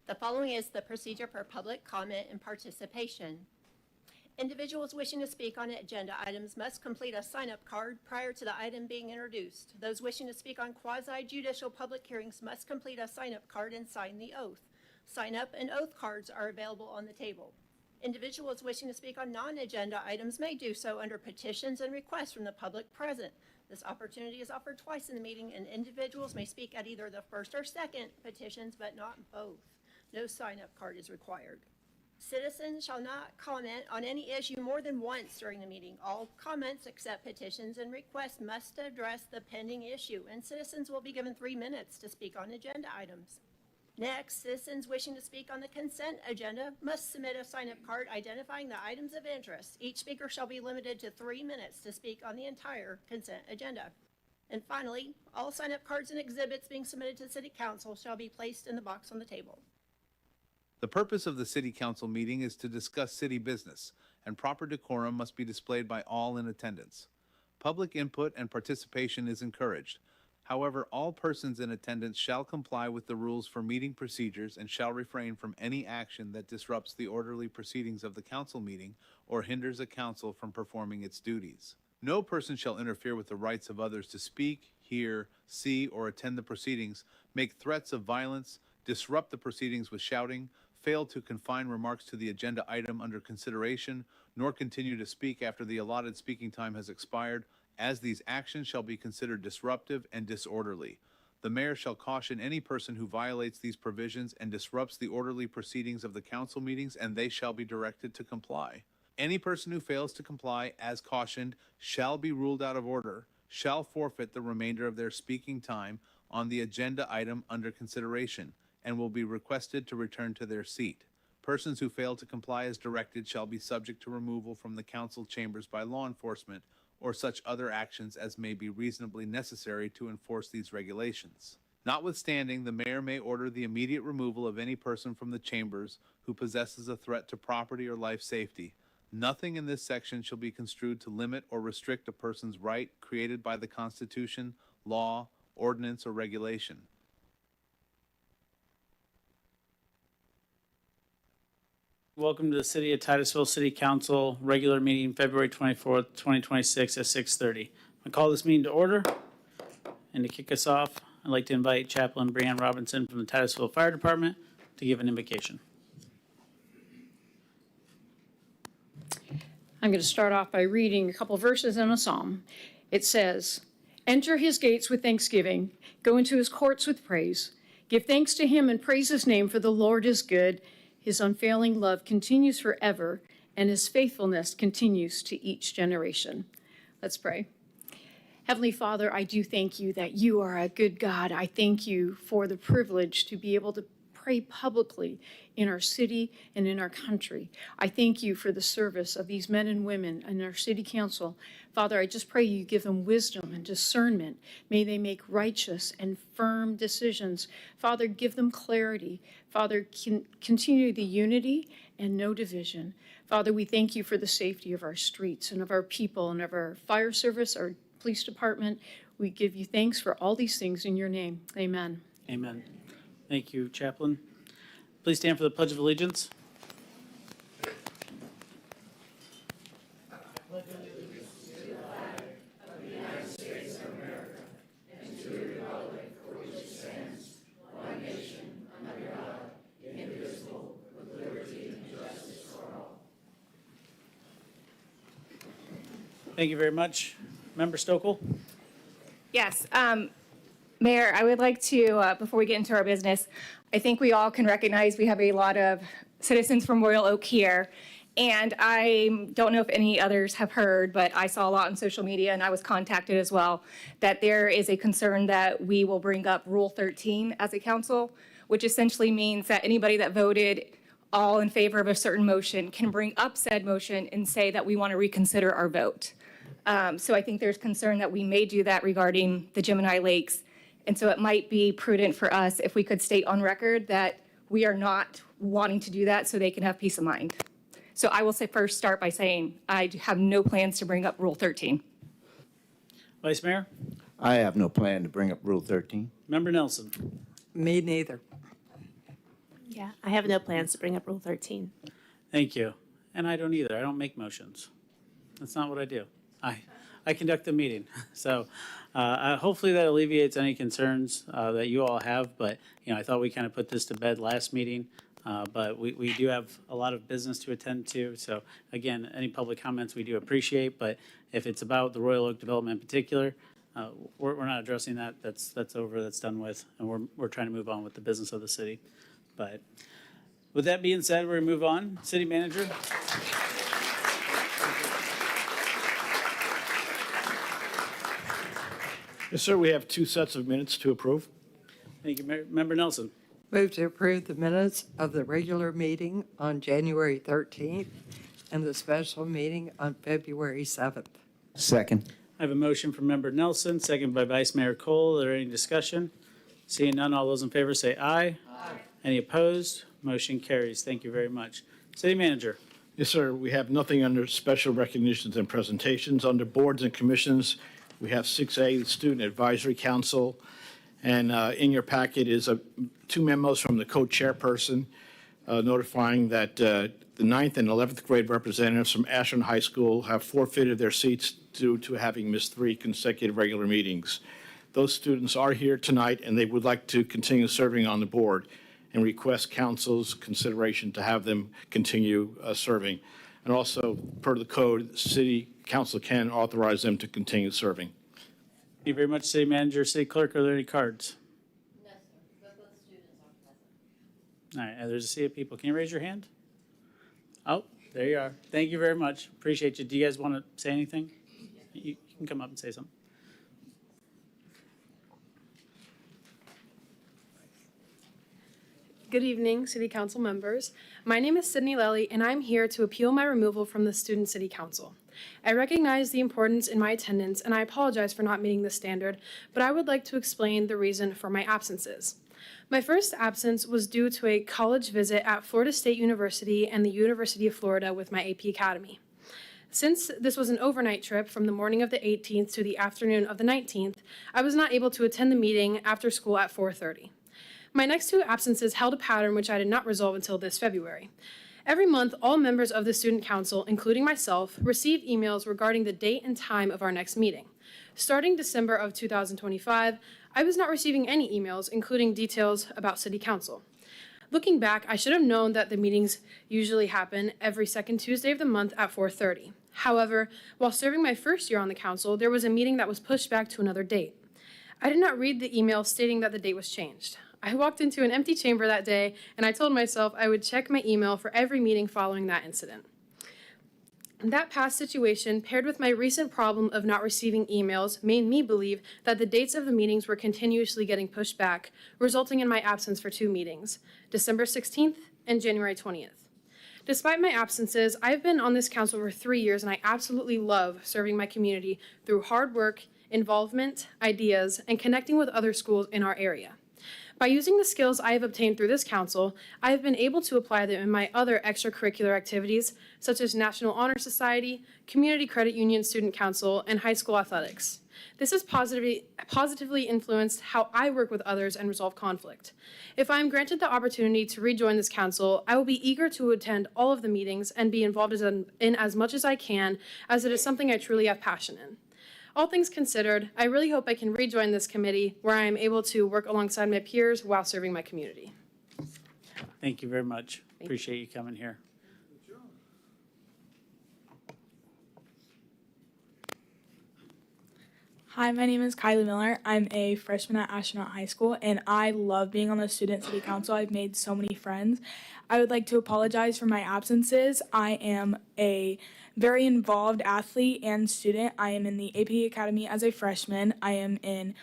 The following is the procedure for public comment and participation. Individuals wishing to speak on agenda items must complete a sign-up card prior to the item being introduced. Those wishing to speak on quasi-judicial public hearings must complete a sign-up card and sign the oath. Sign-up and oath cards are available on the table. Individuals wishing to speak on non-agenda items may do so under petitions and requests from the public present. This opportunity is offered twice in the meeting, and individuals may speak at either the first or second petitions, but not both. No sign-up card is required. Citizens shall not comment on any issue more than once during the meeting. All comments except petitions and requests must address the pending issue, and citizens will be given 3 minutes to speak on agenda items. Next, citizens wishing to speak on the consent agenda must submit a sign-up card identifying the items of interest. Each speaker shall be limited to 3 minutes to speak on the entire consent agenda. And finally, all sign-up cards and exhibits being submitted to the City Council shall be placed in the box on the table. The purpose of the City Council meeting is to discuss city business, and proper decorum must be displayed by all in attendance. Public input and participation is encouraged. However, all persons in attendance shall comply with the rules for meeting procedures and shall refrain from any action that disrupts the orderly proceedings of the council meeting or hinders a council from performing its duties. No person shall interfere with the rights of others to speak, hear, see, or attend the proceedings, make threats of violence, disrupt the proceedings with shouting, fail to confine remarks to the agenda item under consideration, nor continue to speak after the allotted speaking time has expired, as these actions shall be considered disruptive and disorderly. The mayor shall caution any person who violates these provisions and disrupts the orderly proceedings of the council meetings, and they shall be directed to comply. Any person who fails to comply as cautioned shall be ruled out of order, shall forfeit the remainder of their speaking time on the agenda item under consideration, and will be requested to return to their seat. Persons who fail to comply as directed shall be subject to removal from the council chambers by law enforcement or such other actions as may be reasonably necessary to enforce these regulations. Notwithstanding, the mayor may order the immediate removal of any person from the chambers who possesses a threat to property or life safety. Nothing in this section shall be construed to limit or restrict a person's right created by the Constitution, law, ordinance, or regulation. Welcome to the City of Titusville City Council regular meeting, February 24th, 2026 at 6:30. I call this meeting to order. And to kick us off, I'd like to invite Chaplain Breanne Robinson from the Titusville Fire Department to give an invocation. I'm going to start off by reading a couple verses in a psalm. It says, "Enter his gates with thanksgiving, go into his courts with praise. Give thanks to him and praise his name, for the Lord is good. His unfailing love continues forever, and his faithfulness continues to each generation." Let's pray. Heavenly Father, I do thank you that you are a good God. I thank you for the privilege to be able to pray publicly in our city and in our country. I thank you for the service of these men and women in our city council. Father, I just pray you give them wisdom and discernment. May they make righteous and firm decisions. Father, give them clarity. Father, continue the unity and no division. Father, we thank you for the safety of our streets and of our people and of our fire service, our police department. We give you thanks for all these things in your name. Amen. Amen. Thank you, Chaplain. Please stand for the Pledge of Allegiance. Thank you very much. Member Stokel? Yes, Mayor, I would like to, before we get into our business, I think we all can recognize we have a lot of citizens from Royal Oak here. And I don't know if any others have heard, but I saw a lot on social media, and I was contacted as well, that there is a concern that we will bring up Rule 13 as a council, which essentially means that anybody that voted all in favor of a certain motion can bring up said motion and say that we want to reconsider our vote. So I think there's concern that we may do that regarding the Gemini Lakes. And so it might be prudent for us if we could state on record that we are not wanting to do that so they can have peace of mind. So I will start by saying I have no plans to bring up Rule 13. Vice Mayor? I have no plan to bring up Rule 13. Member Nelson? Me neither. Yeah, I have no plans to bring up Rule 13. Thank you. And I don't either. I don't make motions. That's not what I do. I conduct the meeting. So hopefully that alleviates any concerns that you all have. But, I thought we kind of put this to bed last meeting. But we do have a lot of business to attend to. So again, any public comments we do appreciate. But if it's about the Royal Oak development in particular, we're not addressing that. That's over. That's done with. And we're trying to move on with the business of the city. But with that being said, we're going to move on. City Manager. Yes, sir. We have 2 sets of minutes to approve. Thank you, Member Nelson. Move to approve the minutes of the regular meeting on January 13th and the special meeting on February 7th. Second. I have a motion from Member Nelson, second by Vice Mayor Cole. Is there any discussion? Seeing none, all those in favor say aye. Aye. Any opposed? Motion carries. Thank you very much. City Manager. Yes, sir. We have nothing under special recognitions and presentations. Under boards and commissions, we have 6A, the Student Advisory Council. And in your packet is 2 memos from the co-chairperson notifying that the 9th and 11th grade representatives from Ashland High School have forfeited their seats due to having missed 3 consecutive regular meetings. Those students are here tonight, and they would like to continue serving on the board and request council's consideration to have them continue serving. And also, per the code, City Council can authorize them to continue serving. Thank you very much, City Manager. City Clerk, are there any cards? No, sir, but both students are present. All right, there's a sea of people. Can you raise your hand? Oh, there you are. Thank you very much. Appreciate you. Do you guys want to say anything? You can come up and say something. Good evening, City Council members. My name is Sydney Lely, and I'm here to appeal my removal from the Student City Council. I recognize the importance in my attendance, and I apologize for not meeting the standard, but I would like to explain the reason for my absences. My first absence was due to a college visit at Florida State University and the University of Florida with my AP Academy. Since this was an overnight trip from the morning of the 18th to the afternoon of the 19th, I was not able to attend the meeting after school at 4:30. My next 2 absences held a pattern which I did not resolve until this February. Every month, all members of the Student Council, including myself, receive emails regarding the date and time of our next meeting. Starting December of 2025, I was not receiving any emails, including details about City Council. Looking back, I should have known that the meetings usually happen every second Tuesday of the month at 4:30. However, while serving my first year on the council, there was a meeting that was pushed back to another date. I did not read the email stating that the date was changed. I walked into an empty chamber that day, and I told myself I would check my email for every meeting following that incident. That past situation, paired with my recent problem of not receiving emails, made me believe that the dates of the meetings were continuously getting pushed back, resulting in my absence for 2 meetings, December 16th and January 20th. Despite my absences, I've been on this council for 3 years, and I absolutely love serving my community through hard work, involvement, ideas, and connecting with other schools in our area. By using the skills I have obtained through this council, I have been able to apply them in my other extracurricular activities, such as National Honor Society, Community Credit Union Student Council, and high school athletics. This has positively influenced how I work with others and resolve conflict. If I am granted the opportunity to rejoin this council, I will be eager to attend all of the meetings and be involved in as much as I can, as it is something I truly have passion in. All things considered, I really hope I can rejoin this committee where I am able to work alongside my peers while serving my community. Thank you very much. Appreciate you coming here. Hi, my name is Kylie Miller. I'm a freshman at Astronaut High School, and I love being on the Student City Council. I've made so many friends. I would like to apologize for my absences. I am a very involved athlete and student. I am in the AP Academy as a freshman. I am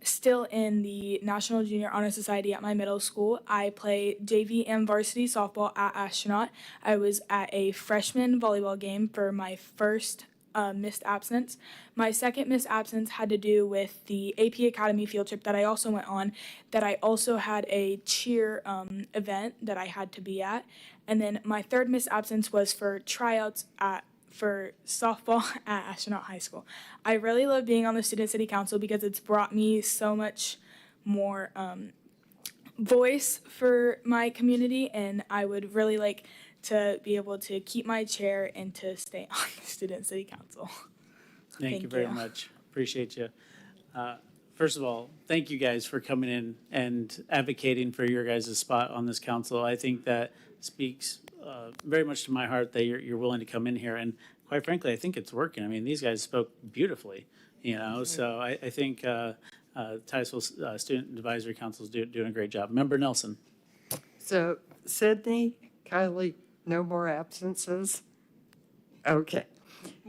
still in the National Junior Honor Society at my middle school. I play JV and varsity softball at Astronaut. I was at a freshman volleyball game for my first missed absence. My second missed absence had to do with the AP Academy field trip that I also went on, that I also had a cheer event that I had to be at. And then my third missed absence was for tryouts for softball at Astronaut High School. I really love being on the Student City Council because it's brought me so much more voice for my community, and I would really like to be able to keep my chair and to stay on the Student City Council. Thank you very much. Appreciate you. First of all, thank you guys for coming in and advocating for your guys' spot on this council. I think that speaks very much to my heart that you're willing to come in here. And quite frankly, I think it's working. I mean, these guys spoke beautifully, you know, so I think Titusville Student Advisory Council is doing a great job. Member Nelson. So Sydney, Kylie, no more absences? Okay.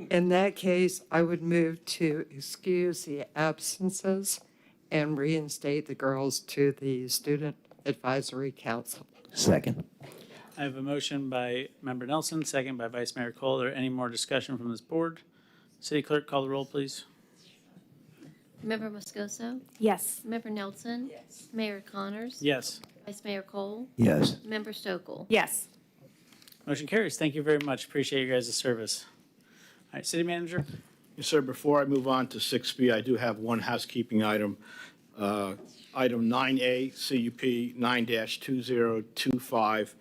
In that case, I would move to excuse the absences and reinstate the girls to the Student Advisory Council. Second. I have a motion by Member Nelson, second by Vice Mayor Cole. Are there any more discussion from this board? City Clerk, call the roll, please. Member Moscoso? Yes. Member Nelson? Yes. Mayor Connors? Yes. Vice Mayor Cole? Yes. Member Stokel? Yes. Motion carries. Thank you very much. Appreciate your guys' service. All right, City Manager? Yes, sir. Before I move on to 6B, I do have one housekeeping item. Item 9A, CUP 9-2025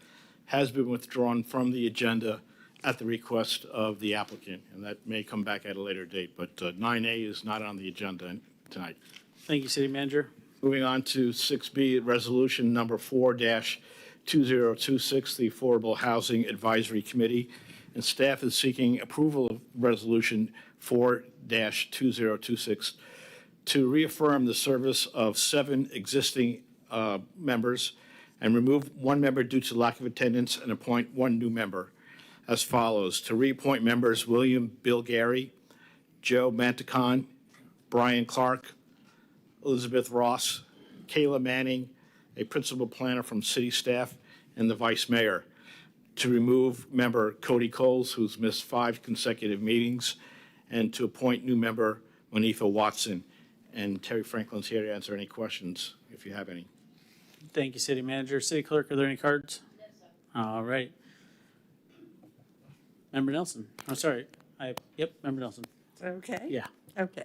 has been withdrawn from the agenda at the request of the applicant, and that may come back at a later date, but 9A is not on the agenda tonight. Thank you, City Manager. Moving on to 6B, Resolution Number 4-2026, the Affordable Housing Advisory Committee, and staff is seeking approval of Resolution 4-2026 to reaffirm the service of 7 existing members and remove 1 member due to lack of attendance and appoint 1 new member as follows. To reappoint members William Bill Gary, Joe Manticon, Brian Clark, Elizabeth Ross, Kayla Manning, a principal planner from city staff, and the vice mayor. To remove member Cody Coles, who's missed 5 consecutive meetings, and to appoint new member Monifa Watson. And Terry Franklin's here to answer any questions, if you have any. Thank you, City Manager. City Clerk, are there any cards? No, sir. All right. Member Nelson. I'm sorry. Member Nelson. Okay? Yeah. Okay.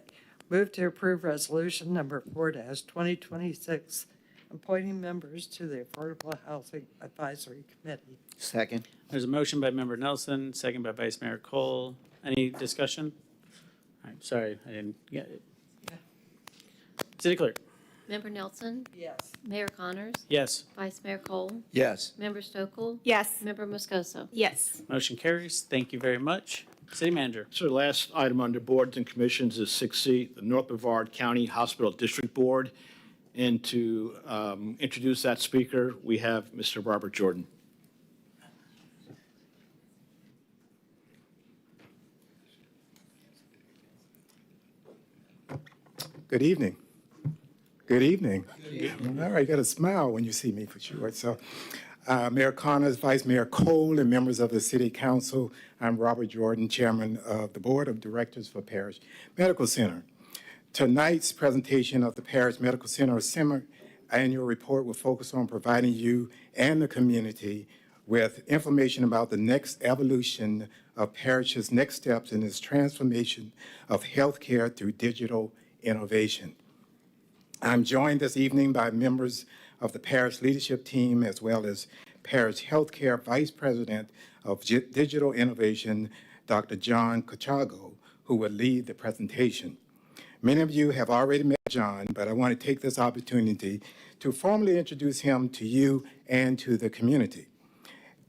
Move to approve Resolution Number 4-2026, appointing members to the Affordable Housing Advisory Committee. Second. There's a motion by Member Nelson, second by Vice Mayor Cole. Any discussion? All right, sorry, I didn't get it. City Clerk. Member Nelson? Yes. Mayor Connors? Yes. Vice Mayor Cole? Yes. Member Stokel? Yes. Member Moscoso? Yes. Motion carries. Thank you very much. City Manager. So the last item under boards and commissions is 6C, the North Brevard County Hospital District Board. And to introduce that speaker, we have Mr. Robert Jordan. Good evening. Good evening. All right, you got a smile when you see me for sure. So, Mayor Connors, Vice Mayor Cole, and members of the City Council, I'm Robert Jordan, Chairman of the Board of Directors for Parish Medical Center. Tonight's presentation of the Parish Medical Center semi-annual report will focus on providing you and the community with information about the next evolution of Parish's next steps in its transformation of healthcare through digital innovation. I'm joined this evening by members of the Parish leadership team as well as Parish Healthcare Vice President of Digital Innovation, Dr. John Cachago, who will lead the presentation. Many of you have already met John, but I want to take this opportunity to formally introduce him to you and to the community.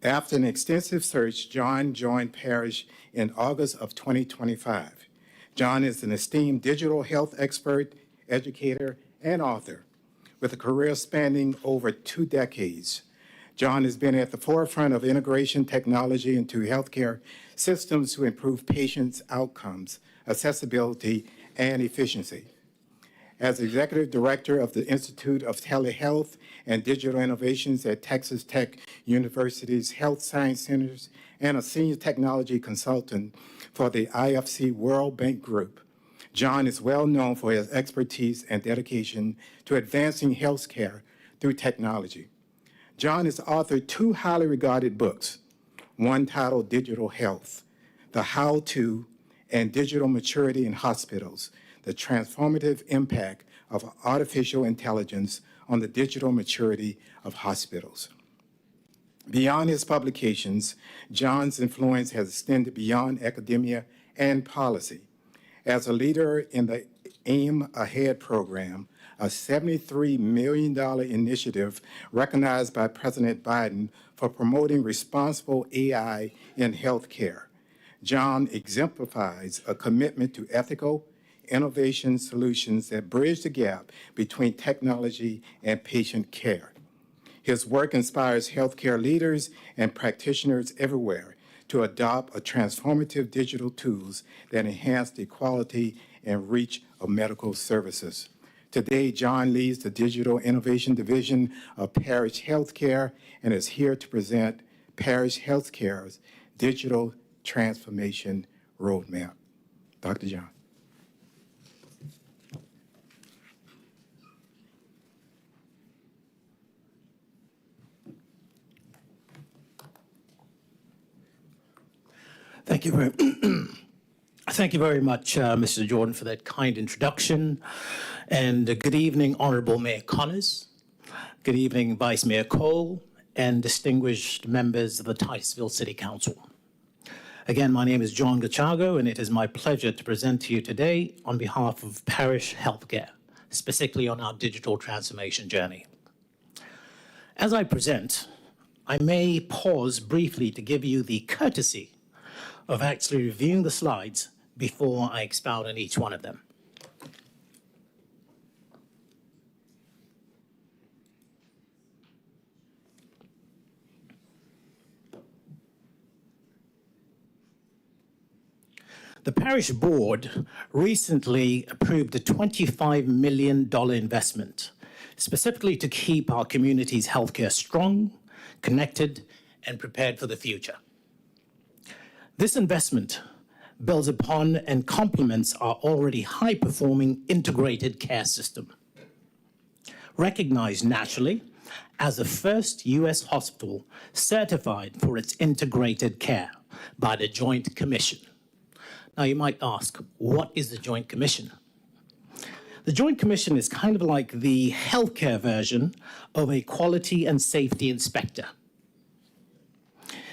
After an extensive search, John joined Parish in August of 2025. John is an esteemed digital health expert, educator, and author with a career spanning over 2 decades. John has been at the forefront of integration technology into healthcare systems to improve patients' outcomes, accessibility, and efficiency. As Executive Director of the Institute of Telehealth and Digital Innovations at Texas Tech University's Health Science Centers and a Senior Technology Consultant for the IFC World Bank Group, John is well known for his expertise and dedication to advancing healthcare through technology. John has authored 2 highly regarded books, one titled Digital Health, The How-To and Digital Maturity in Hospitals, the Transformative Impact of Artificial Intelligence on the digital maturity of hospitals. Beyond his publications, John's influence has extended beyond academia and policy. As a leader in the AIM Ahead program, a $73 million initiative recognized by President Biden for promoting responsible AI in healthcare, John exemplifies a commitment to ethical, innovation solutions that bridge the gap between technology and patient care. His work inspires healthcare leaders and practitioners everywhere to adopt a transformative digital tools that enhance the quality and reach of medical services. Today, John leads the Digital Innovation Division of Parish Healthcare and is here to present Parish Healthcare's Digital Transformation Roadmap. Dr. John. Thank you very much, Mr. Jordan, for that kind introduction. And good evening, Honorable Mayor Connors. Good evening, Vice Mayor Cole, and distinguished members of the Titusville City Council. Again, my name is John Gachago, and it is my pleasure to present to you today on behalf of Parish Healthcare, specifically on our digital transformation journey. As I present, I may pause briefly to give you the courtesy of actually reviewing the slides before I expound on each one of them. The parish board recently approved a $25 million investment, specifically to keep our community's healthcare strong, connected, and prepared for the future. This investment builds upon and complements our already high-performing integrated care system. Recognized nationally as the first U.S. hospital certified for its integrated care by the Joint Commission. Now you might ask, what is the Joint Commission? The Joint Commission is kind of like the healthcare version of a quality and safety inspector.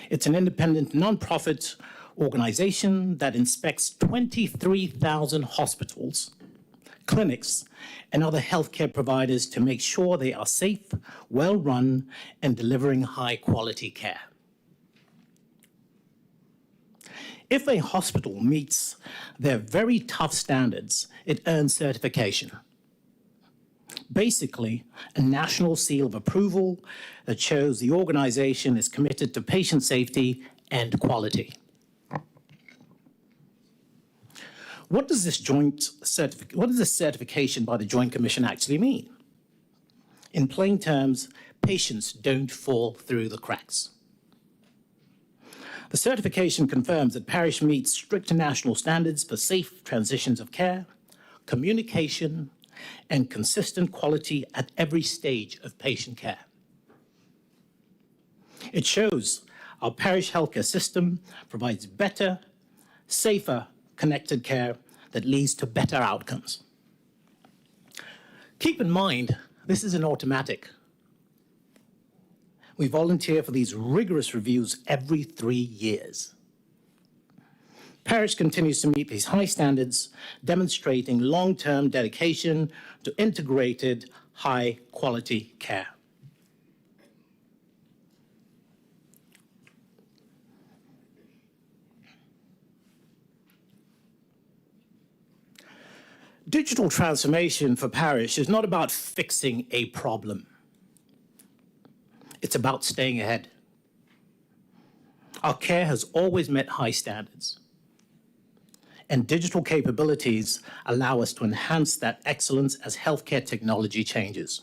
It's an independent nonprofit organization that inspects 23,000 hospitals, clinics, and other healthcare providers to make sure they are safe, well-run, and delivering high-quality care. If a hospital meets their very tough standards, it earns certification. Basically, a national seal of approval that shows the organization is committed to patient safety and quality. What does this certification by the Joint Commission actually mean? In plain terms, patients don't fall through the cracks. The certification confirms that parish meets strict national standards for safe transitions of care, communication, and consistent quality at every stage of patient care. It shows our parish healthcare system provides better, safer, connected care that leads to better outcomes. Keep in mind, this is an automatic. We volunteer for these rigorous reviews every 3 years. Parish continues to meet these high standards, demonstrating long-term dedication to integrated, high-quality care. Digital transformation for parish is not about fixing a problem. It's about staying ahead. Our care has always met high standards, and digital capabilities allow us to enhance that excellence as healthcare technology changes.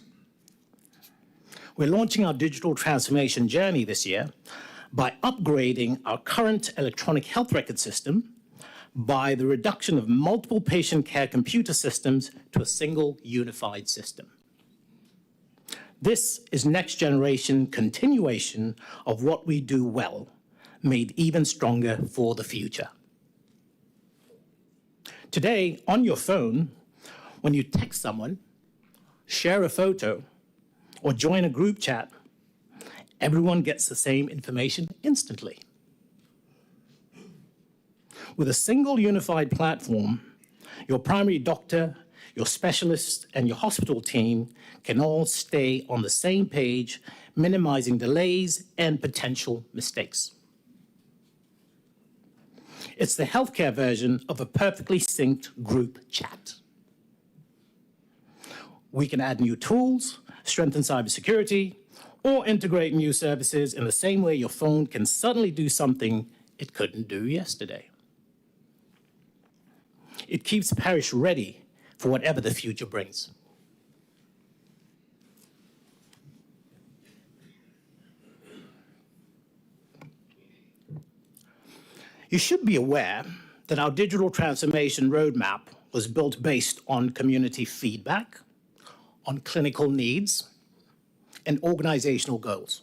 We're launching our digital transformation journey this year by upgrading our current electronic health record system by the reduction of multiple patient care computer systems to a single unified system. This is next generation continuation of what we do well, made even stronger for the future. Today, on your phone, when you text someone, share a photo, or join a group chat, everyone gets the same information instantly. With a single unified platform, your primary doctor, your specialist, and your hospital team can all stay on the same page, minimizing delays and potential mistakes. It's the healthcare version of a perfectly synced group chat. We can add new tools, strengthen cybersecurity, or integrate new services in the same way your phone can suddenly do something it couldn't do yesterday. It keeps parish ready for whatever the future brings. You should be aware that our digital transformation roadmap was built based on community feedback, on clinical needs, and organizational goals.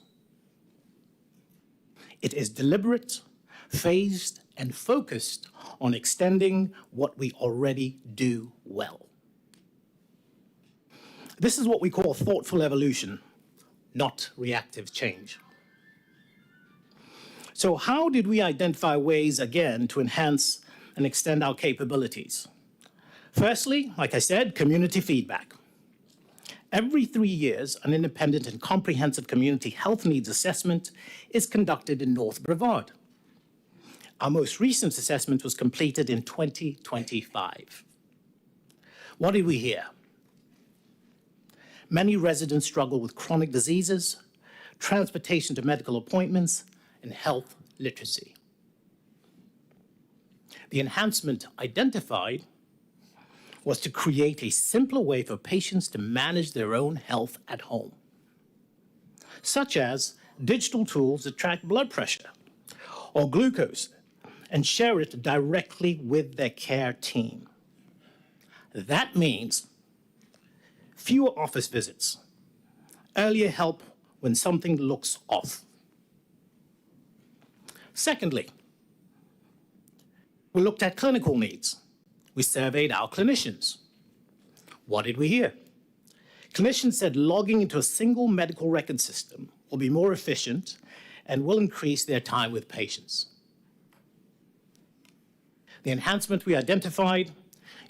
It is deliberate, phased, and focused on extending what we already do well. This is what we call thoughtful evolution, not reactive change. So how did we identify ways, again, to enhance and extend our capabilities? Firstly, like I said, community feedback. Every 3 years, an independent and comprehensive community health needs assessment is conducted in North Brevard. Our most recent assessment was completed in 2025. What did we hear? Many residents struggle with chronic diseases, transportation to medical appointments, and health literacy. The enhancement identified was to create a simpler way for patients to manage their own health at home, such as digital tools that track blood pressure or glucose and share it directly with their care team. That means fewer office visits, earlier help when something looks off. Secondly, we looked at clinical needs. We surveyed our clinicians. What did we hear? Clinicians said logging into a single medical record system will be more efficient and will increase their time with patients. The enhancement we identified: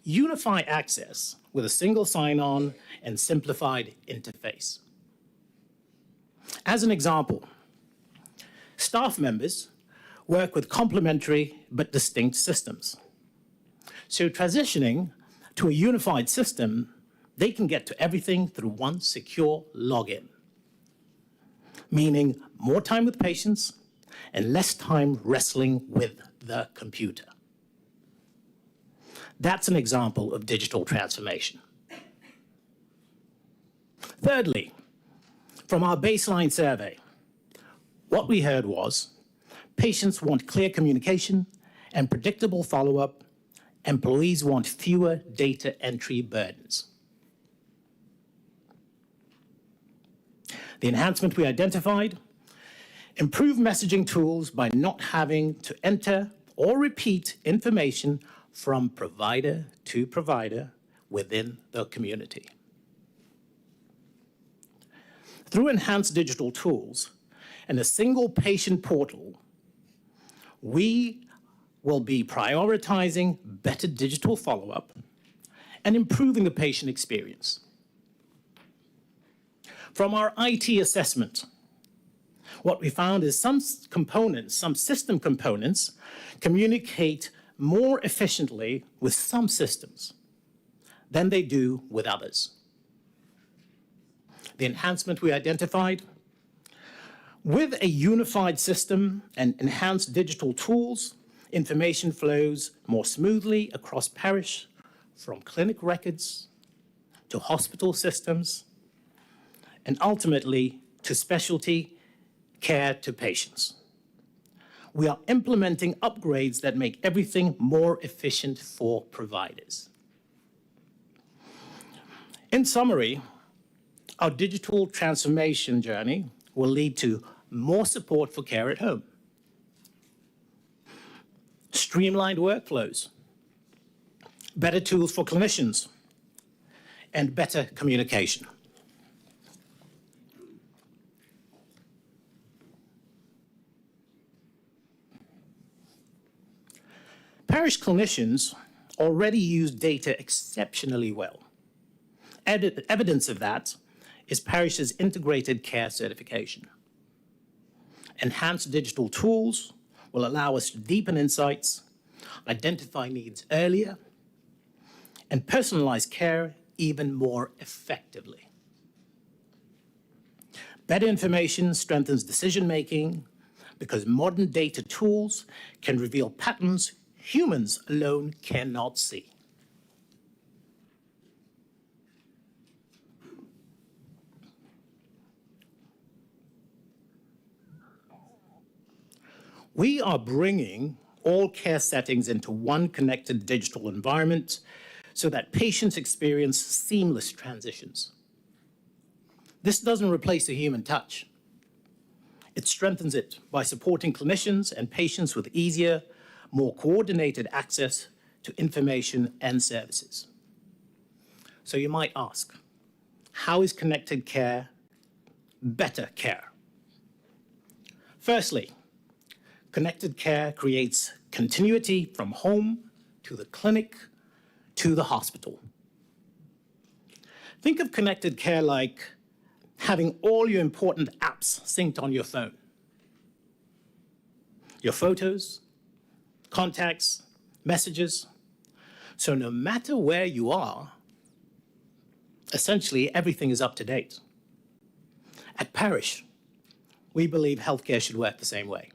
unify access with a single sign-on and simplified interface. As an example, staff members work with complementary but distinct systems. So transitioning to a unified system, they can get to everything through one secure login, meaning more time with patients and less time wrestling with the computer. That's an example of digital transformation. Thirdly, from our baseline survey, what we heard was patients want clear communication and predictable follow-up. Employees want fewer data entry burdens. The enhancement we identified: improve messaging tools by not having to enter or repeat information from provider to provider within the community. Through enhanced digital tools and a single patient portal, we will be prioritizing better digital follow-up and improving the patient experience. From our IT assessment, what we found is some system components communicate more efficiently with some systems than they do with others. The enhancement we identified: with a unified system and enhanced digital tools, information flows more smoothly across parish, from clinic records to hospital systems, and ultimately to specialty care to patients. We are implementing upgrades that make everything more efficient for providers. In summary, our digital transformation journey will lead to more support for care at home, streamlined workflows, better tools for clinicians, and better communication. Parish clinicians already use data exceptionally well. Evidence of that is Parish's integrated care certification. Enhanced digital tools will allow us to deepen insights, identify needs earlier, and personalize care even more effectively. Better information strengthens decision-making because modern data tools can reveal patterns humans alone cannot see. We are bringing all care settings into one connected digital environment so that patients experience seamless transitions. This doesn't replace the human touch. It strengthens it by supporting clinicians and patients with easier, more coordinated access to information and services. So you might ask, how is connected care better care? Firstly, connected care creates continuity from home to the clinic to the hospital. Think of connected care like having all your important apps synced on your phone. Your photos, contacts, messages. So no matter where you are, essentially everything is up to date. At Parish, we believe healthcare should work the same way.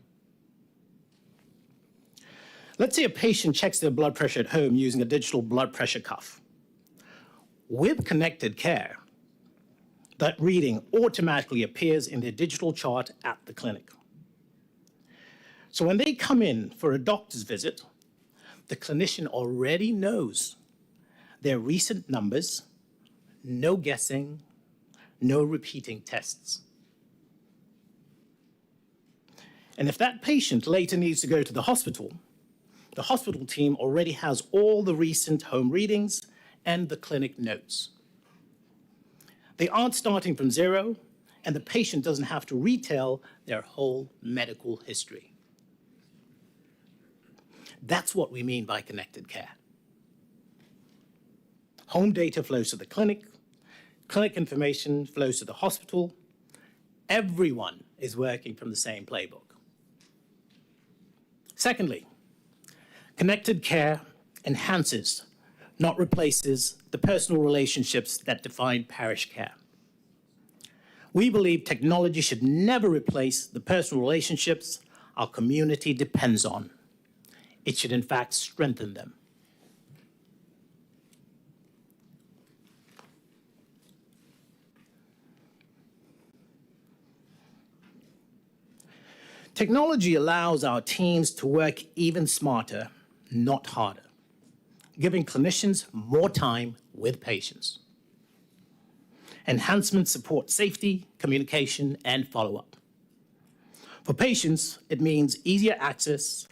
Let's say a patient checks their blood pressure at home using a digital blood pressure cuff. With connected care, that reading automatically appears in their digital chart at the clinic. So when they come in for a doctor's visit, the clinician already knows their recent numbers, no guessing, no repeating tests. And if that patient later needs to go to the hospital team already has all the recent home readings and the clinic notes. They aren't starting from zero, and the patient doesn't have to retell their whole medical history. That's what we mean by connected care. Home data flows to the clinic information flows to the hospital. Everyone is working from the same playbook. Secondly, connected care enhances, not replaces, the personal relationships that define parish care. We believe technology should never replace the personal relationships our community depends on. It should, in fact, strengthen them. Technology allows our teams to work even smarter, not harder, giving clinicians more time with patients. Enhancements support safety, communication, and follow-up. For patients, it means easier access,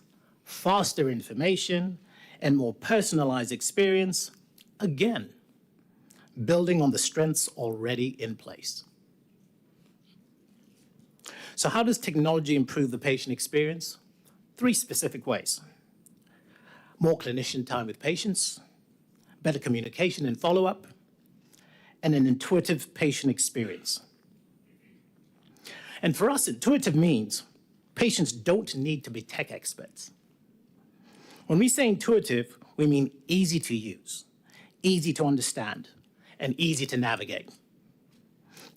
faster information, and more personalized experience, again, building on the strengths already in place. So how does technology improve the patient experience? 3 specific ways. More clinician time with patients, better communication and follow-up, and an intuitive patient experience. And for us, intuitive means patients don't need to be tech experts. When we say intuitive, we mean easy to use, easy to understand, and easy to navigate.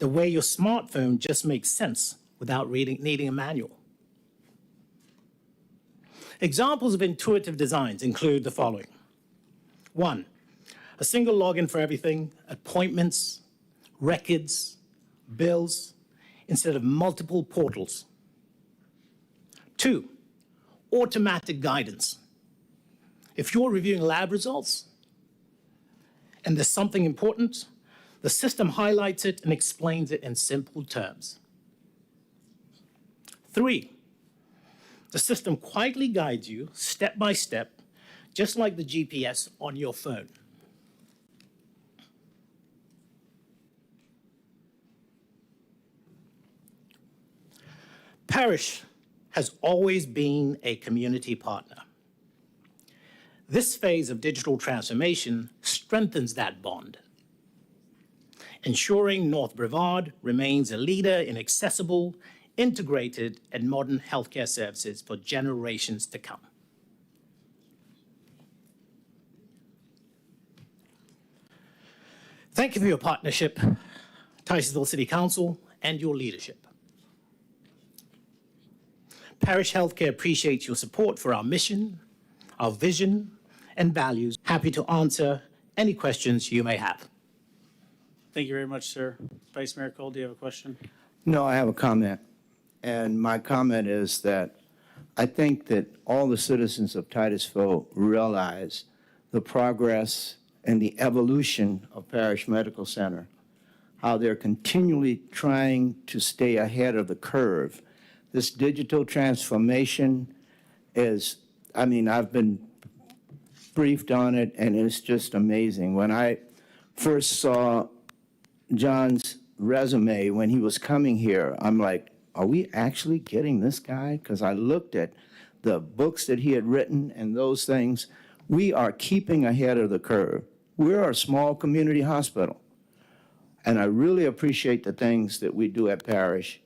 The way your smartphone just makes sense without needing a manual. Examples of intuitive designs include the following. 1, a single login for everything, appointments, records, bills, instead of multiple portals. 2, automatic guidance. If you're reviewing lab results and there's something important, the system highlights it and explains it in simple terms. 3, the system quietly guides you step by step, just like the GPS on your phone. Parish has always been a community partner. This phase of digital transformation strengthens that bond, ensuring North Brevard remains a leader in accessible, integrated, and modern healthcare services for generations to come. Thank you for your partnership, Titusville City Council, and your leadership. Parish Healthcare appreciates your support for our mission, our vision, and values. Happy to answer any questions you may have. Thank you very much, sir. Vice Mayor Cole, do you have a question? No, I have a comment. And my comment is that I think that all the citizens of Titusville realize the progress and the evolution of Parish Medical Center, how they're continually trying to stay ahead of the curve. This digital transformation is, I've been briefed on it, and it's just amazing. When I first saw John's resume when he was coming here, I'm like, are we actually getting this guy? Because I looked at the books that he had written and those things. We are keeping ahead of the curve. We're a small community hospital. And I really appreciate the things that we do at Parish.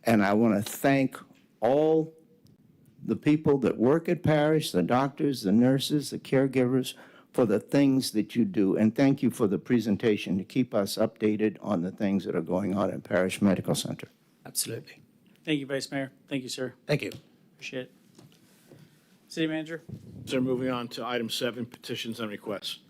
And I want to thank all the people that work at Parish, the doctors, the nurses, the caregivers, for the things that you do. And thank you for the presentation to keep us updated on the things that are going on at Parish Medical Center. Absolutely. Thank you, Vice Mayor. Thank you, sir. Thank you. Appreciate it. City Manager? So moving on to item 7, petitions and requests.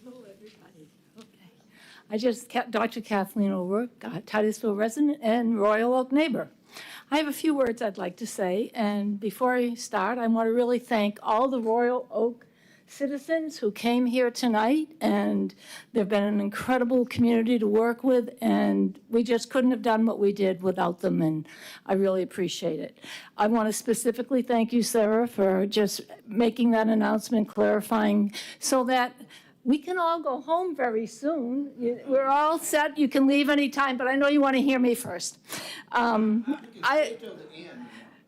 Hello, everybody. Okay. Dr. Kathleen O'Rourke, Titusville resident and Royal Oak neighbor. I have a few words I'd like to say, and before I start, I want to really thank all the Royal Oak citizens who came here tonight, and they've been an incredible community to work with, and we just couldn't have done what we did without them, and I really appreciate it. I want to specifically thank you, Sarah, for just making that announcement, clarifying, so that we can all go home very soon. We're all set. You can leave anytime, but I know you want to hear me first.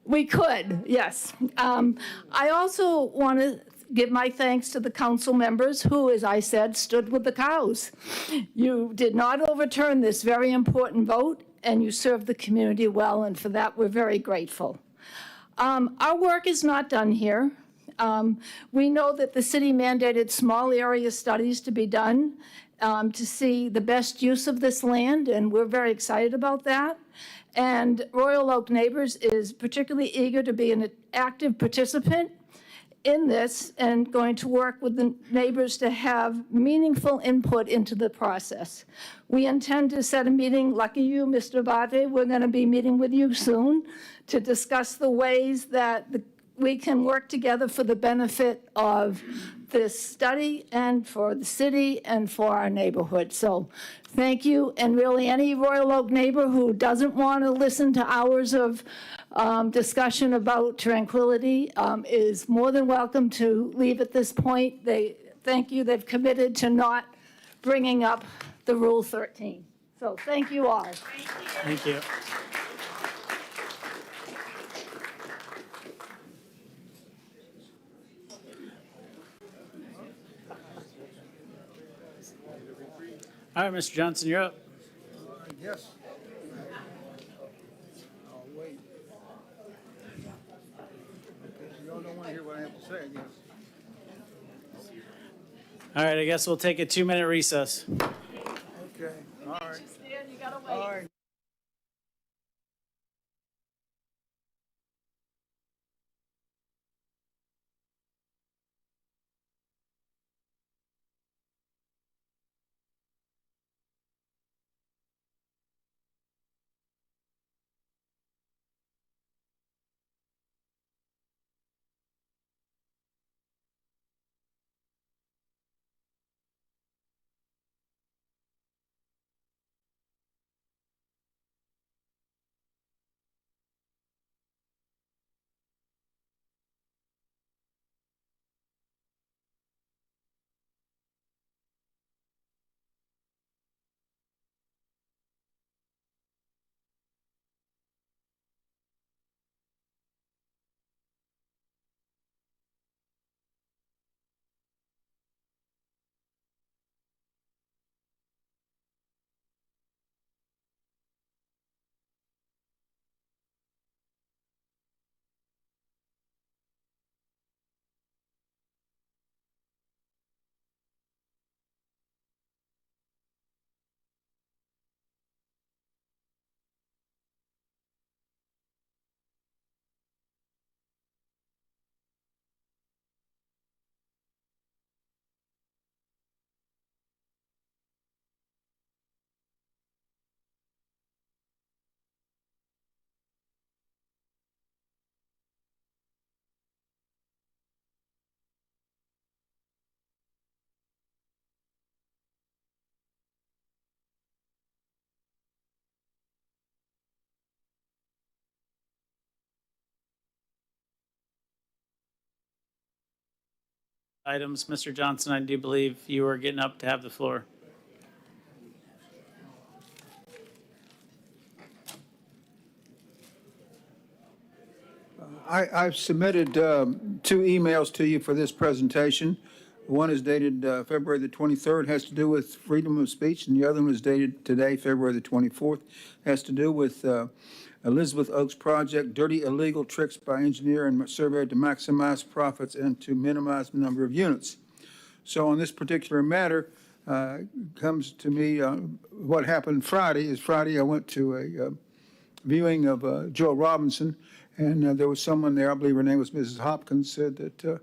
We could, yes. I also want to give my thanks to the council members who, as I said, stood with the cows. You did not overturn this very important vote, and you served the community well, and for that, we're very grateful. Our work is not done here. We know that the city mandated small area studies to be done to see the best use of this land, and we're very excited about that. And Royal Oak Neighbors is particularly eager to be an active participant in this and going to work with the neighbors to have meaningful input into the process. We intend to set a meeting, lucky you, Mr. Abate, we're going to be meeting with you soon to discuss the ways that we can work together for the benefit of this study and for the city and for our neighborhood. So thank you. And really, any Royal Oak neighbor who doesn't want to listen to hours of discussion about tranquility is more than welcome to leave at this point. Thank you. They've committed to not bringing up the Rule 13. So thank you all. Thank you. All right, Mr. Johnson, you're up. Yes. I'll wait. Y'all don't want to hear what I have to say, I guess. All right, I guess we'll take a 2-minute recess. Okay, all right. All right. items. Mr. Johnson, I do believe you are getting up to have the floor. I've submitted two emails to you for this presentation. One is dated February the 23rd, has to do with freedom of speech, and the other one is dated today, February the 24th, has to do with Elizabeth Oaks project, dirty illegal tricks by engineer and surveyor to maximize profits and to minimize the number of units. So on this particular matter, comes to me, what happened Friday is Friday I went to a viewing of Joe Robinson, and there was someone there, I believe her name was Mrs. Hopkins, said that,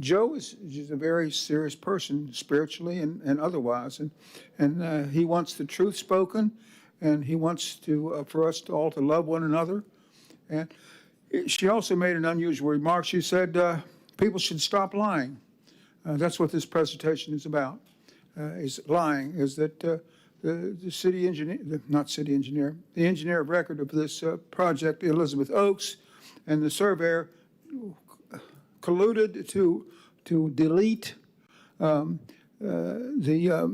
Joe is a very serious person, spiritually and otherwise, and he wants the truth spoken, and he wants to for us all to love one another. And she also made an unusual remark. She said people should stop lying. That's what this presentation is about. Is lying. Is that the city engineer, the engineer of record of this project, Elizabeth Oaks, and the surveyor colluded to delete the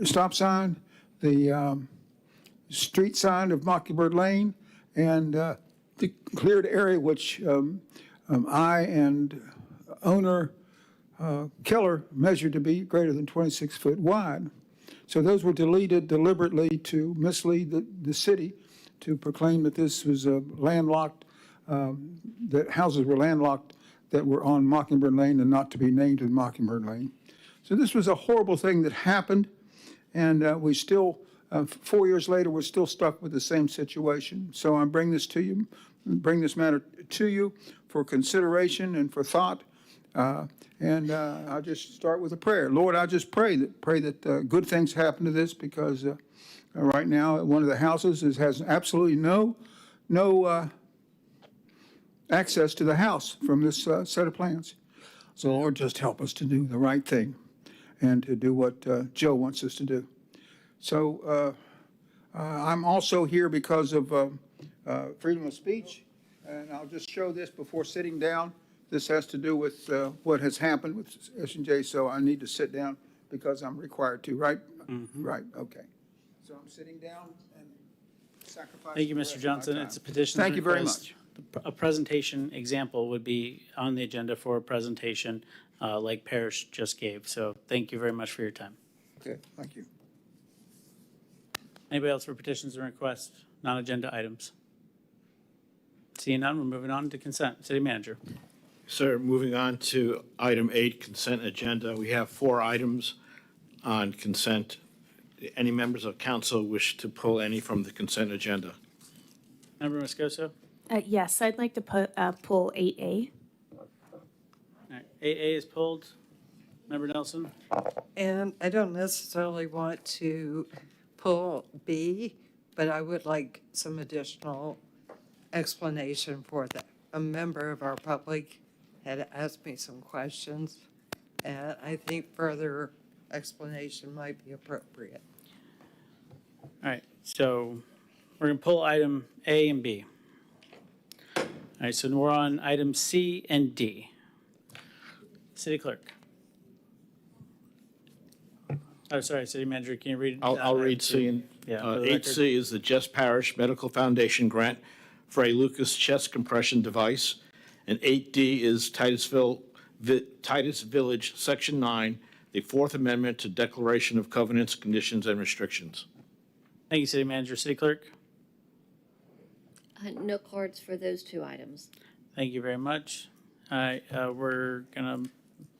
stop sign, the street sign of Mockingbird Lane, and the cleared area which I and owner Keller measured to be greater than 26 foot wide. So those were deleted deliberately to mislead the city, to proclaim that this was a landlocked, that houses were landlocked that were on Mockingbird Lane and not to be named in Mockingbird Lane. So this was a horrible thing that happened, and we still, 4 years later, we're still stuck with the same situation. So I bring this to you, bring this matter to you for consideration and for thought. And I'll just start with a prayer. Lord, I just pray that good things happen to this, because right now one of the houses has absolutely no access to the house from this set of plans. So Lord, just help us to do the right thing and to do what Joe wants us to do. So I'm also here because of freedom of speech, and I'll just show this before sitting down. This has to do with what has happened with S&J, so I need to sit down because I'm required to, right? Mm-hmm. Right, okay. So I'm sitting down and sacrificing. Thank you, Mr. Johnson. It's a petition. Thank you very much. A presentation example would be on the agenda for a presentation like Parrish just gave. So thank you very much for your time. Okay, thank you. Anybody else for petitions and requests, non-agenda items? Seeing none, we're moving on to consent. City Manager. Sir, moving on to item 8, consent agenda. We have 4 items on consent. Any members of council wish to pull any from the consent agenda? Member Moscoso? Yes, I'd like to pull 8A. All right, 8A is pulled. Member Nelson? And I don't necessarily want to pull B, but I would like some additional explanation for that. A member of our public had asked me some questions, and I think further explanation might be appropriate. All right, so we're going to pull item A and B. All right, so we're on item C and D. City Clerk. Oh, sorry, City Manager, can you read? I'll read C. And Yeah, 8C is the Jess Parish Medical Foundation grant for a Lucas chest compression device. And 8D is Titus Village, Section 9, the Fourth Amendment to Declaration of Covenants, Conditions, and Restrictions. Thank you, City Manager. City Clerk? No cards for those 2 items. Thank you very much. All right, we're going to,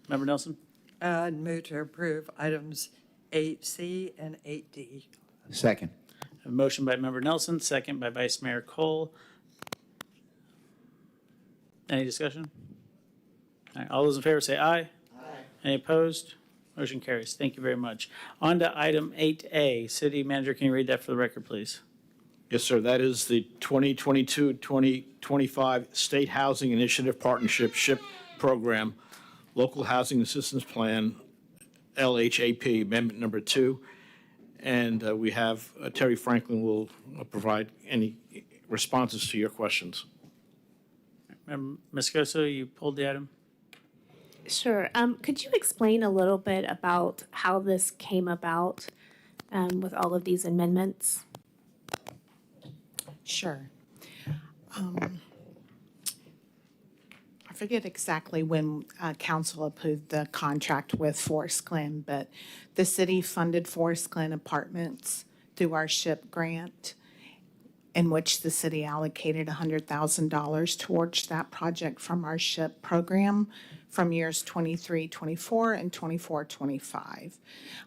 Member Nelson? I'd move to approve items 8C and 8D. Second. A motion by Member Nelson, second by Vice Mayor Cole. Any discussion? All right, all those in favor say aye. Aye. Any opposed? Motion carries. Thank you very much. On to item 8A. City Manager, can you read that for the record, please? Yes, sir. That is the 2022-2025 State Housing Initiative Partnership SHIP Program, Local Housing Assistance Plan, LHAP, Amendment Number 2. And we have Terry Franklin will provide any responses to your questions. Member Moscoso, you pulled the item? Sure. Could you explain a little bit about how this came about with all of these amendments? Sure. I forget exactly when council approved the contract with Forest Glen, but the city funded Forest Glen Apartments through our SHIP grant, in which the city allocated $100,000 towards that project from our SHIP program from years 23, 24, and 24, 25.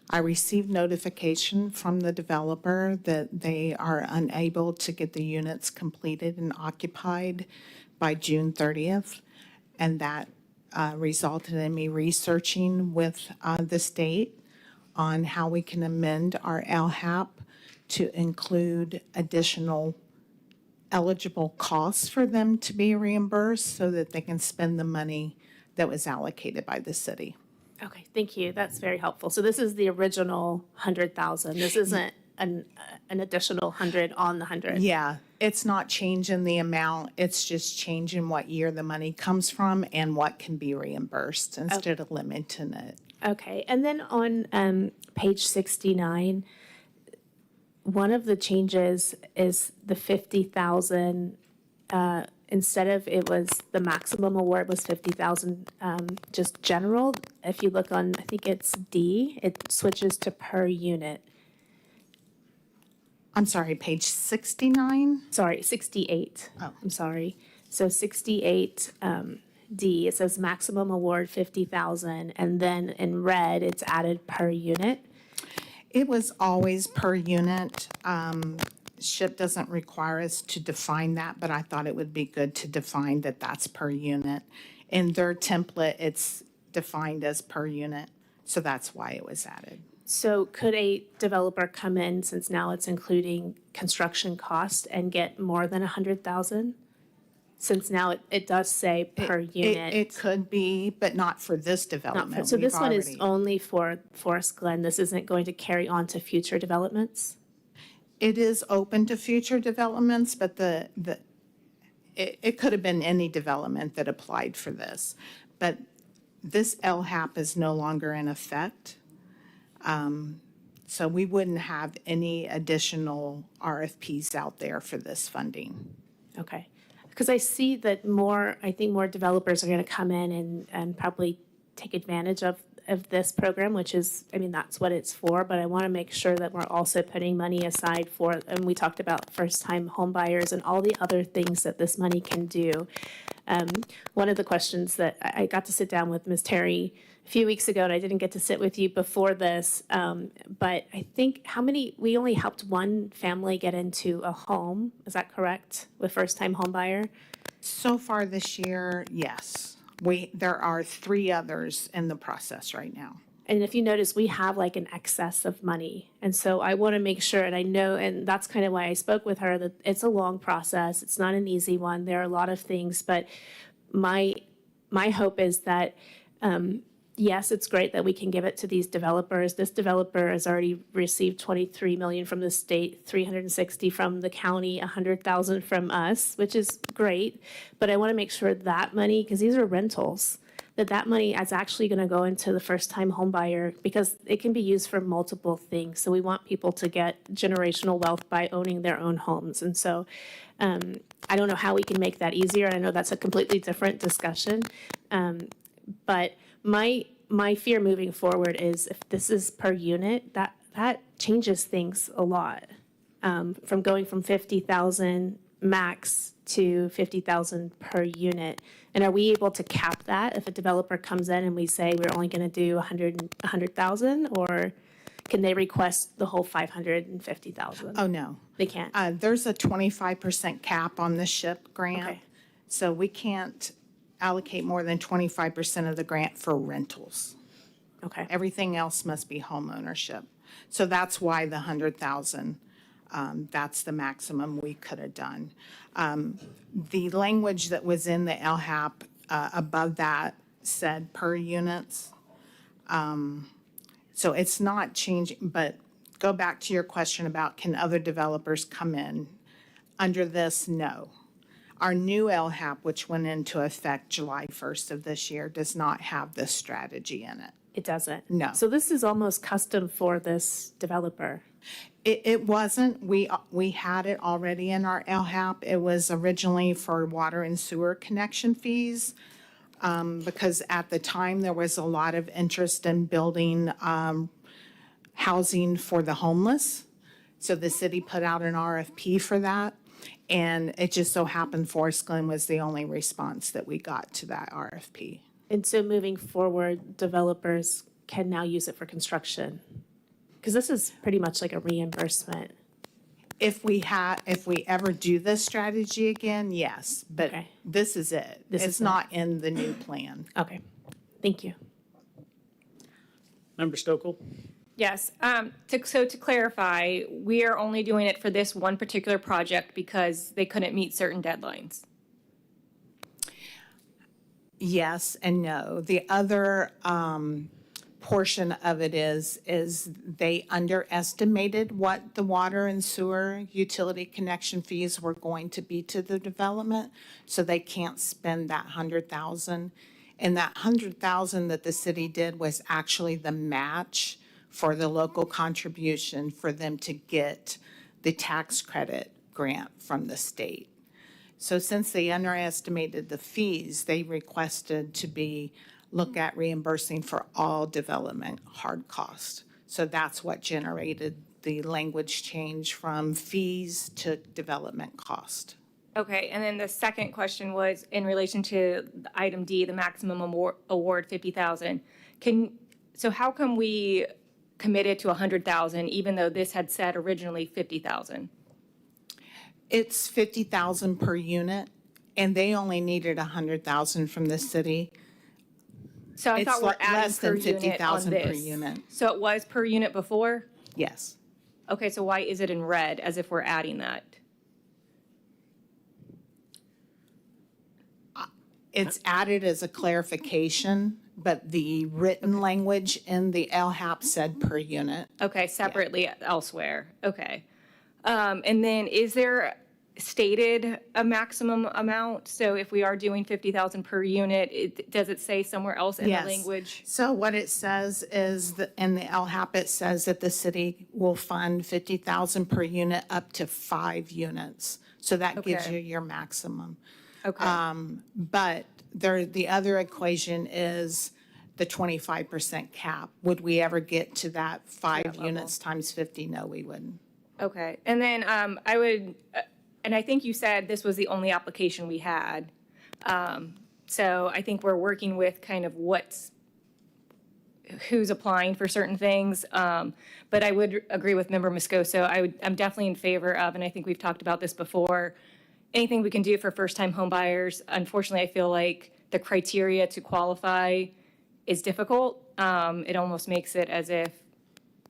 I received notification from the developer that they are unable to get the units completed and occupied by June 30th. And that resulted in me researching with the state on how we can amend our LHAP to include additional eligible costs for them to be reimbursed so that they can spend the money that was allocated by the city. Okay, thank you. That's very helpful. So this is the original 100,000. This isn't an additional 100 on the 100. Yeah, it's not changing the amount. It's just changing what year the money comes from and what can be reimbursed instead of limiting it. Okay, and then on page 69, one of the changes is the 50,000. Instead of it was the maximum award was 50,000, just general. If you look on, I think it's D, it switches to per unit. I'm sorry, page 69? Sorry, 68. Oh. I'm sorry. So 68 D, it says maximum award 50,000, and then in red it's added per unit. It was always per unit. SHIP doesn't require us to define that, but I thought it would be good to define that that's per unit. In their template, it's defined as per unit, so that's why it was added. So could a developer come in, since now it's including construction cost, and get more than 100,000? Since now it does say per unit. It could be, but not for this Not development. for- So this We've one is already- only for Forest Glen. This isn't going to carry on to future developments? It is open to future developments, but it could have been any development that applied for this. But this LHAP is no longer in effect. So we wouldn't have any additional RFPs out there for this funding. Okay. Because I see that I think more developers are going to come in and probably take advantage of this program, which is, I mean, that's what it's for, but I want to make sure that we're also putting money aside for, and we talked about first-time home buyers and all the other things that this money can do. One of the questions that I got to sit down with Ms. Terry a few weeks ago, and I didn't get to sit with you before this, but I think we only helped one family get into a home, is that correct, with first-time home buyer? So far this year, yes. There are 3 others in the process right now. And if you notice, we have like an excess of money. And so I want to make sure, and I know, and that's kind of why I spoke with her, that it's a long process. It's not an easy one. There are a lot of things, but my hope is that, yes, it's great that we can give it to these developers. This developer has already received $23 million from the state, $360 from the county, $100,000 from us, which is great. But I want to make sure that money, because these are rentals, that money is actually going to go into the first-time home buyer, because it can be used for multiple things. So we want people to get generational wealth by owning their own homes. And so I don't know how we can make that easier. I know that's a completely different discussion. But my fear moving forward is if this is per unit, that changes things a lot. From going from 50,000 max to 50,000 per unit. And are we able to cap that if a developer comes in and we say we're only going to do 100,000, or can they request the whole 550,000? Oh, no. They can't. There's a 25% cap on the SHIP grant. Okay. So we can't allocate more than 25% of the grant for rentals. Okay. Everything else must be home ownership. So that's why the 100,000, that's the maximum we could have done. The language that was in the LHAP above that said per units. So it's not changing, but go back to your question about can other developers come in? Under this, no. Our new LHAP, which went into effect July 1st of this year, does not have this strategy in it. It doesn't? No. So this is almost custom for this developer? It wasn't. We had it already in our LHAP. It was originally for water and sewer connection fees, because at the time there was a lot of interest in building housing for the homeless. So the city put out an RFP for that. And it just so happened Forest Glen was the only response that we got to that RFP. And so moving forward, developers can now use it for construction? Because this is pretty much like a reimbursement. If we ever do this strategy again, yes, but Okay. this is it. It's not in the new plan. Okay, thank you. Member Stokel? Yes, so to clarify, we are only doing it for this one particular project because they couldn't meet certain deadlines. Yes and no. The other portion of it is they underestimated what the water and sewer utility connection fees were going to be to the development, so they can't spend that $100,000. And that $100,000 that the city did was actually the match for the local contribution for them to get the tax credit grant from the state. So since they underestimated the fees, they requested to look at reimbursing for all development hard costs. So that's what generated the language change from fees to development cost. Okay, and then the second question was in relation to item D, the maximum award, 50,000. So how come we committed to 100,000 even though this had said originally 50,000? It's 50,000 per unit, and they only needed 100,000 from the city. So I thought we're adding less per than unit on 50,000 per this. unit. So it was per unit before? Yes. Okay, so why is it in red as if we're adding that? It's added as a clarification, but the written language in the LHAP said per unit. Okay, separately elsewhere. Okay. And then is there stated a maximum amount? So if we are doing 50,000 per unit, does it say somewhere else in the Yes. language? So what it says is that in the LHAP, it says that the city will fund 50,000 per unit up to 5 units. So that gives Okay. you your maximum. Okay. But the other equation is the 25% cap. Would we ever get to that 5 units times 50? No, we wouldn't. Okay. And then I would, and I think you said this was the only application we had. So I think we're working with kind of who's applying for certain things. But I would agree with Member Moscoso. I'm definitely in favor of, and I think we've talked about this before, anything we can do for first-time home buyers. Unfortunately, I feel like the criteria to qualify is difficult. It almost makes it as if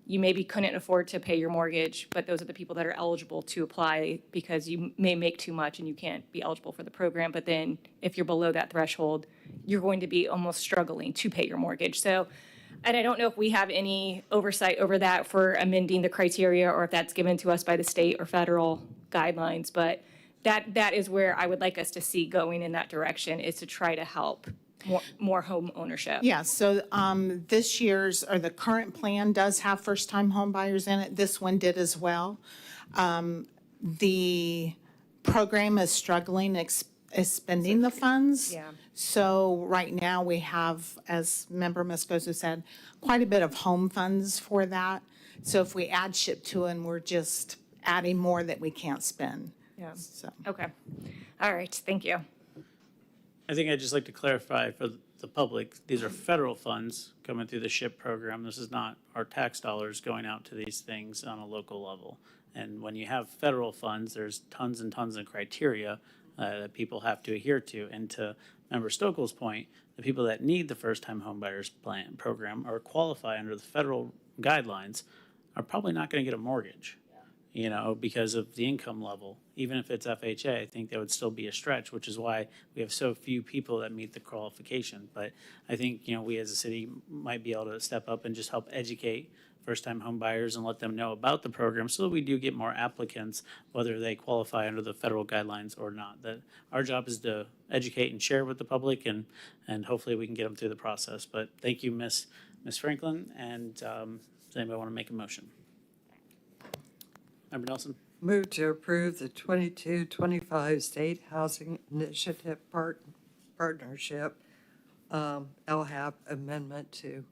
you maybe couldn't afford to pay your mortgage, but those are the people that are eligible to apply because you may make too much and you can't be eligible for the program. But then if you're below that threshold, you're going to be almost struggling to pay your mortgage. So, and I don't know if we have any oversight over that for amending the criteria or if that's given to us by the state or federal guidelines, but that is where I would like us to see going in that direction, is to try to help more home ownership. Yeah, so the current plan does have first-time home buyers in it. This one did as well. The program is struggling is spending the funds. Yeah. So right now we have, as Member Moscoso said, quite a bit of home funds for that. So if we add SHIP 2 and we're just adding more that we can't spend. Yeah. So. Okay. All right. Thank you. I think I'd just like to clarify for the public, these are federal funds coming through the SHIP program. This is not our tax dollars going out to these things on a local level. And when you have federal funds, there's tons and tons of criteria that people have to adhere to. And to Member Stokel's point, the people that need the first-time homebuyers program or qualify under the federal guidelines are probably not going to get a mortgage. because of the income level. Even if it's FHA, I think that would still be a stretch, which is why we have so few people that meet the qualification. But I think, we as a city might be able to step up and just help educate first-time home buyers and let them know about the program so that we do get more applicants, whether they qualify under the federal guidelines or not. That our job is to educate and share with the public, and hopefully we can get them through the process. But thank you, Ms. Franklin. And does anybody want to make a motion? Member Nelson? Move to approve the 22-25 State Housing Initiative Partnership, LHAP Amendment 2.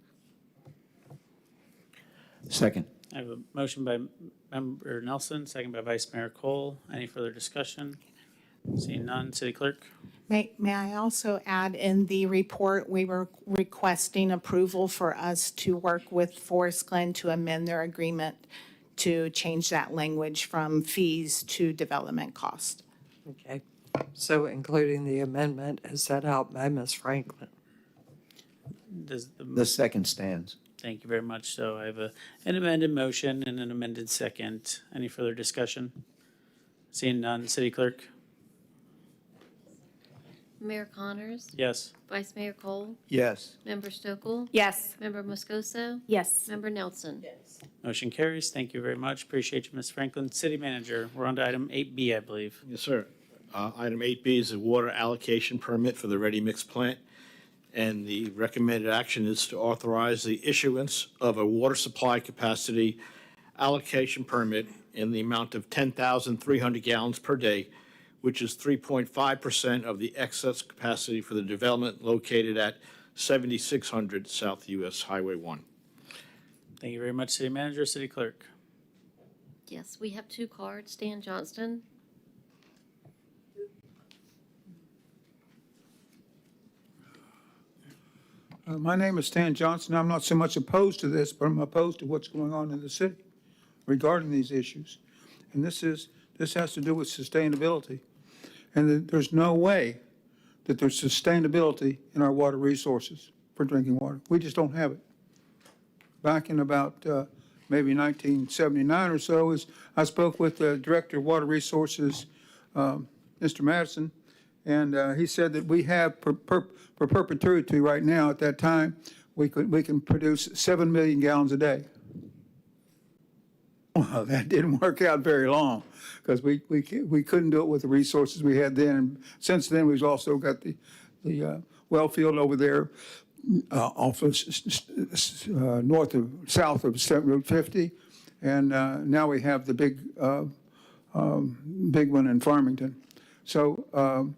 Second. I have a motion by Member Nelson, second by Vice Mayor Cole. Any further discussion? Seeing none, City Clerk? May I also add, in the report, we were requesting approval for us to work with Forest Glen to amend their agreement to change that language from fees to development cost. Okay. So including the amendment as set out by Ms. Franklin. Does The second stands. Thank you very much. So I have an amended motion and an amended second. Any further discussion? Seeing none, City Clerk? Mayor Connors, Yes. Vice Mayor Cole, Yes. Member Stokel, Yes. Member Moscoso, Yes. Member Nelson. Motion carries. Thank you very much. Appreciate you, Ms. Franklin. City Manager, we're on to item 8B, I believe. Yes, sir. Item 8B is a water allocation permit for the ready mix plant. And the recommended action is to authorize the issuance of a water supply capacity allocation permit in the amount of 10,300 gallons per day, which is 3.5% of the excess capacity for the development located at 7600 South US Highway 1. Thank you very much, City Manager. City Clerk? Yes, we have 2 cards. Stan Johnston. My name is Stan Johnson. I'm not so much opposed to this, but I'm opposed to what's going on in the city regarding these issues. And this has to do with sustainability. And there's no way that there's sustainability in our water resources for drinking water. We just don't have it. Back in about maybe 1979 or so, I spoke with the Director of Water Resources, Mr. Madison, and he said that we have for perpetuity right now, at that time, we can produce 7 million gallons a day. Well, that didn't work out very long because we couldn't do it with the resources we had then. And since then, we've also got the well field over there off of south of Route 50, and now we have the big one in Farmington. So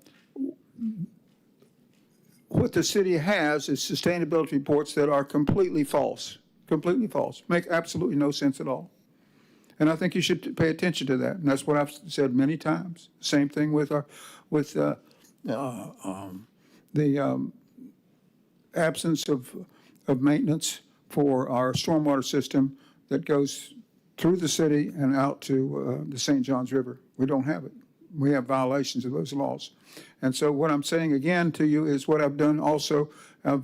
what the city has is sustainability reports that are completely false, make absolutely no sense at all. And I think you should pay attention to that. And that's what I've said many times. Same thing with the absence of maintenance for our stormwater system that goes through the city and out to the St. Johns River. We don't have it. We have violations of those laws. And so what I'm saying again to you is what I've done also. I've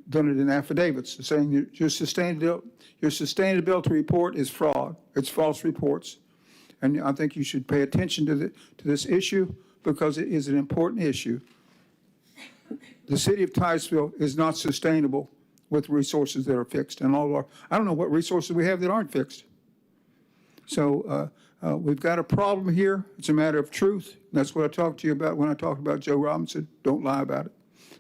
done it in affidavits, saying your sustainability report is fraud. It's false reports. And I think you should pay attention to this issue because it is an important issue. The city of Titusville is not sustainable with resources that are fixed. And I don't know what resources we have that aren't fixed. So we've got a problem here. It's a matter of truth. That's what I talked to you about when I talked about Joe Robinson. Don't lie about it.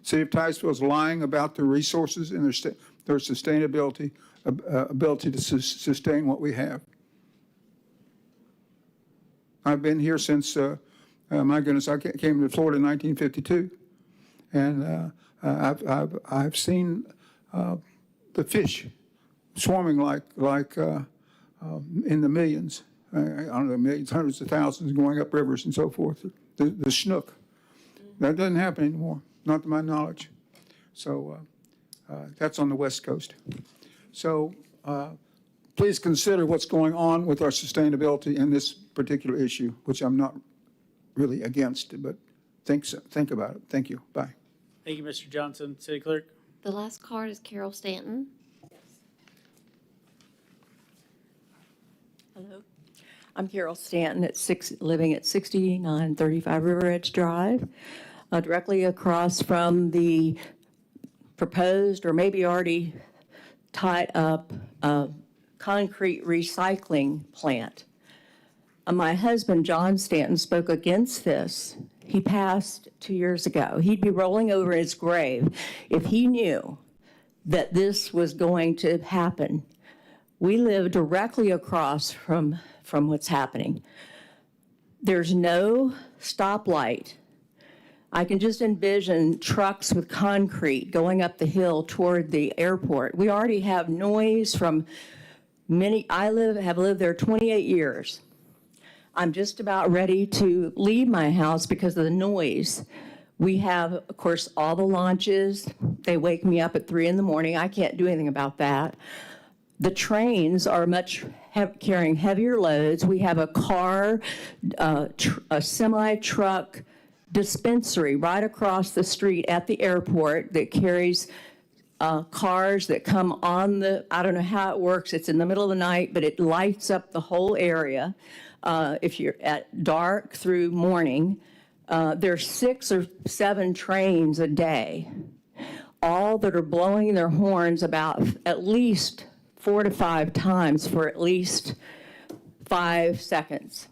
City of Titusville is lying about their resources and their sustainability, ability to sustain what we have. I've been here since, my goodness, I came to Florida in 1952. And I've seen the fish swarming like in the millions. I don't know, millions, hundreds of thousands going up rivers and so forth. The snook. That doesn't happen anymore, not to my knowledge. So that's on the West Coast. So please consider what's going on with our sustainability in this particular issue, which I'm not really against, but think about it. Thank you. Bye. Thank you, Mr. Johnson. City Clerk? The last card is Carol Stanton. Hello. I'm Carol Stanton, living at 6935 River Edge Drive, directly across from the proposed or maybe already tied up concrete recycling plant. My husband, John Stanton, spoke against this. He passed 2 years ago. He'd be rolling over in his grave if he knew that this was going to happen. We live directly across from what's happening. There's no stoplight. I can just envision trucks with concrete going up the hill toward the airport. We already have noise from have lived there 28 years. I'm just about ready to leave my house because of the noise. We have, of course, all the launches. They wake me up at 3 in the morning. I can't do anything about that. The trains are carrying heavier loads. We have a car, a semi-truck dispensary right across the street at the airport that carries cars that come on I don't know how it works. It's in the middle of the night, but it lights up the whole area. If you're at dark through morning, there's 6 or 7 trains a day, all that are blowing their horns about at least 4 to 5 times for at least 5 seconds.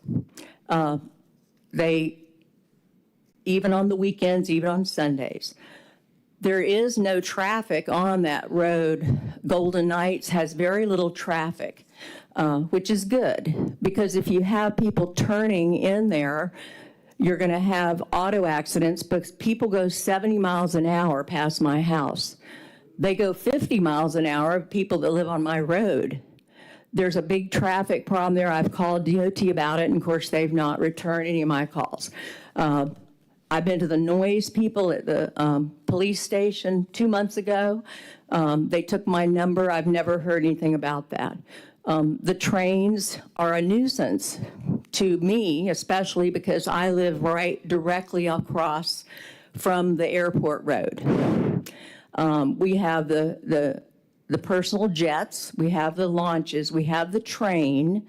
Even on the weekends, even on Sundays. There is no traffic on that road. Golden Knights has very little traffic, which is good, because if you have people turning in there, you're going to have auto accidents, because people go 70 miles an hour past my house. They go 50 miles an hour, people that live on my road. There's a big traffic problem there. I've called DOT about it, and of course, they've not returned any of my calls. I've been to the noise people at the police station 2 months ago. They took my number. I've never heard anything about that. The trains are a nuisance to me, especially because I live right directly across from the airport road. We have the personal jets, we have the launches, we have the train,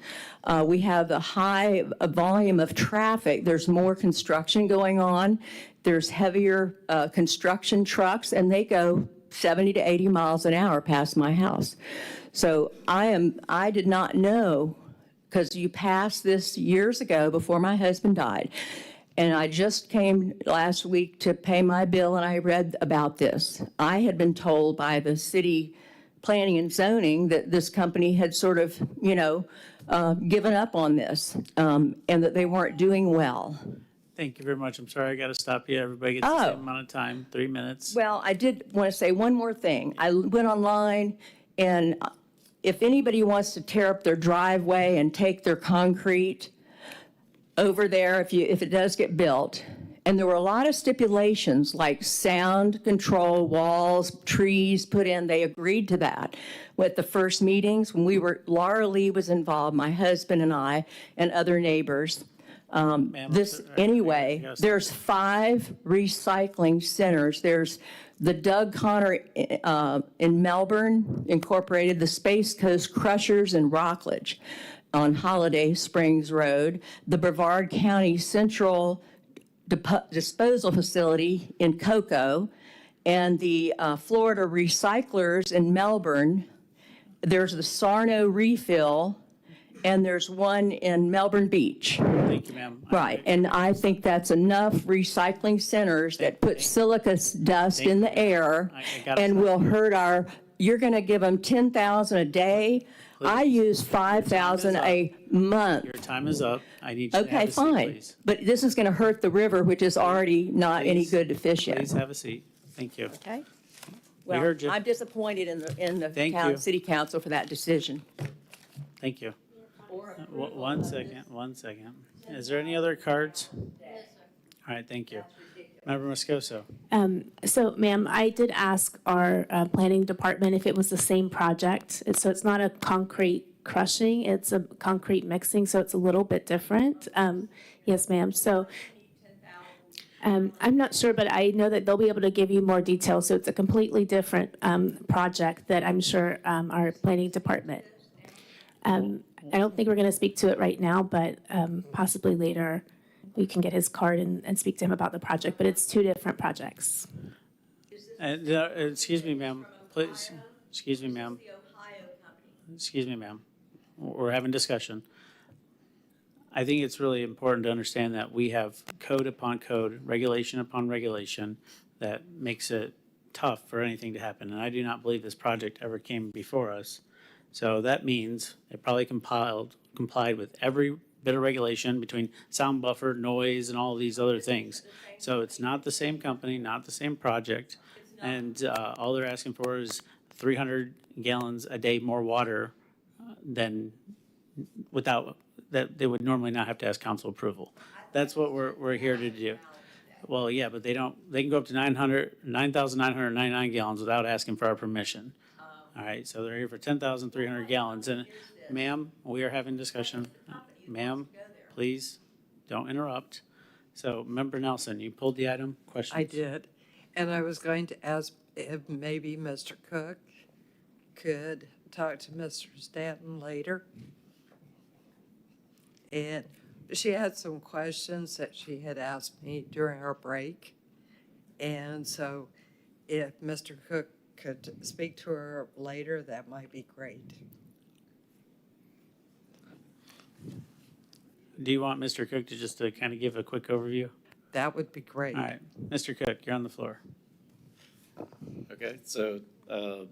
we have the high volume of traffic. There's more construction going on. There's heavier construction trucks, and they go 70 to 80 miles an hour past my house. So I did not know, because you passed this years ago before my husband died. And I just came last week to pay my bill, and I read about this. I had been told by the city planning and zoning that this company had sort of, given up on this, and that they weren't doing well. Thank you very much. I'm sorry I got to stop you. Everybody gets the same amount of time, 3 minutes. Well, I did want to say one more thing. I went online, and if anybody wants to tear up their driveway and take their concrete over there, if it does get built, and there were a lot of stipulations like sound control, walls, trees put in. They agreed to that at the first meetings when Laura Lee was involved, my husband and I, and other neighbors. There's 5 recycling centers. There's the Doug Connor in Melbourne Incorporated, the Space Coast Crushers in Rockledge on Holiday Springs Road, the Brevard County Central Disposal Facility in Cocoa, and the Florida Recyclers in Melbourne. There's the Sarno Refill, and there's one in Melbourne Beach. Thank you, ma'am. Right, and I think that's enough recycling centers that put silica dust in the air and will hurt you're going to give them 10,000 a day. I use 5,000 a month. Your time is up. I need you to Okay, have a seat, fine. please. But this is going to hurt the river, which is already not any good to fish in. Please have a seat. Thank you. Okay? We Well, heard you. I'm disappointed in the Thank you. city council for that decision. Thank you. 1 second. Is there any other cards? All right, thank you. Member Moscoso. So, ma'am, I did ask our planning department if it was the same project. So it's not a concrete crushing, it's a concrete mixing, so it's a little bit different. Yes, ma'am. So I'm not sure, but I know that they'll be able to give you more details. So it's a completely different project that I'm sure our planning department. I don't think we're going to speak to it right now, but possibly later we can get his card and speak to him about the project, but it's two different projects. Excuse me, ma'am, please. Excuse me, ma'am. Excuse me, ma'am. We're having discussion. I think it's really important to understand that we have code upon code, regulation upon regulation that makes it tough for anything to happen. And I do not believe this project ever came before us. So that means it probably complied with every bit of regulation between sound buffer, noise, and all these other things. So it's not the same company, not the same project. And all they're asking for is 300 gallons a day more water than without, that they would normally not have to ask council approval. That's what we're here to do. Well, yeah, but they can go up to 9,999 gallons without asking for our permission. All right, so they're here for 10,300 gallons. And ma'am, we are having discussion. Ma'am, please don't interrupt. So Member Nelson, you pulled the item, questions? I did. And I was going to ask if maybe Mr. Cook could talk to Mr. Stanton later. And she had some questions that she had asked me during our break. And so if Mr. Cook could speak to her later, that might be great. Do you want Mr. Cook to just kind of give a quick overview? That would be great. All right, Mr. Cook, you're on the floor. Okay, so to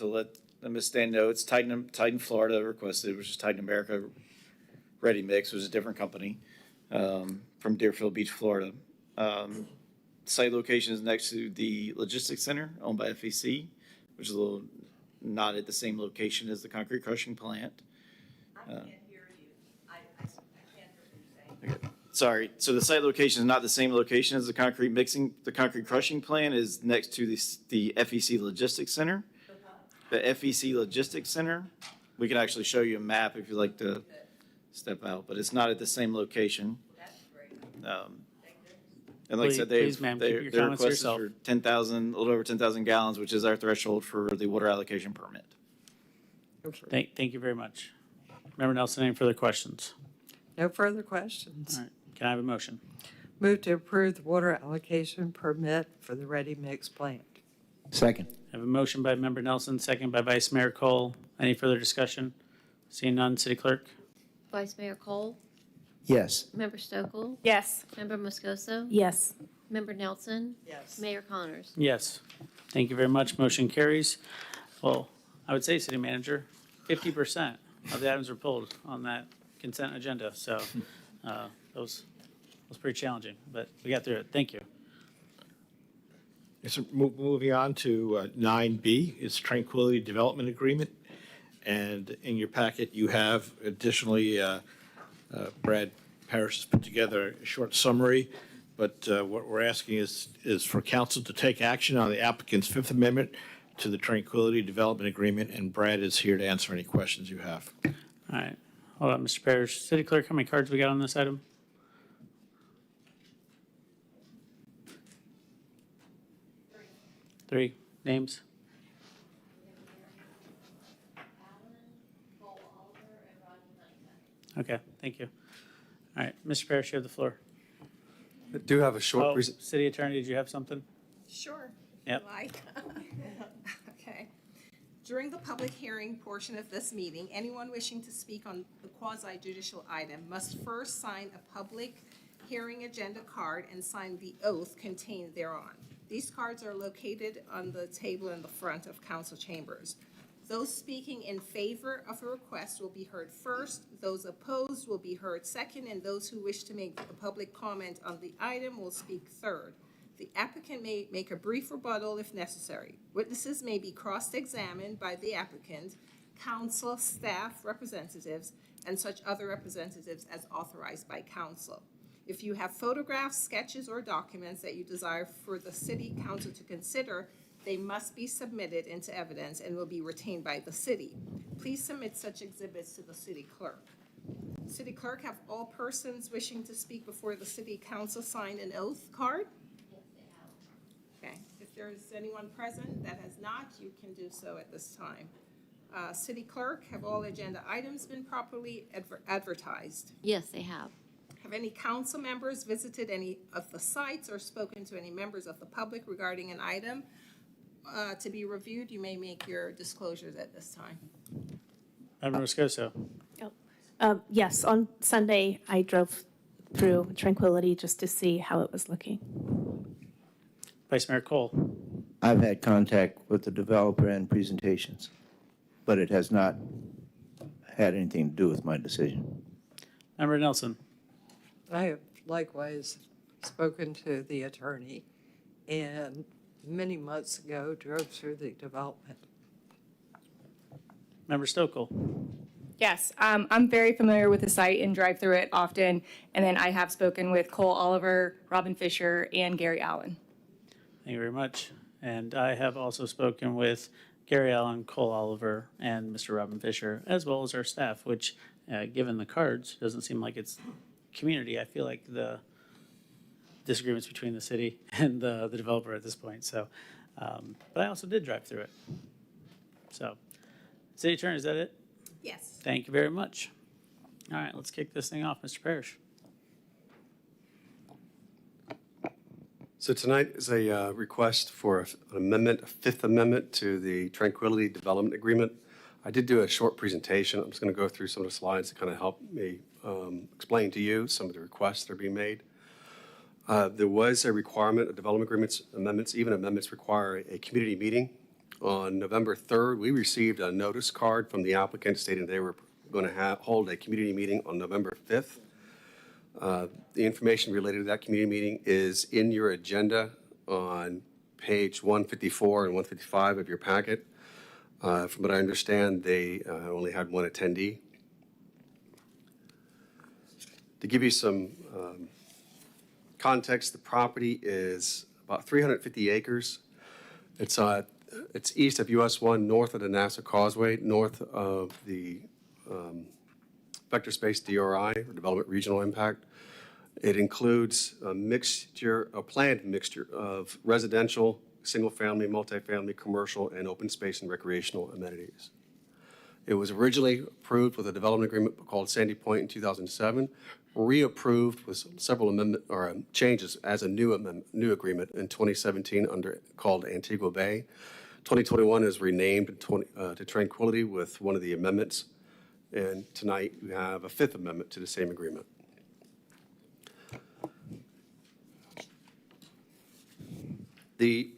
let Ms. Stan know, it's Titan Florida requested, which is Titan America Ready Mix, which is a different company from Deerfield Beach, Florida. Site location is next to the logistics center owned by FEC, which is a little not at the same location as the concrete crushing plant. I can't hear you. I can't hear what you're saying. Okay. Sorry, so the site location is not the same location as the concrete crushing plant is next to the FEC Logistics Center. The FEC Logistics Center, we can actually show you a map if you'd like to step out, but it's not at the same location. That's great. And like I said, Please, ma'am, keep your their comments to request is yourself. for 10,000, a little over 10,000 gallons, which is our threshold for the water allocation permit. Thank you very much. Member Nelson, any further questions? No further questions. All right, can I have a motion? Move to approve the water allocation permit for the ready mix plant. Second. I have a motion by Member Nelson, second by Vice Mayor Cole. Any further discussion? Seeing none, City Clerk? Vice Mayor Cole, Yes. Member Stokel, Yes. Member Moscoso, Yes. Member Nelson, Yes. Mayor Connors. Yes. Thank you very much. Motion carries. Well, I would say, City Manager, 50% of the items were pulled on that consent agenda. So that was pretty challenging, but we got through it. Thank you. Yes, sir. Moving on to 9B, it's Tranquility Development Agreement. And in your packet, you have additionally, Brad Parrish has put together a short summary. But what we're asking is for council to take action on the applicant's Fifth Amendment to the Tranquility Development Agreement. And Brad is here to answer any questions you have. All right. Hold on, Mr. Parrish. City Clerk, how many cards we got on this item? Three names. Okay, thank you. All right, Mr. Parrish, you have the floor. I do have a short Oh, City Attorney, did you have something? Sure. Yep. Like, okay. During the public hearing portion of this meeting, anyone wishing to speak on the quasi-judicial item must first sign a public hearing agenda card and sign the oath contained thereon. These cards are located on the table in the front of council chambers. Those speaking in favor of a request will be heard first, those opposed will be heard second, and those who wish to make a public comment on the item will speak third. The applicant may make a brief rebuttal if necessary. Witnesses may be cross-examined by the applicant, council, staff, representatives, and such other representatives as authorized by council. If you have photographs, sketches, or documents that you desire for the city council to consider, they must be submitted into evidence and will be retained by the city. Please submit such exhibits to the city clerk. City clerk, have all persons wishing to speak before the city council signed an oath card? Yes, they have. Okay, if there's anyone present that has not, you can do so at this time. City Clerk, have all agenda items been properly advertised? Yes, they have. Have any council members visited any of the sites or spoken to any members of the public regarding an item to be reviewed? You may make your disclosures at this time. Member Moscoso. Yes, on Sunday, I drove through Tranquility just to see how it was looking. Vice Mayor Cole. I've had contact with the developer and presentations, but it has not had anything to do with my decision. Member Nelson. I have likewise spoken to the attorney and many months ago drove through the development. Member Stokel. Yes, I'm very familiar with the site and drive through it often. And then I have spoken with Cole Oliver, Robin Fisher, and Gary Allen. Thank you very much. And I have also spoken with Gary Allen, Cole Oliver, and Mr. Robin Fisher, as well as our staff, which, given the cards, doesn't seem like it's community. I feel like the disagreements between the city and the developer at this point. So, but I also did drive through it. So, City Attorney, is that it? Yes. Thank you very much. All right, let's kick this thing off. Mr. Parrish. So tonight is a request for an amendment, a Fifth Amendment to the Tranquility Development Agreement. I did do a short presentation. I'm just going to go through some of the slides to kind of help me explain to you some of the requests that are being made. There was a requirement of development agreements, amendments, even amendments require a community meeting. On November 3rd, we received a notice card from the applicant stating they were going to hold a community meeting on November 5th. The information related to that community meeting is in your agenda on page 154 and 155 of your packet. From what I understand, they only had one attendee. To give you some context, the property is about 350 acres. It's east of US 1, north of the NASA Causeway, north of the Vector Space DRI, or Development Regional Impact. It includes a planned mixture of residential, single-family, multifamily, commercial, and open space and recreational amenities. It was originally approved with a development agreement called Sandy Point in 2007, reapproved with several amendment or changes as a new agreement in 2017 called Antigua Bay. 2021 is renamed to Tranquility with one of the amendments, and tonight we have a Fifth Amendment to the same agreement. The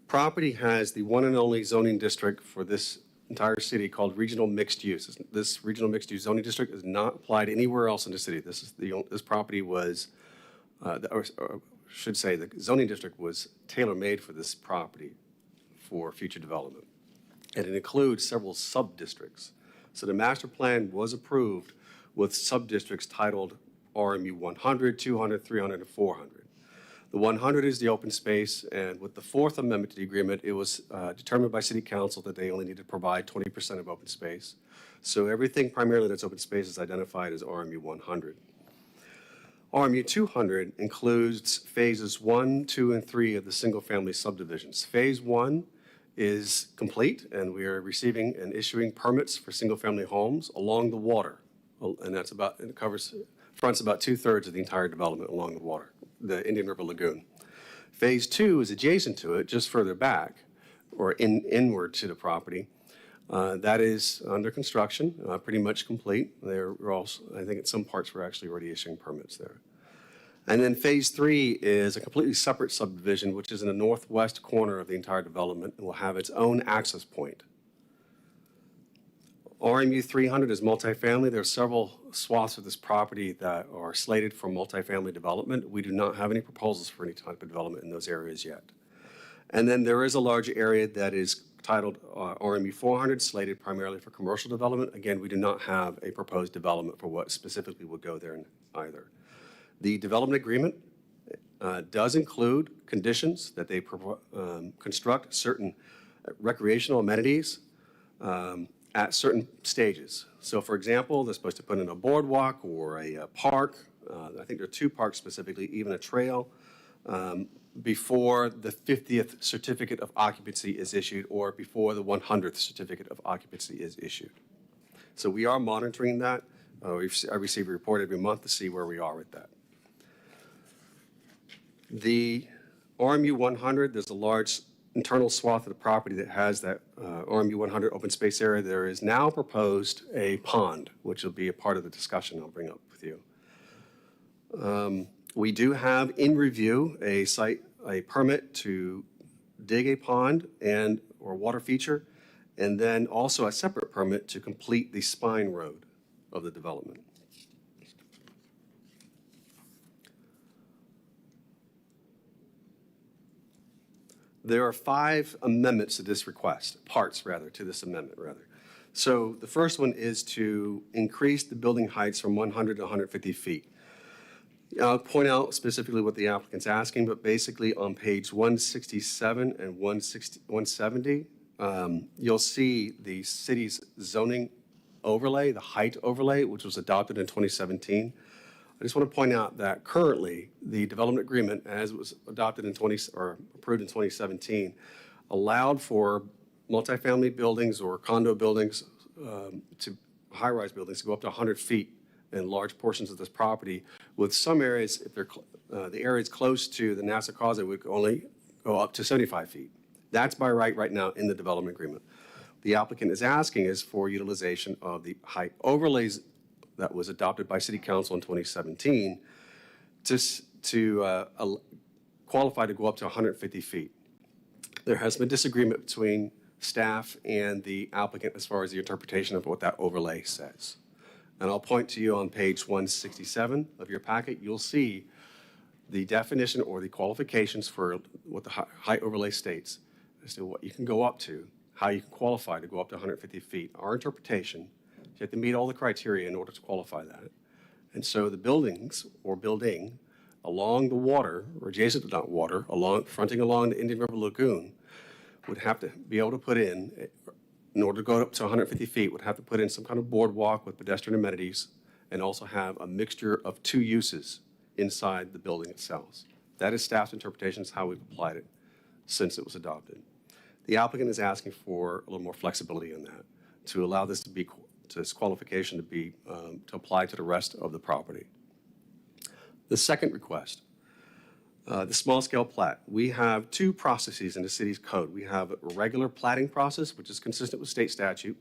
property has the one and only zoning district for this entire city called Regional Mixed Use. This Regional Mixed Use zoning district is not applied anywhere else in the city. This property was, or should say, the zoning district was tailor-made for this property for future development. And it includes several sub-districts. So the master plan was approved with sub-districts titled RMU 100, 200, 300, and 400. The 100 is the open space, and with the Fourth Amendment to the agreement, it was determined by City Council that they only need to provide 20% of open space. So everything primarily that's open space is identified as RMU 100. RMU 200 includes phases 1, 2, and 3 of the single-family subdivisions. Phase 1 is complete, and we are receiving and issuing permits for single-family homes along the water, and it fronts about 2/3 of the entire development along the water, the Indian River Lagoon. Phase 2 is adjacent to it, just further back, or inward to the property. That is under construction, pretty much complete. We're also, I think at some parts we're actually already issuing permits there. And then phase 3 is a completely separate subdivision, which is in the northwest corner of the entire development and will have its own access point. RMU 300 is multifamily. There are several swaths of this property that are slated for multifamily development. We do not have any proposals for any type of development in those areas yet. And then there is a large area that is titled RMU 400, slated primarily for commercial development. Again, we do not have a proposed development for what specifically would go there either. The development agreement does include conditions that they construct certain recreational amenities at certain stages. So for example, they're supposed to put in a boardwalk or a park. I think there are 2 parks specifically, even a trail. before the 50th certificate of occupancy is issued or before the 100th certificate of occupancy is issued. So we are monitoring that. I receive a report every month to see where we are with that. The RMU 100, there's a large internal swath of the property that has that RMU 100 open space area. There is now proposed a pond, which will be a part of the discussion I'll bring up with you. We do have in review a permit to dig a pond or water feature, and then also a separate permit to complete the spine road of the development. There are 5 amendments to this request, parts rather, to this amendment rather. So the first one is to increase the building heights from 100 to 150 feet. I'll point out specifically what the applicant's asking, but basically on page 167 and 170, you'll see the city's zoning overlay, the height overlay, which was adopted in 2017. I just want to point out that currently the development agreement, as it was adopted approved in 2017, allowed for multifamily buildings or condo buildings high-rise buildings to go up to 100 feet in large portions of this property. With some areas, if they're the areas close to the Nassau Causeway would only go up to 75 feet. That's by right now in the development agreement. The applicant is asking is for utilization of the height overlays that was adopted by City Council in 2017 to qualify to go up to 150 feet. There has been disagreement between staff and the applicant as far as the interpretation of what that overlay says. And I'll point to you on page 167 of your packet. You'll see the definition or the qualifications for what the height overlay states as to what you can go up to, how you can qualify to go up to 150 feet. Our interpretation, you have to meet all the criteria in order to qualify that. And so the buildings or building along the water or adjacent to that water, fronting along the Indian River Lagoon, would have to be able to put in order to go up to 150 feet, would have to put in some kind of boardwalk with pedestrian amenities and also have a mixture of 2 uses inside the building itself. That is staff's interpretation, is how we've applied it since it was adopted. The applicant is asking for a little more flexibility in that to allow this qualification to apply to the rest of the property. The second request, the small scale plat. We have 2 processes in the city's code. We have a regular platting process, which is consistent with state statute,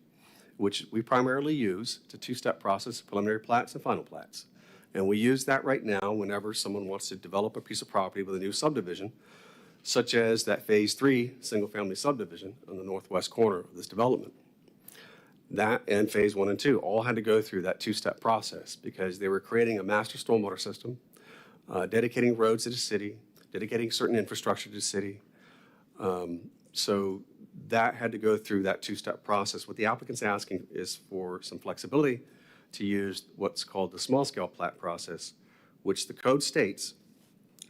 which we primarily use. It's a 2-step process, preliminary plats and final plats. And we use that right now whenever someone wants to develop a piece of property with a new subdivision, such as that phase 3 single-family subdivision on the northwest corner of this development. That and phase 1 and 2 all had to go through that 2-step process because they were creating a master stormwater system, dedicating roads to the city, dedicating certain infrastructure to the city. So that had to go through that 2-step process. What the applicant's asking is for some flexibility to use what's called the small scale plat process, which the code states,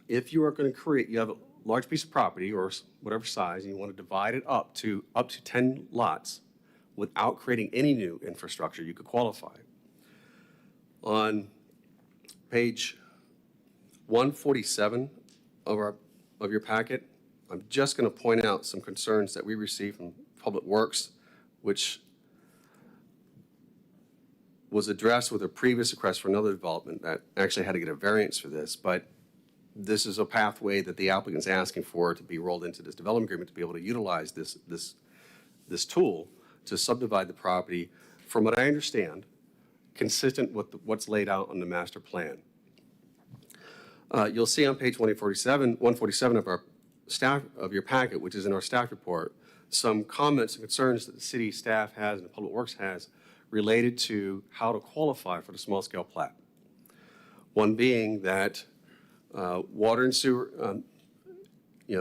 if you are going to you have a large piece of property or whatever size, and you want to divide it up to 10 lots without creating any new infrastructure, you could qualify. On page 147 of your packet, I'm just going to point out some concerns that we received from Public Works, which was addressed with a previous request for another development that actually had to get a variance for this, but this is a pathway that the applicant's asking for to be rolled into this development agreement to be able to utilize this tool to subdivide the property, from what I understand, consistent with what's laid out on the master plan. You'll see on page 147 of our your packet, which is in our staff report, some comments and concerns that the city staff has and the Public Works has related to how to qualify for the small scale plat. One being that water and sewer,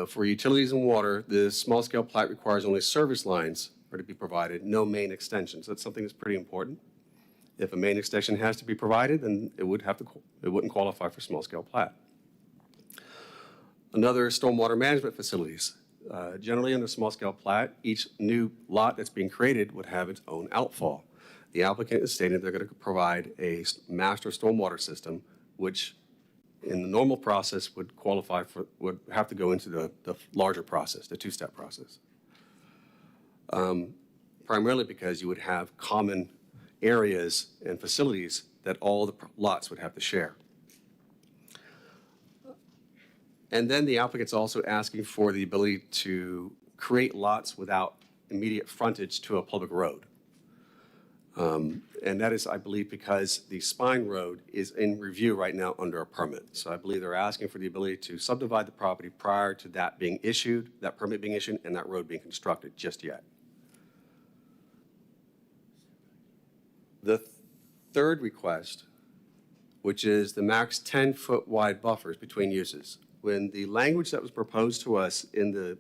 for utilities and water, the small scale plat requires only service lines are to be provided, no main extensions. That's something that's pretty important. If a main extension has to be provided, then it wouldn't qualify for small scale plat. Another, stormwater management facilities. Generally in a small scale plat, each new lot that's being created would have its own outfall. The applicant is stating they're going to provide a master stormwater system, which in the normal process would qualify for, would have to go into the larger process, the two-step process. Primarily because you would have common areas and facilities that all the lots would have to share. And then the applicant's also asking for the ability to create lots without immediate frontage to a public road. And that is, I believe, because the spine road is in review right now under a permit. So I believe they're asking for the ability to subdivide the property prior to that being issued, that permit being issued, and that road being constructed just yet. The third request, which is the max 10-foot wide buffers between uses. When the language that was proposed to us in the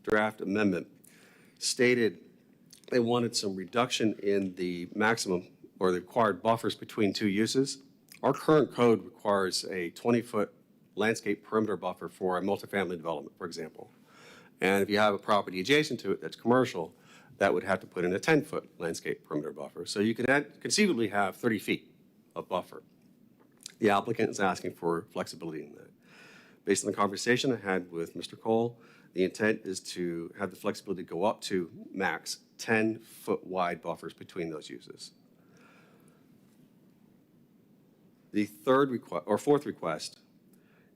draft amendment stated they wanted some reduction in the maximum or the required buffers between two uses, our current code requires a 20-foot landscape perimeter buffer for a multifamily development, for example. And if you have a property adjacent to it that's commercial, that would have to put in a 10-foot landscape perimeter buffer. So you could conceivably have 30 feet of buffer. The applicant is asking for flexibility in that. Based on the conversation I had with Mr. Cole, the intent is to have the flexibility go up to max 10-foot wide buffers between those uses. The fourth request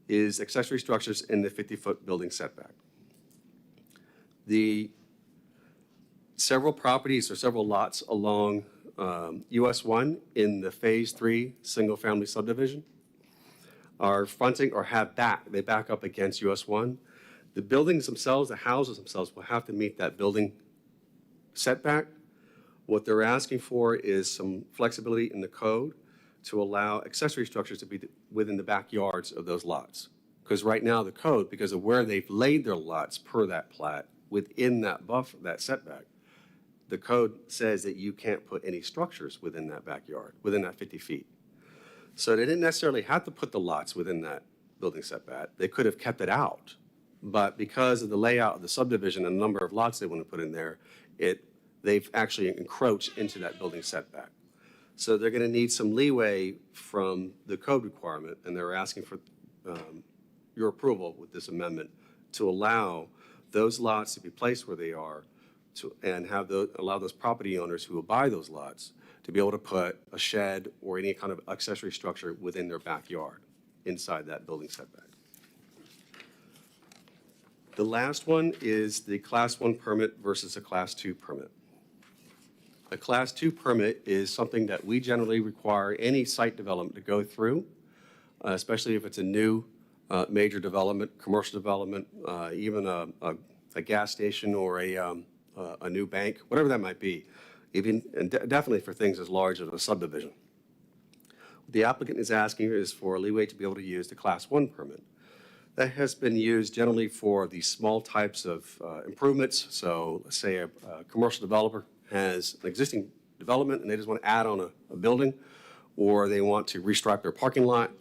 is accessory structures in the 50-foot building setback. The several properties or several lots along US 1 in the Phase 3 single-family subdivision are fronting or they back up against US 1. The buildings themselves, the houses themselves, will have to meet that building setback. What they're asking for is some flexibility in the code to allow accessory structures to be within the backyards of those lots. Because right now the code, because of where they've laid their lots per that plat, within that buffer, that setback, the code says that you can't put any structures within that backyard, within that 50 feet. So they didn't necessarily have to put the lots within that building setback. They could have kept it out. But because of the layout of the subdivision and the number of lots they want to put in there, they've actually encroached into that building setback. So they're going to need some leeway from the code requirement, and they're asking for your approval with this amendment to allow those lots to be placed where they are and allow those property owners who will buy those lots to be able to put a shed or any kind of accessory structure within their backyard inside that building setback. The last one is the Class 1 permit versus a Class 2 permit. A Class 2 permit is something that we generally require any site development to go through, especially if it's a new major development, commercial development, even a gas station or a new bank, whatever that might be, and definitely for things as large as a subdivision. What the applicant is asking is for a leeway to be able to use the Class 1 permit. That has been used generally for the small types of improvements. So let's say a commercial developer has an existing development and they just want to add on a building, or they want to restripe their parking lot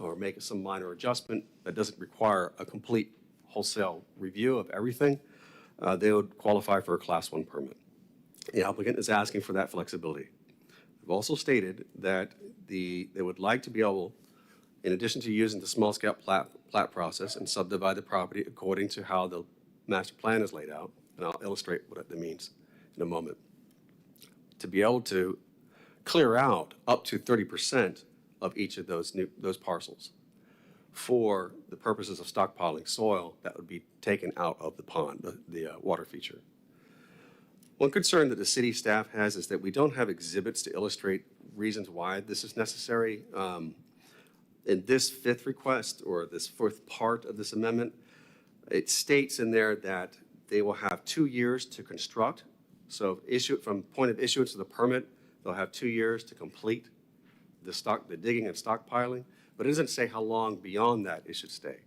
or make some minor adjustment that doesn't require a complete wholesale review of everything. They would qualify for a Class 1 permit. The applicant is asking for that flexibility. They've also stated that they would like to be able, in addition to using the small-scale plat process and subdivide the property according to how the master plan is laid out, and I'll illustrate what that means in a moment, to be able to clear out up to 30% of each of those parcels for the purposes of stockpiling soil that would be taken out of the pond, the water feature. One concern that the city staff has is that we don't have exhibits to illustrate reasons why this is necessary. In this fifth request, or this fourth part of this amendment, it states in there that they will have 2 years to construct. So from point of issuance of the permit, they'll have 2 years to complete the digging and stockpiling, but it doesn't say how long beyond that it should stay.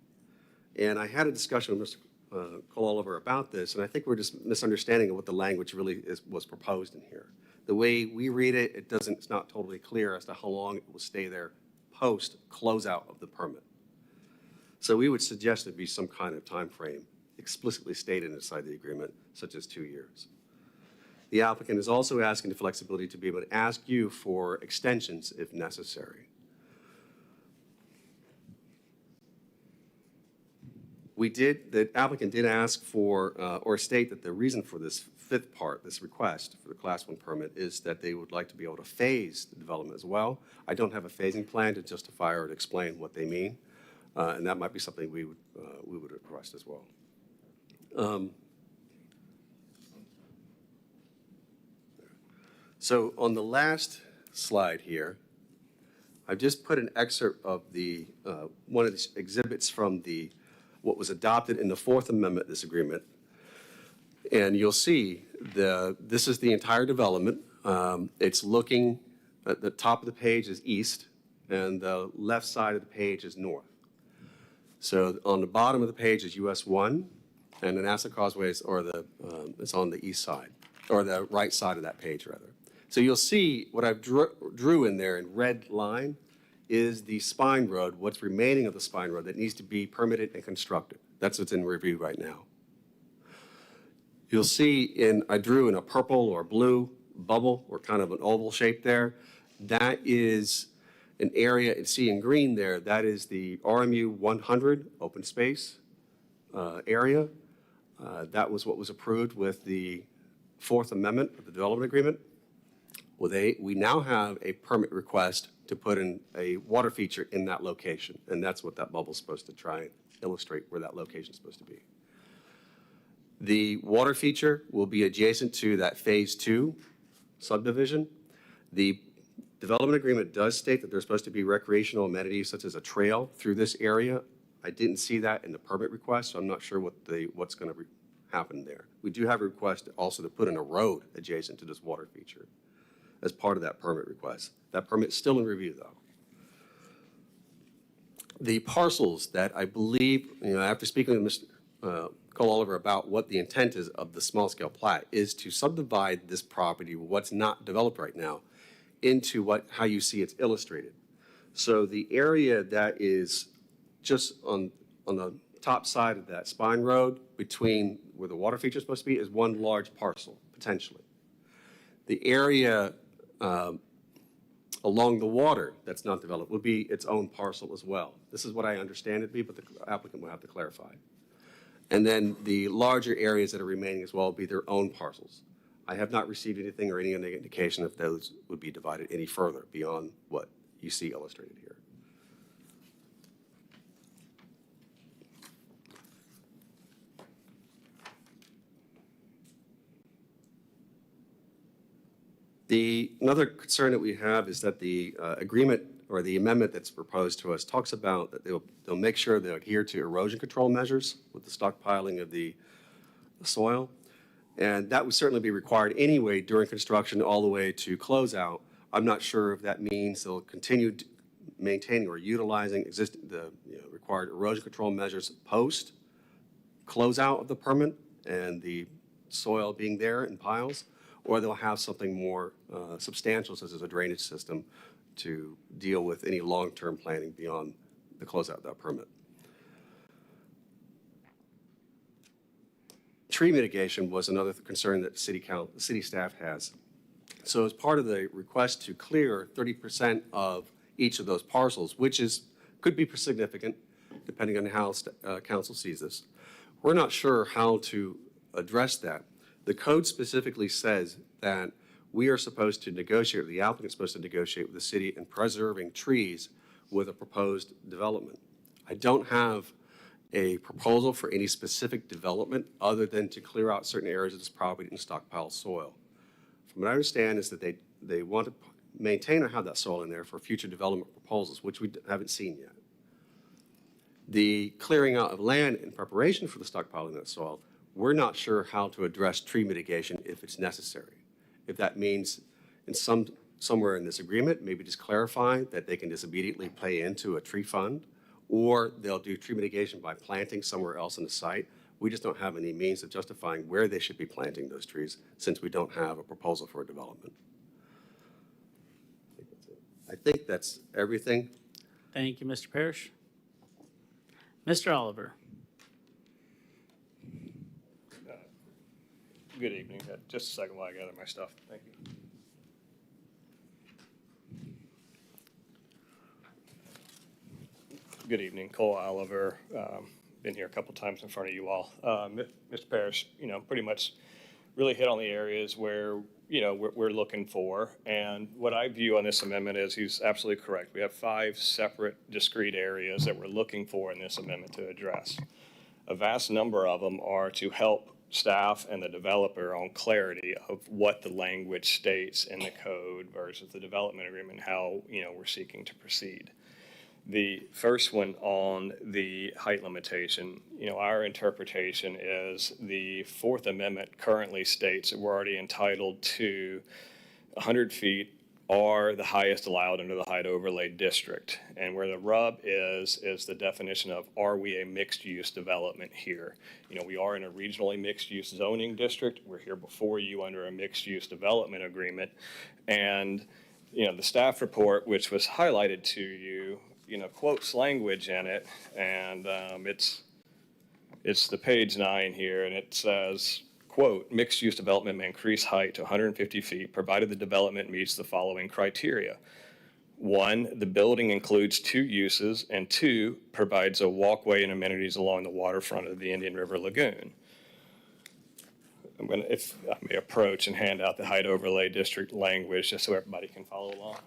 And I had a discussion with Mr. Cole-Oliver about this, and I think we're just misunderstanding of what the language really was proposed in here. The way we read it, it's not totally clear as to how long it will stay there post closeout of the permit. So we would suggest there be some kind of time frame explicitly stated inside the agreement, such as 2 years. The applicant is also asking the flexibility to be able to ask you for extensions if necessary. The applicant did ask for, or state that the reason for this fifth part, this request for the Class 1 permit, is that they would like to be able to phase the development as well. I don't have a phasing plan to justify or to explain what they mean, and that might be something we would request as well. So on the last slide here, I've just put an excerpt of the one of the exhibits from what was adopted in the Fourth Amendment to this agreement. And you'll see this is the entire development. It's looking at the top of the page is east, and the left side of the page is north. So on the bottom of the page is US 1, and the Nassau Causeway is, it's on the east side, or the right side of that page, rather. So you'll see what I've drew in there in red line is the spine road, what's remaining of the spine road that needs to be permitted and constructed. That's what's in review right now. You'll see I drew in a purple or blue bubble or kind of an oval shape there. That is an area, see in green there, that is the RMU 100 open space area. That was what was approved with the Fourth Amendment of the Development Agreement. Well, we now have a permit request to put in a water feature in that location, and that's what that bubble's supposed to try and illustrate where that location is supposed to be. The water feature will be adjacent to that Phase 2 subdivision. The development agreement does state that there's supposed to be recreational amenities such as a trail through this area. I didn't see that in the permit request, so I'm not sure what's going to happen there. We do have a request also to put in a road adjacent to this water feature as part of that permit request. That permit's still in review, though. The parcels that I believe, after speaking with Mr. Cole Oliver about what the intent is of the small-scale plat, is to subdivide this property, what's not developed right now, into how you see it's illustrated. So the area that is just on the top side of that spine road between where the water feature is supposed to be is one large parcel, potentially. The area along the water that's not developed would be its own parcel as well. This is what I understand it to be, but the applicant will have to clarify. And then the larger areas that are remaining as well will be their own parcels. I have not received anything or any indication if those would be divided any further beyond what you see illustrated here. Another concern that we have is that the agreement or the amendment that's proposed to us talks about that they'll make sure they adhere to erosion control measures with the stockpiling of the soil. And that would certainly be required anyway during construction all the way to closeout. I'm not sure if that means they'll continue maintaining or utilizing the required erosion control measures post closeout of the permit and the soil being there in piles, or they'll have something more substantial, such as a drainage system, to deal with any long-term planning beyond the closeout of that permit. Tree mitigation was another concern that the city staff has. So as part of the request to clear 30% of each of those parcels, which could be significant, depending on how council sees this, we're not sure how to address that. The code specifically says that we are supposed to negotiate, or the applicant is supposed to negotiate with the city in preserving trees with a proposed development. I don't have a proposal for any specific development other than to clear out certain areas of this property and stockpile soil. From what I understand is that they want to maintain or have that soil in there for future development proposals, which we haven't seen yet. The clearing out of land in preparation for the stockpiling of that soil, we're not sure how to address tree mitigation if it's necessary. If that means in somewhere in this agreement, maybe just clarify that they can just immediately pay into a tree fund, or they'll do tree mitigation by planting somewhere else on the site. We just don't have any means of justifying where they should be planting those trees since we don't have a proposal for a development. I think that's everything. Thank you, Mr. Parrish. Mr. Oliver. Good evening. Just a second while I gather my stuff. Thank you. Good evening. Cole Oliver, been here a couple times in front of you all. Mr. Parrish, pretty much really hit on the areas where, we're looking for. And what I view on this amendment is he's absolutely correct. We have 5 separate discrete areas that we're looking for in this amendment to address. A vast number of them are to help staff and the developer on clarity of what the language states in the code versus the development agreement, how, we're seeking to proceed. The first one on the height limitation, our interpretation is the Fourth Amendment currently states that we're already entitled to 100 feet or the highest allowed under the height overlay district. And where the rub is the definition of, are we a mixed-use development here? We are in a regionally mixed-use zoning district. We're here before you under a mixed-use development agreement. And, the staff report, which was highlighted to you, quotes language in it, and it's the page 9 here, and it says, quote, mixed-use development may increase height to 150 feet, provided the development meets the following criteria. 1, the building includes 2 uses, and 2, provides a walkway and amenities along the waterfront of the Indian River Lagoon. If I may approach and hand out the height overlay district language, just so everybody can follow along.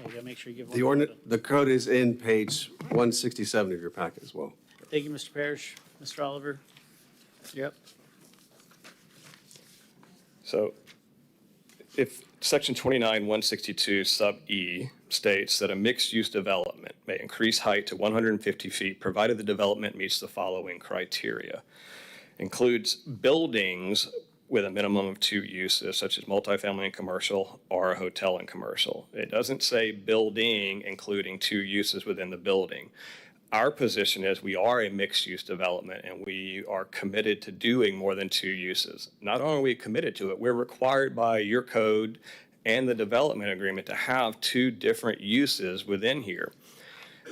You gotta make sure you give The ordinance, the code is in page 167 of your packet as well. Thank you, Mr. Parrish. Mr. Oliver? Yep. So if section 29-162 sub E states that a mixed-use development may increase height to 150 feet provided the development meets the following criteria. Includes buildings with a minimum of 2 uses, such as multifamily and commercial or a hotel and commercial. It doesn't say building including 2 uses within the building. Our position is we are a mixed-use development and we are committed to doing more than 2 uses. Not only are we committed to it, we're required by your code and the development agreement to have 2 different uses within here.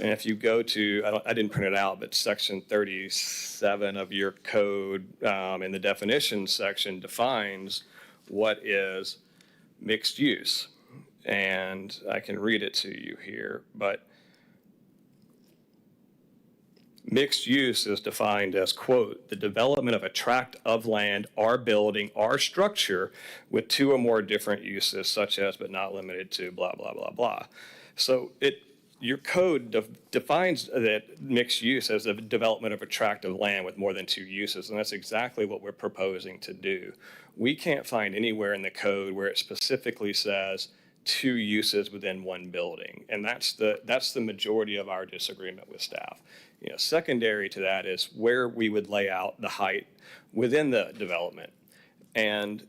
And if you go to, I didn't print it out, but section 37 of your code in the definitions section defines what is mixed use. And I can read it to you here, but mixed use is defined as, quote, the development of a tract of land or building or structure with 2 or more different uses, such as but not limited to blah, blah, blah, blah. So your code defines that mixed use as the development of a tract of land with more than 2 uses, and that's exactly what we're proposing to do. We can't find anywhere in the code where it specifically says 2 uses within 1 building, and that's the majority of our disagreement with staff. Secondary to that is where we would lay out the height within the development. And,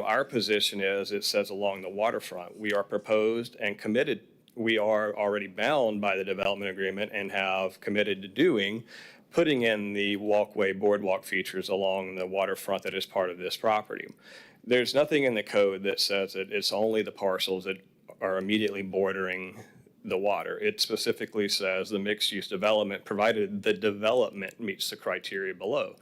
our position is, it says along the waterfront, we are proposed and committed. We are already bound by the development agreement and have committed to putting in the walkway boardwalk features along the waterfront that is part of this property. There's nothing in the code that says that it's only the parcels that are immediately bordering the water. It specifically says the mixed-use development, provided the development meets the criteria below.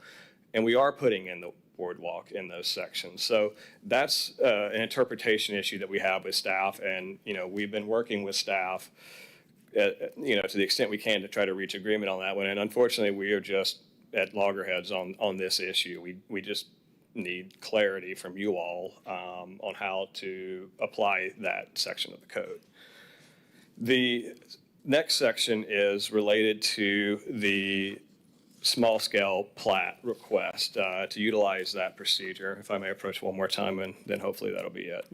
And we are putting in the boardwalk in those sections. So that's an interpretation issue that we have with staff. And, we've been working with staff, to the extent we can to try to reach agreement on that one. And unfortunately, we are just at loggerheads on this issue. We just need clarity from you all on how to apply that section of the code. The next section is related to the small-scale plat request to utilize that procedure. If I may approach one more time, and then hopefully that'll be it.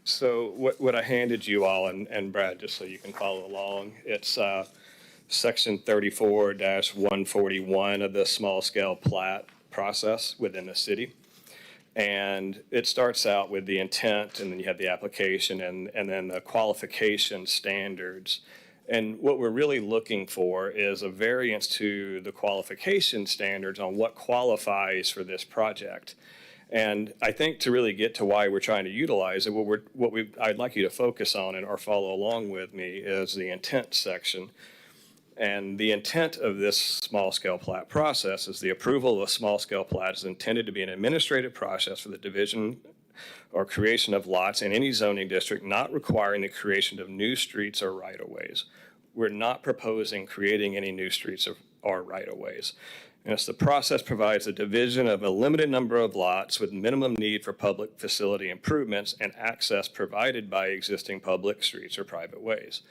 So what I handed you all, and Brad, just so you can follow along, it's section 34-141 of the small-scale plat process within the city. And it starts out with the intent, and then you have the application, and then the qualification standards. And what we're really looking for is a variance to the qualification standards on what qualifies for this project. And I think to really get to why we're trying to utilize it, I'd like you to focus on or follow along with me is the intent section. And the intent of this small-scale plat process is the approval of a small-scale plat is intended to be an administrative process for the division or creation of lots in any zoning district, not requiring the creation of new streets or right-of-ways. We're not proposing creating any new streets or right-of-ways. And the process provides a division of a limited number of lots with minimum need for public facility improvements and access provided by existing public streets or private ways.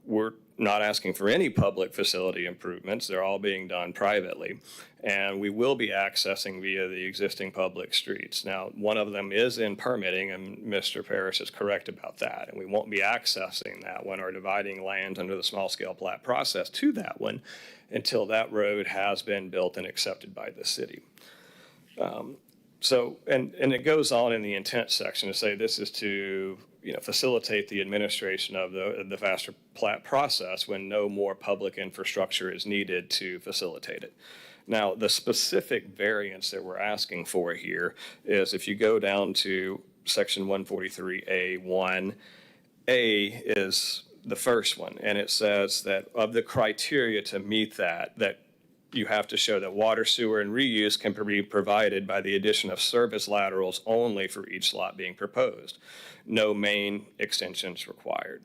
We're not asking for any public facility improvements. They're all being done privately. And we will be accessing via the existing public streets. Now, one of them is in permitting, and Mr. Parrish is correct about that. And we won't be accessing that one or dividing land under the small-scale plat process to that one until that road has been built and accepted by the city. And it goes on in the intent section to say this is to facilitate the administration of the faster plat process when no more public infrastructure is needed to facilitate it. Now, the specific variance that we're asking for here is if you go down to section 143A1, A is the first one, and it says that of the criteria to meet that you have to show that water, sewer, and reuse can be provided by the addition of service laterals only for each lot being proposed. No main extensions required.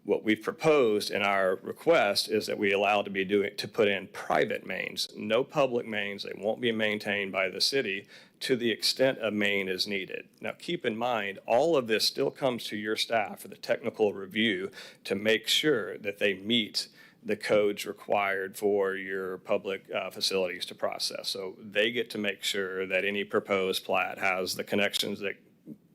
What we've proposed in our request is that we allow to put in private mains, no public mains. They won't be maintained by the city to the extent a main is needed. Now, keep in mind, all of this still comes to your staff for the technical review to make sure that they meet the codes required for your public facilities to process. So they get to make sure that any proposed plat has the connections that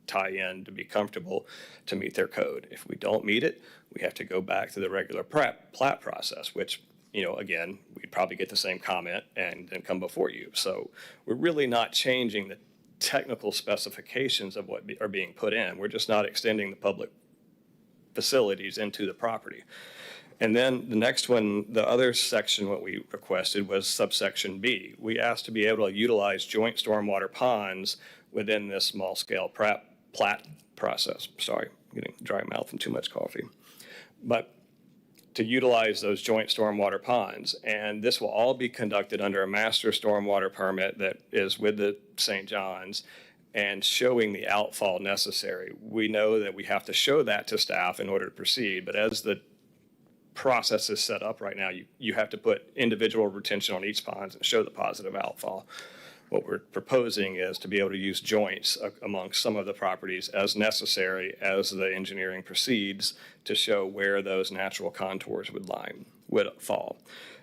tie in to be comfortable to meet their code. If we don't meet it, we have to go back to the regular plat process, which, again, we'd probably get the same comment and then come before you. So we're really not changing the technical specifications of what are being put in. We're just not extending the public facilities into the property. And then the next one, the other section, what we requested was subsection B. We asked to be able to utilize joint stormwater ponds within this small-scale plat process. Sorry, I'm getting dry mouth from too much coffee. But to utilize those joint stormwater ponds. And this will all be conducted under a master stormwater permit that is with the St. John's and showing the outfall necessary. We know that we have to show that to staff in order to proceed, but as the process is set up right now, you have to put individual retention on each pond and show the positive outfall. What we're proposing is to be able to use joints amongst some of the properties as necessary as the engineering proceeds to show where those natural contours would fall.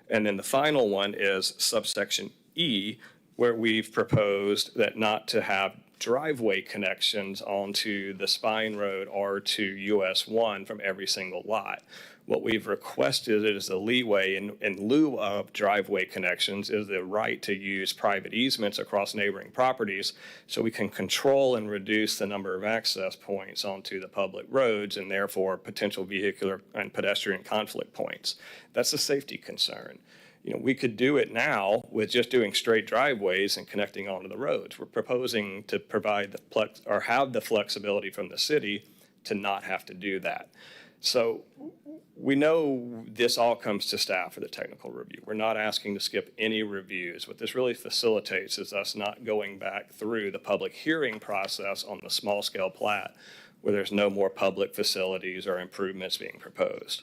And then the final one is subsection E, where we've proposed that not to have driveway connections onto the spine road or to US 1 from every single lot. What we've requested is a leeway in lieu of driveway connections is the right to use private easements across neighboring properties so we can control and reduce the number of access points onto the public roads and therefore potential vehicular and pedestrian conflict points. That's a safety concern. We could do it now with just doing straight driveways and connecting onto the roads. We're proposing to provide have the flexibility from the city to not have to do that. So we know this all comes to staff for the technical review. We're not asking to skip any reviews. What this really facilitates is us not going back through the public hearing process on the small scale plat where there's no more public facilities or improvements being proposed.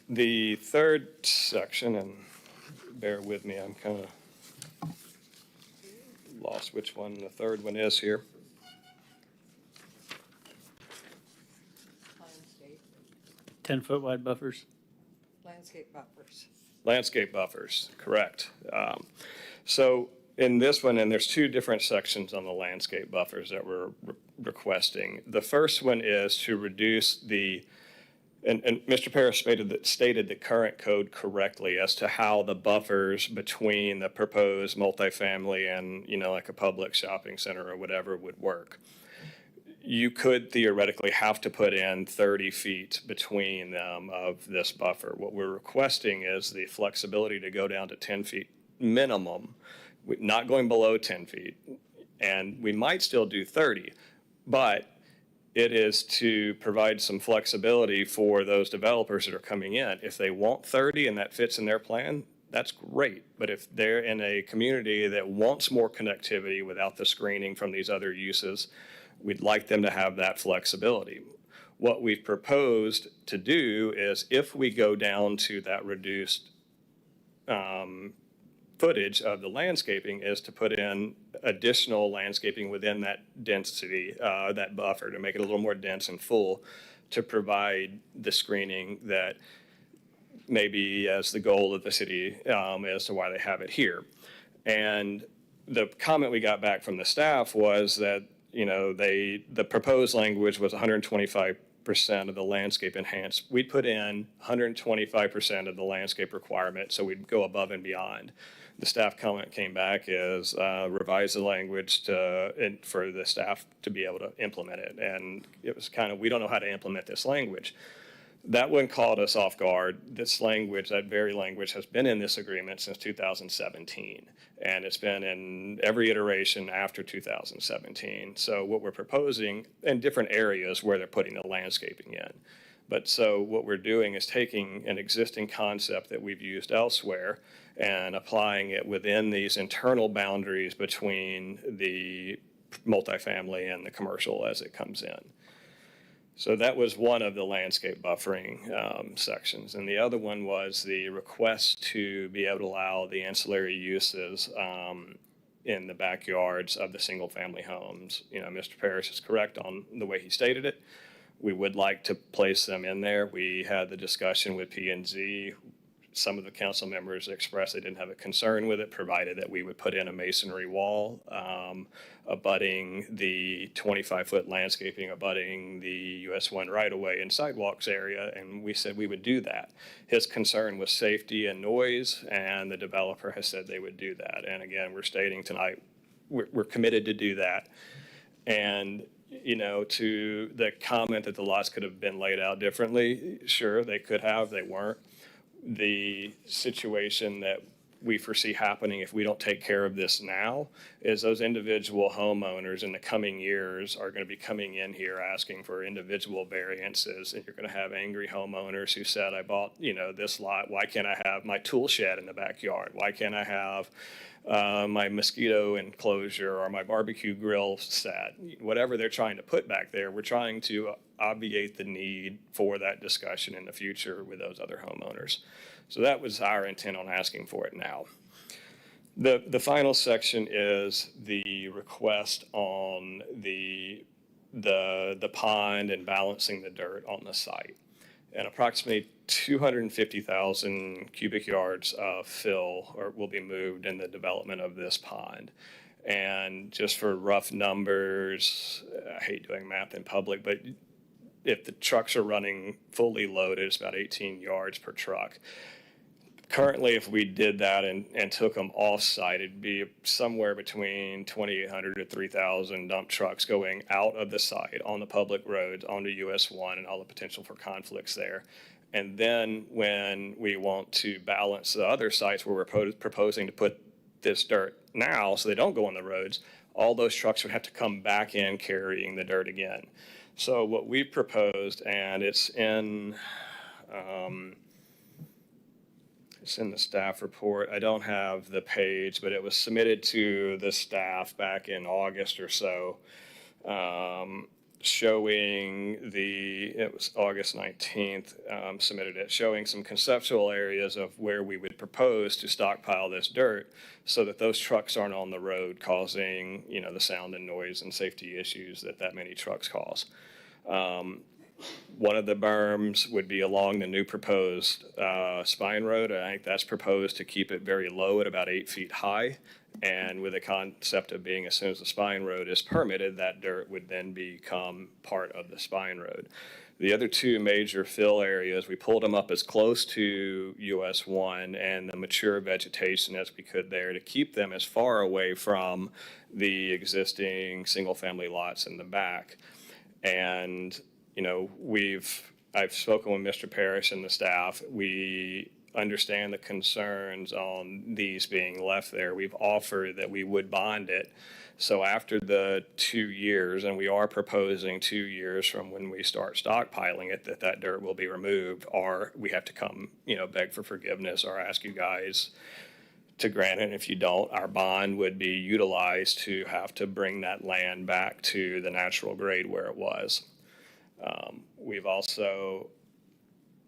The third section, and bear with me, I'm kind of lost which one the third one is here. Landscape. 10-foot wide buffers. Landscape buffers. Landscape buffers, correct. So in this one, and there's two different sections on the landscape buffers that we're requesting. The first one is to reduce and Mr. Parrish stated the current code correctly as to how the buffers between the proposed multifamily and, like a public shopping center or whatever would work. You could theoretically have to put in 30 feet between them of this buffer. What we're requesting is the flexibility to go down to 10 feet minimum, not going below 10 feet. And we might still do 30, but It is to provide some flexibility for those developers that are coming in. If they want 30 and that fits in their plan, that's great. But if they're in a community that wants more connectivity without the screening from these other uses, we'd like them to have that flexibility. What we've proposed to do is if we go down to that reduced footage of the landscaping, is to put in additional landscaping within that density, that buffer, to make it a little more dense and full, to provide the screening that maybe as the goal of the city as to why they have it here. And the comment we got back from the staff was that, the proposed language was 125% of the landscape enhanced. We'd put in 125% of the landscape requirement, so we'd go above and beyond. The staff comment came back is revise the language for the staff to be able to implement it. And it was kind of, we don't know how to implement this language. That one caught us off guard. This language, that very language, has been in this agreement since 2017. And it's been in every iteration after 2017. So what we're proposing in different areas where they're putting the landscaping in. But so what we're doing is taking an existing concept that we've used elsewhere and applying it within these internal boundaries between the multifamily and the commercial as it comes in. So that was one of the landscape buffering sections. And the other one was the request to be able to allow the ancillary uses in the backyards of the single family homes. Mr. Parrish is correct on the way he stated it. We would like to place them in there. We had the discussion with P&Z. Some of the council members expressed they didn't have a concern with it, provided that we would put in a masonry wall abutting the 25-foot landscaping, abutting the US 1 right-of-way and sidewalks area, and we said we would do that. His concern was safety and noise, and the developer has said they would do that. And again, we're stating tonight, we're committed to do that. And to the comment that the lots could have been laid out differently, sure, they could have, they weren't. The situation that we foresee happening if we don't take care of this now is those individual homeowners in the coming years are going to be coming in here asking for individual variances, and you're going to have angry homeowners who said, I bought, this lot, why can't I have my tool shed in the backyard? Why can't I have my mosquito enclosure or my barbecue grill set? Whatever they're trying to put back there, we're trying to obviate the need for that discussion in the future with those other homeowners. So that was our intent on asking for it now. The final section is the request on the pond and balancing the dirt on the site. And approximately 250,000 cubic yards of fill will be moved in the development of this pond. And just for rough numbers, I hate doing math in public, but if the trucks are running fully loaded, it's about 18 yards per truck. Currently, if we did that and took them off-site, it'd be somewhere between 2,800 to 3,000 dump trucks going out of the site on the public roads onto US 1 and all the potential for conflicts there. And then when we want to balance the other sites where we're proposing to put this dirt now so they don't go on the roads, all those trucks would have to come back in carrying the dirt again. So what we proposed, and it's in the staff report. I don't have the page, but it was submitted to the staff back in August or so, it was August 19th, submitted it, showing some conceptual areas of where we would propose to stockpile this dirt so that those trucks aren't on the road causing, the sound and noise and safety issues that many trucks cause. One of the berms would be along the new proposed spine road. I think that's proposed to keep it very low at about 8 feet high. And with the concept of being as soon as the spine road is permitted, that dirt would then become part of the spine road. The other two major fill areas, we pulled them up as close to US 1 and the mature vegetation as we could there to keep them as far away from the existing single-family lots in the back. And I've spoken with Mr. Parrish and the staff. We understand the concerns on these being left there, we've offered that we would bond it. So after the 2 years, and we are proposing 2 years from when we start stockpiling it, that dirt will be removed, or we have to come, beg for forgiveness or ask you guys to grant it. And if you don't, our bond would be utilized to have to bring that land back to the natural grade where it was. We've also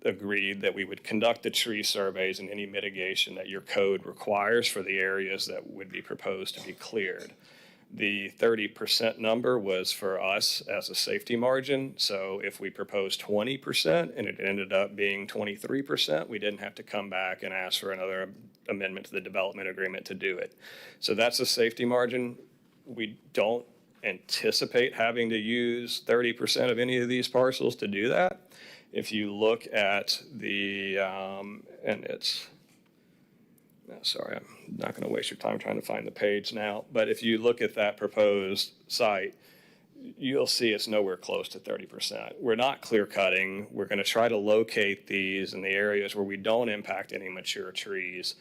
agreed that we would conduct the tree surveys and any mitigation that your code requires for the areas that would be proposed to be cleared. The 30% number was for us as a safety margin. So if we proposed 20% and it ended up being 23%, we didn't have to come back and ask for another amendment to the development agreement to do it. So that's a safety margin. We don't anticipate having to use 30% of any of these parcels to do that. If you look at the, and it's, sorry, I'm not going to waste your time trying to find the page now, but if you look at that proposed site, you'll see it's nowhere close to 30%. We're not clear cutting. We're going to try to locate these in the areas where we don't impact any mature trees.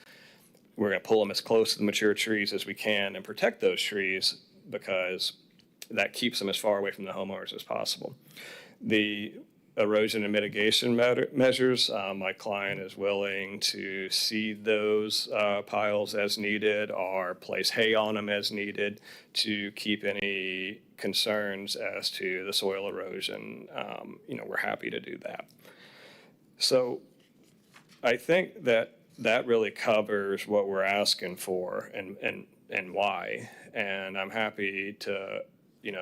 We're going to pull them as close to the mature trees as we can and protect those trees because that keeps them as far away from the homeowners as possible. The erosion and mitigation measures, my client is willing to seed those piles as needed or place hay on them as needed to keep any concerns as to the soil erosion. We're happy to do that. So I think that really covers what we're asking for and why. And I'm happy to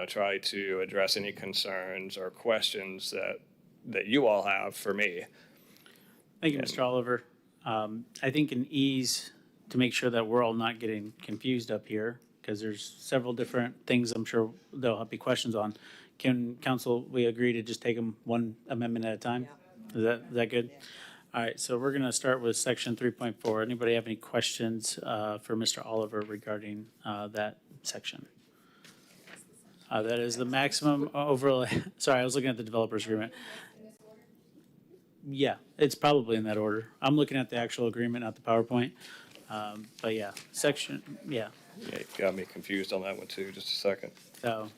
try to address any concerns or questions that you all have for me. Thank you, Mr. Oliver. I think an ease to make sure that we're all not getting confused up here, because there's several different things I'm sure there'll be questions on. Can council, we agree to just take them one amendment at a time? Yeah. Is that good? Yeah. All right, so we're going to start with section 3.4. Anybody have any questions for Mr. Oliver regarding that section? That is the maximum overlay. Sorry, I was looking at the developer's agreement. Yeah, it's probably in that order. I'm looking at the actual agreement, not the PowerPoint. But yeah, section, yeah. Yeah, you got me confused on that one too, just a second. So,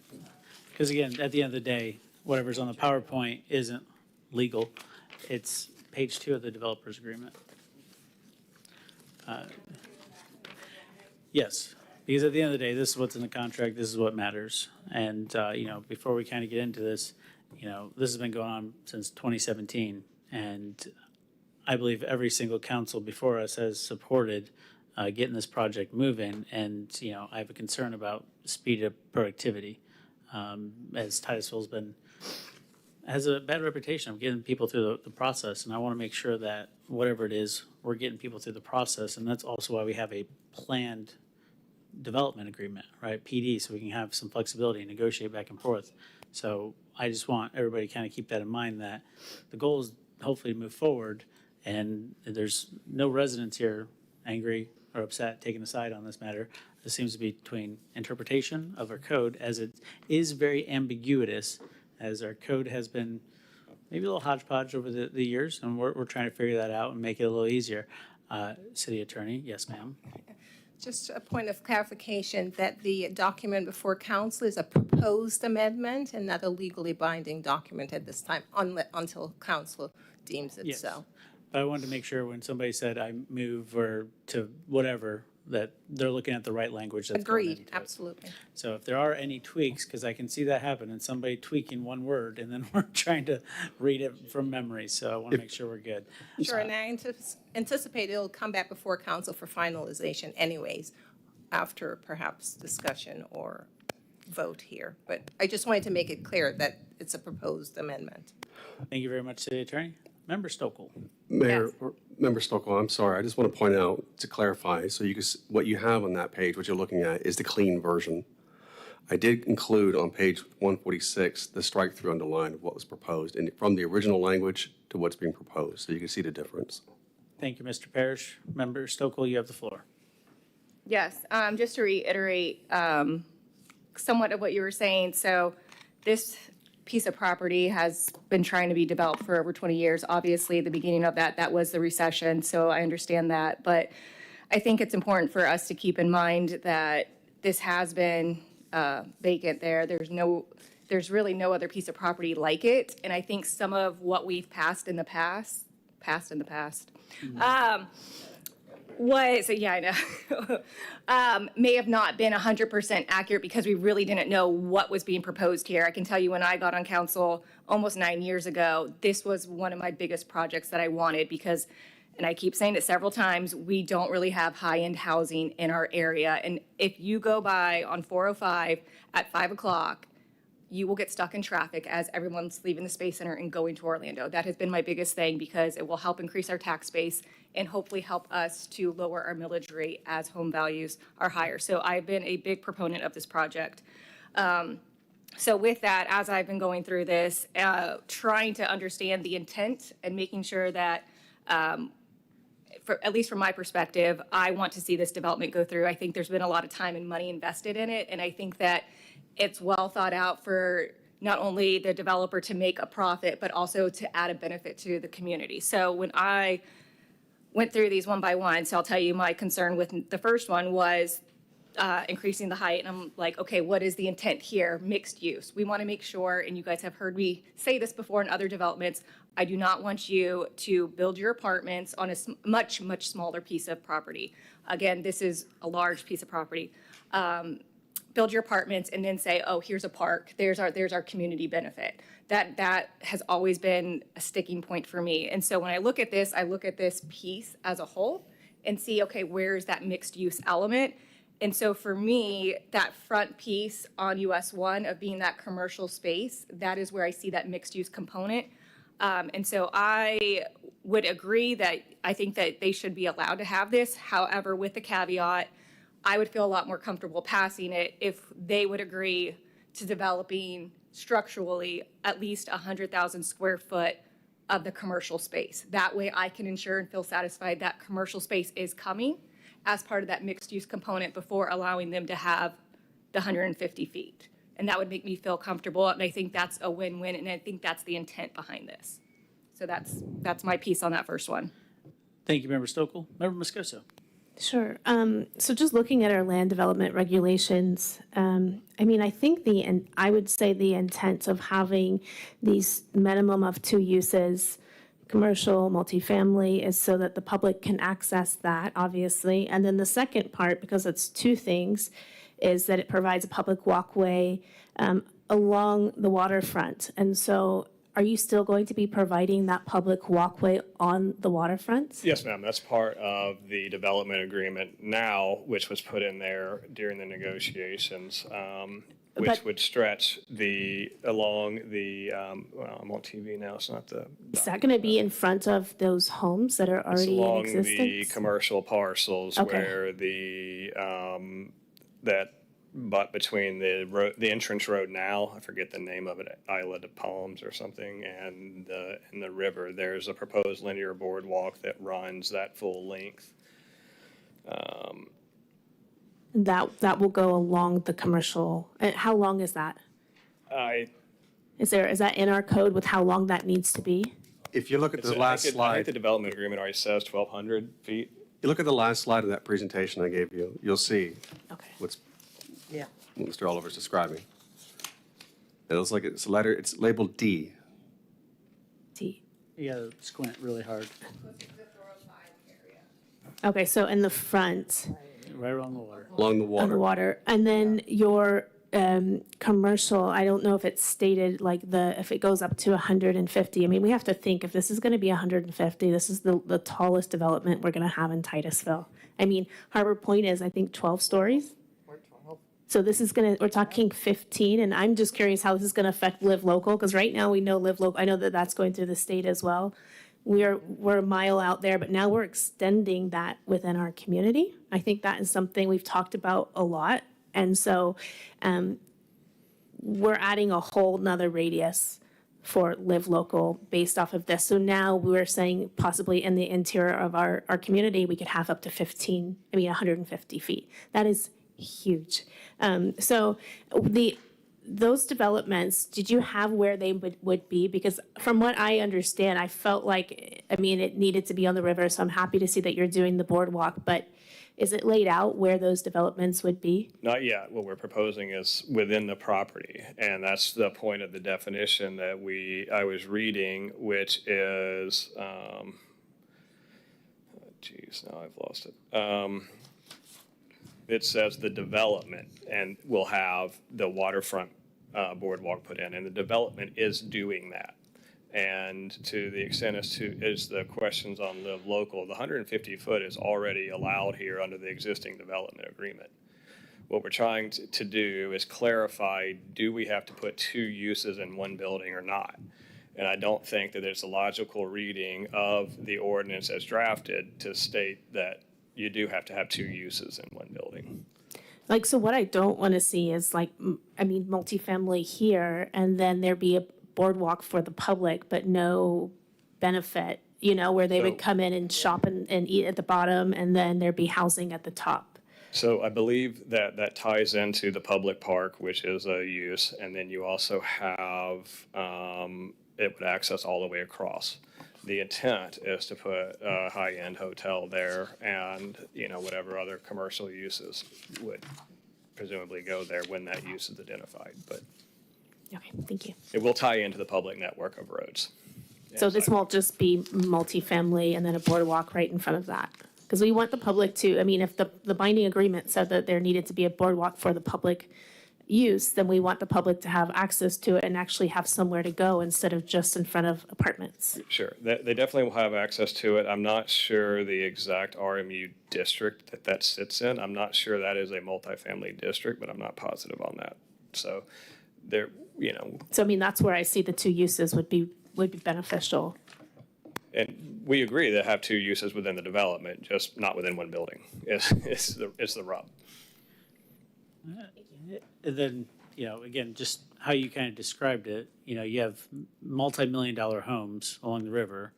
because again, at the end of the day, whatever's on the PowerPoint isn't legal. It's page 2 of the developer's agreement. Yes, because at the end of the day, this is what's in the contract, this is what matters. And, before we kind of get into this, this has been going on since 2017. And I believe every single council before us has supported getting this project moving. And, I have a concern about speed of productivity, as Titusville's has a bad reputation of getting people through the process. And I want to make sure that whatever it is, we're getting people through the process. And that's also why we have a planned development agreement, right? PD, so we can have some flexibility and negotiate back and forth. So I just want everybody to kind of keep that in mind, that the goal is hopefully to move forward, and there's no residents here angry or upset, taking a side on this matter. This seems to be between interpretation of our code, as it is very ambiguous, as our code has been maybe a little hodgepodge over the years, and we're trying to figure that out and make it a little easier. City Attorney, yes, ma'am. Just a point of clarification that the document before council is a proposed amendment and not a legally binding document at this time until council deems it Yes. so. But I wanted to make sure when somebody said I move or to whatever, that they're looking at the right language that's going into Agreed, it. absolutely. So if there are any tweaks, because I can see that happen, and somebody tweaking one word, and then we're trying to read it from memory, so I want to make sure we're good. Sure, and I anticipate it'll come back before council for finalization anyways, after perhaps discussion or vote here. But I just wanted to make it clear that it's a proposed amendment. Thank you very much, City Attorney. Member Stokel. Mayor, Member Stockwell, I'm sorry. I just want to point out, to clarify, so you can, what you have on that page, what you're looking at, is the clean version. I did include on page 146 the strike-through underline of what was proposed, and from the original language to what's being proposed, so you can see the difference. Thank you, Mr. Parrish. Member Stokel, you have the floor. Yes, just to reiterate somewhat of what you were saying. So this piece of property has been trying to be developed for over 20 years. Obviously, the beginning of that was the recession, so I understand that. But I think it's important for us to keep in mind that this has been vacant there. There's really no other piece of property like it. And I think some of what we've passed in the past, yeah, I know, may have not been 100% accurate because we really didn't know what was being proposed here. I can tell you when I got on council almost 9 years ago, this was one of my biggest projects that I wanted because, and I keep saying it several times, we don't really have high-end housing in our area. And if you go by on 405 at 5 o'clock, you will get stuck in traffic as everyone's leaving the Space Center and going to Orlando. That has been my biggest thing because it will help increase our tax base and hopefully help us to lower our millage rate as home values are higher. So I've been a big proponent of this project. So with that, as I've been going through this, trying to understand the intent and making sure that, at least from my perspective, I want to see this development go through. I think there's been a lot of time and money invested in it, and I think that it's well thought out for not only the developer to make a profit, but also to add a benefit to the community. So when I went through these one by one, so I'll tell you my concern with the first one was increasing the height. And I'm like, okay, what is the intent here? Mixed use. We want to make sure, and you guys have heard me say this before in other developments, I do not want you to build your apartments on a much, much smaller piece of property. Again, this is a large piece of property. Build your apartments and then say, oh, here's a park. There's our community benefit. That has always been a sticking point for me. And so when I look at this piece as a whole and see, okay, where's that mixed use element? And so for me, that front piece on US 1 of being that commercial space, that is where I see that mixed use component. And so I would agree that I think that they should be allowed to have this. However, with the caveat, I would feel a lot more comfortable passing it if they would agree to developing structurally at least 100,000 square foot of the commercial space. That way I can ensure and feel satisfied that commercial space is coming as part of that mixed use component before allowing them to have the 150 feet. And that would make me feel comfortable. And I think that's a win-win. And I think that's the intent behind this. So that's my piece on that first one. Thank you, Member Stokel. Member Moscoso. Sure. So just looking at our land development regulations, I think I would say the intent of having these minimum of 2 uses, commercial, multifamily, is so that the public can access that, obviously. And then the second part, because it's 2 things, is that it provides a public walkway along the waterfront. And so are you still going to be providing that public walkway on the waterfront? Yes, ma'am. That's part of the development agreement now, which was put in there during the negotiations, which would stretch along the, I'm on TV now, it's not the. Is that going to be in front of those homes that are It's already in along existence? the commercial parcels Okay. where but between the entrance road now, I forget the name of it, Isla de Palms or something, and the river, there's a proposed linear boardwalk that runs that full length. That will go along the commercial. How long is that? Is that in our code with how long that needs to be? If you look at the last I slide, think the development agreement already says 1,200 feet. you look at the last slide of that presentation I gave you, you'll see what's Yeah. what Mr. Oliver's describing. It looks like it's labeled D. D. You gotta squint really hard. Okay, so in the front Right along the water. Along the of water. the water. And then your commercial, I don't know if it's stated if it goes up to 150. We have to think if this is going to be 150, this is the tallest development we're going to have in Titusville. Harbor Point is, I think, 12 stories. So this is we're talking 15, and I'm just curious how this is going to affect Live Local, because right now we know Live Local, I know that that's going through the state as well. We're a mile out there, but now we're extending that within our community. I think that is something we've talked about a lot. And so we're adding a whole nother radius for Live Local based off of this. So now we're saying possibly in the interior of our community, we could have up to 150 feet. That is huge. So those developments, did you have where they would be? Because from what I understand, I felt like, I mean, it needed to be on the river, so I'm happy to see that you're doing the boardwalk, but is it laid out where those developments would be? Not yet. What we're proposing is within the property, and that's the point of the definition that I was reading, which is, geez, now I've lost it. It says the development, and we'll have the waterfront boardwalk put in, and the development is doing that. And to the extent is the questions on the local, the 150 foot is already allowed here under the existing development agreement. What we're trying to do is clarify, do we have to put two uses in one building or not? And I don't think that there's a logical reading of the ordinance as drafted to state that you do have to have two uses in one building. Like, so what I don't want to see is like, I mean, multifamily here, and then there be a boardwalk for the public, but no benefit, you know, where they would come in and shop and eat at the bottom, and then there'd be housing at the top. So I believe that ties into the public park, which is a use, and then you also have, it would access all the way across. The intent is to put a high-end hotel there, and, you know, whatever other commercial uses would presumably go there when that use is identified, but Okay, thank you. it will tie into the public network of roads. So this won't just be multifamily and then a boardwalk right in front of that? Because we want the public to, I mean, if the binding agreement said that there needed to be a boardwalk for the public use, then we want the public to have access to it and actually have somewhere to go instead of just in front of apartments. Sure, they definitely will have access to it. I'm not sure the exact RMU district that sits in. I'm not sure that is a multifamily district, but I'm not positive on that. So there, you know. So I mean, that's where I see the two uses would be beneficial. And we agree that have two uses within the development, just not within one building. It's the rub. And then, you know, again, just how you kind of described it, you know, you have multi-million-dollar homes along the river.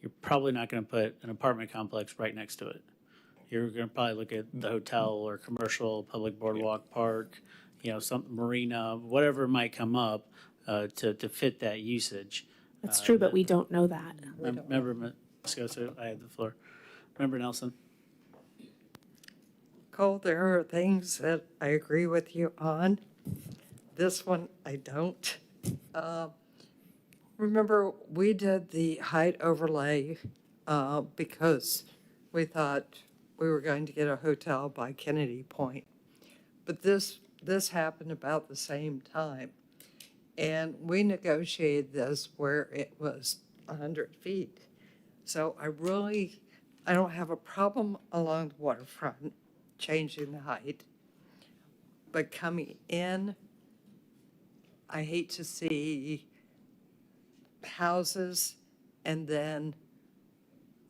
You're probably not going to put an apartment complex right next to it. You're going to probably look at the hotel or commercial, public boardwalk, park, you know, some marina, whatever might come up to fit that usage. That's true, but we don't know that. Remember, Ms. Goso, I had the floor. Member Nelson? Cole, there are things that I agree with you on. This one, I don't. Remember, we did the height overlay because we thought we were going to get a hotel by Kennedy Point. But this happened about the same time. And we negotiated this where it was 100 feet. So I don't have a problem along the waterfront changing the height. But coming in, I hate to see houses and then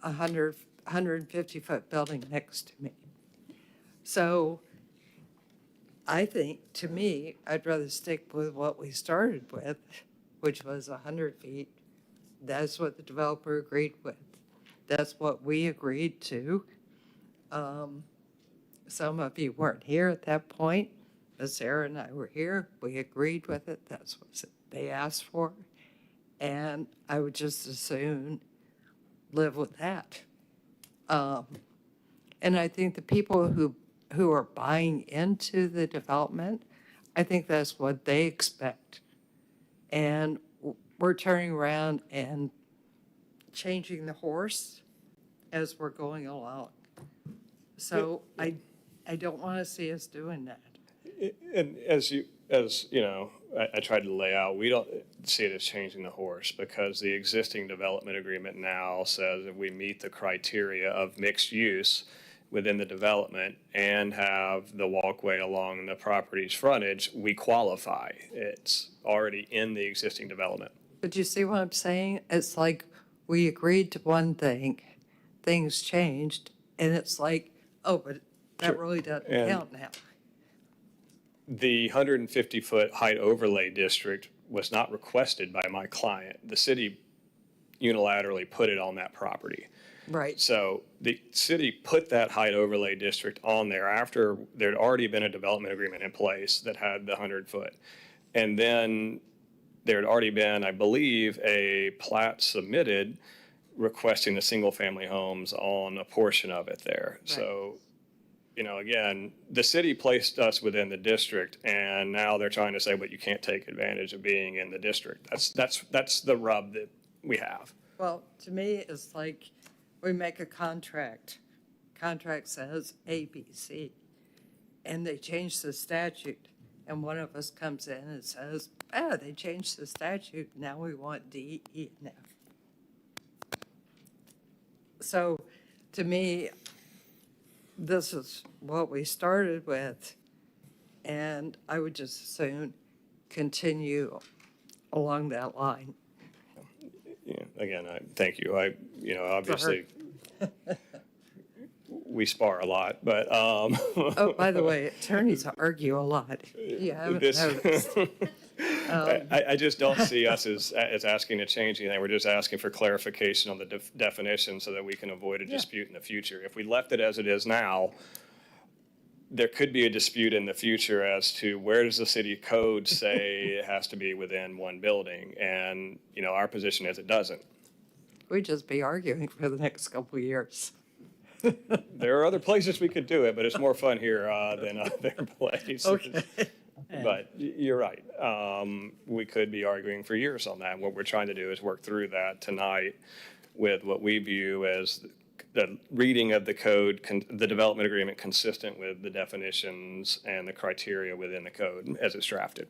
a 150-foot building next to me. So I think, to me, I'd rather stick with what we started with, which was 100 feet. That's what the developer agreed with. That's what we agreed to. Some of you weren't here at that point, but Sarah and I were here. We agreed with it. That's what they asked for. And I would just as soon live with that. And I think the people who are buying into the development, I think that's what they expect. And we're turning around and changing the horse as we're going along. So I don't want to see us doing that. And as you know, I tried to lay out, we don't see it as changing the horse because the existing development agreement now says if we meet the criteria of mixed use within the development and have the walkway along the property's frontage, we qualify. It's already in the existing development. But you see what I'm saying? It's like we agreed to one thing, things changed, and it's like, oh, but that really doesn't count now. The 150-foot height overlay district was not requested by my client. The city unilaterally put it on that property. Right. So the city put that height overlay district on there after there'd already been a development agreement in place that had the 100-foot. And then there had already been, I believe, a plat submitted requesting the single-family homes on a portion of it there. So, you know, again, the city placed us within the district, and now they're trying to say, but you can't take advantage of being in the district. That's the rub that we have. Well, to me, it's like we make a contract. Contract says A, B, C, and they change the statute. And one of us comes in and says, they changed the statute. Now we want D, E, and F. So to me, this is what we started with. And I would just as soon continue along that line. Yeah, again, thank you. Obviously, we spar a lot, but. Oh, by the way, attorneys argue a lot. You haven't noticed. I just don't see us as asking to change anything. We're just asking for clarification on the definition so that we can avoid a dispute in the future. If we left it as it is now, there could be a dispute in the future as to where does the city code say it has to be within one building? And, you know, our position is it doesn't. We'd just be arguing for the next couple of years. There are other places we could do it, but it's more fun here than other places. Okay. But you're right. We could be arguing for years on that. What we're trying to do is work through that tonight with what we view as the reading of the code, the development agreement consistent with the definitions and the criteria within the code as it's drafted.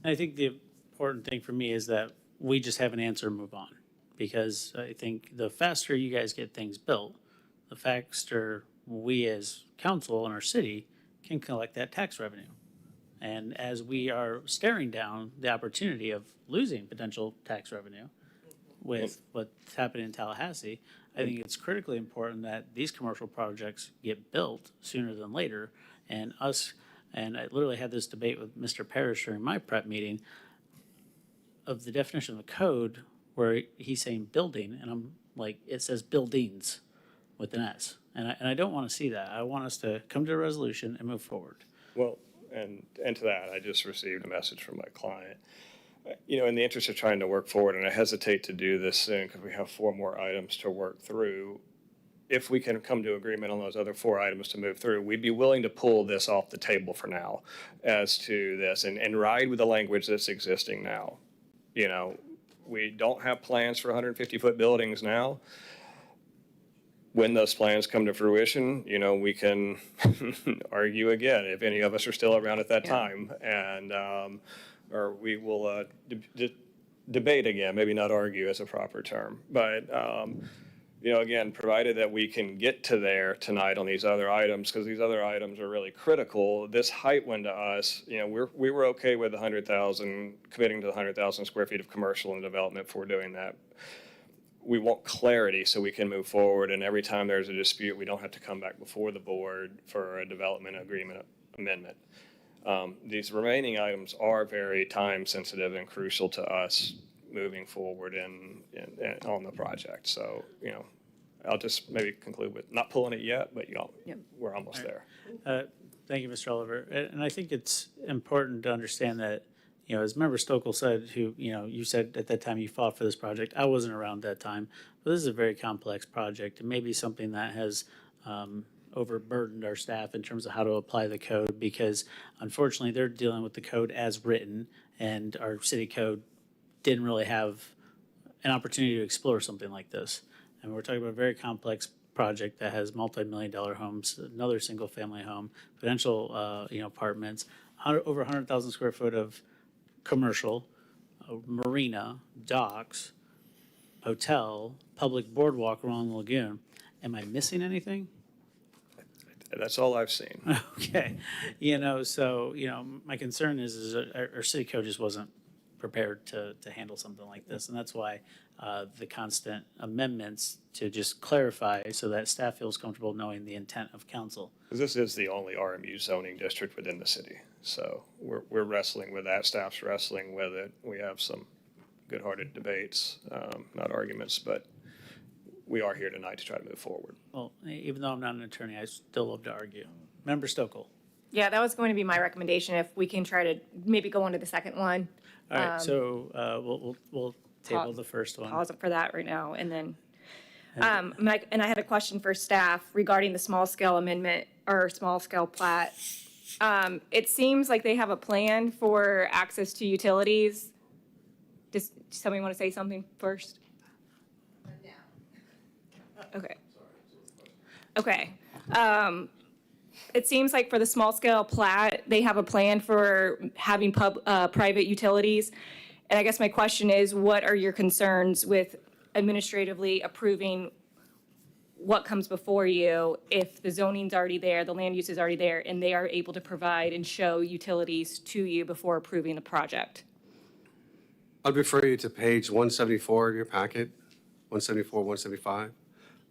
I think the important thing for me is that we just have an answer and move on. Because I think the faster you guys get things built, the faster we as council and our city can collect that tax revenue. And as we are staring down the opportunity of losing potential tax revenue with what's happening in Tallahassee, I think it's critically important that these commercial projects get built sooner than later. And I literally had this debate with Mr. Parrish during my prep meeting of the definition of the code where he's saying building, and I'm like, it says buildings with an S. And I don't want to see that. I want us to come to a resolution and move forward. Well, and to that, I just received a message from my client. You know, in the interest of trying to work forward, and I hesitate to do this soon because we have 4 more items to work through. If we can come to agreement on those other 4 items to move through, we'd be willing to pull this off the table for now as to this and ride with the language that's existing now. You know, we don't have plans for 150-foot buildings now. When those plans come to fruition, you know, we can argue again if any of us are still around at that time, and or we will debate again. Maybe not argue is a proper term, but you know, again, provided that we can get to there tonight on these other items, because these other items are really critical. This height one to us, you know, we were okay with 100,000, committing to the 100,000 square feet of commercial and development for doing that. We want clarity so we can move forward, and every time there's a dispute, we don't have to come back before the board for a development agreement amendment. These remaining items are very time sensitive and crucial to us moving forward on the project. So, you know, I'll just maybe conclude with not pulling it yet, but you know, we're almost there. Thank you, Mr. Oliver. And I think it's important to understand that, you know, as Member Stokel said, who, you know, you said at that time you fought for this project. I wasn't around that time, but this is a very complex project and maybe something that has overburdened our staff in terms of how to apply the code, because unfortunately they're dealing with the code as written, and our city code didn't really have an opportunity to explore something like this. And we're talking about a very complex project that has multi-million-dollar homes, another single-family home, potential, you know, apartments, over 100,000 square foot of commercial, marina, docks, hotel, public boardwalk along the lagoon. Am I missing anything? That's all I've seen. Okay. You know, so, you know, my concern is our city code just wasn't prepared to handle something like this. And that's why the constant amendments to just clarify so that staff feels comfortable knowing the intent of council. This is the only RMU zoning district within the city. So we're wrestling with that. Staff's wrestling with it. We have some good-hearted debates, not arguments, but we are here tonight to try to move forward. Well, even though I'm not an attorney, I still love to argue. Member Stokel. Yeah, that was going to be my recommendation, if we can try to maybe go on to the second one. All right, so we'll table the first one. Pause it for that right now, and then, and I had a question for staff regarding the small-scale amendment or small-scale plat. It seems like they have a plan for access to utilities. Does somebody want to say something first? Okay. Okay. It seems like for the small-scale plat, they have a plan for having private utilities. And I guess my question is, what are your concerns with administratively approving what comes before you if the zoning's already there, the land use is already there, and they are able to provide and show utilities to you before approving the project? I'd refer you to page 174 of your packet, 174, 175.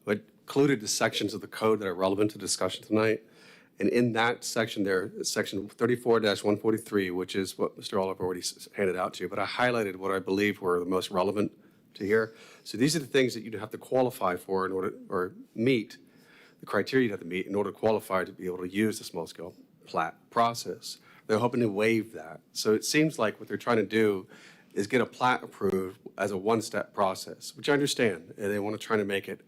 I included the sections of the code that are relevant to discussion tonight. And in that section there, section 34-143, which is what Mr. Oliver already handed out to you, but I highlighted what I believe were the most relevant to here. So these are the things that you'd have to qualify for in order, or meet, the criteria you'd have to meet in order to qualify to be able to use the small-scale plat process. They're hoping to waive that. So it seems like what they're trying to do is get a plat approved as a one-step process, which I understand, and they want to try to make it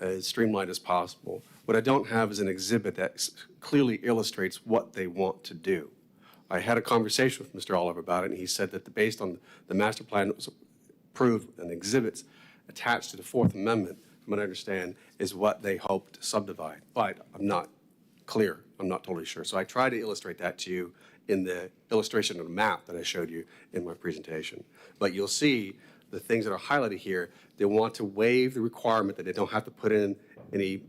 as streamlined as possible. What I don't have is an exhibit that clearly illustrates what they want to do. I had a conversation with Mr. Oliver about it, and he said that based on the master plan that was approved and exhibits attached to the Fourth Amendment, from what I understand, is what they hope to subdivide. But I'm not clear. I'm not totally sure. So I tried to illustrate that to you in the illustration of the map that I showed you in my presentation. But you'll see the things that are highlighted here. They want to waive the requirement that they don't have to put in any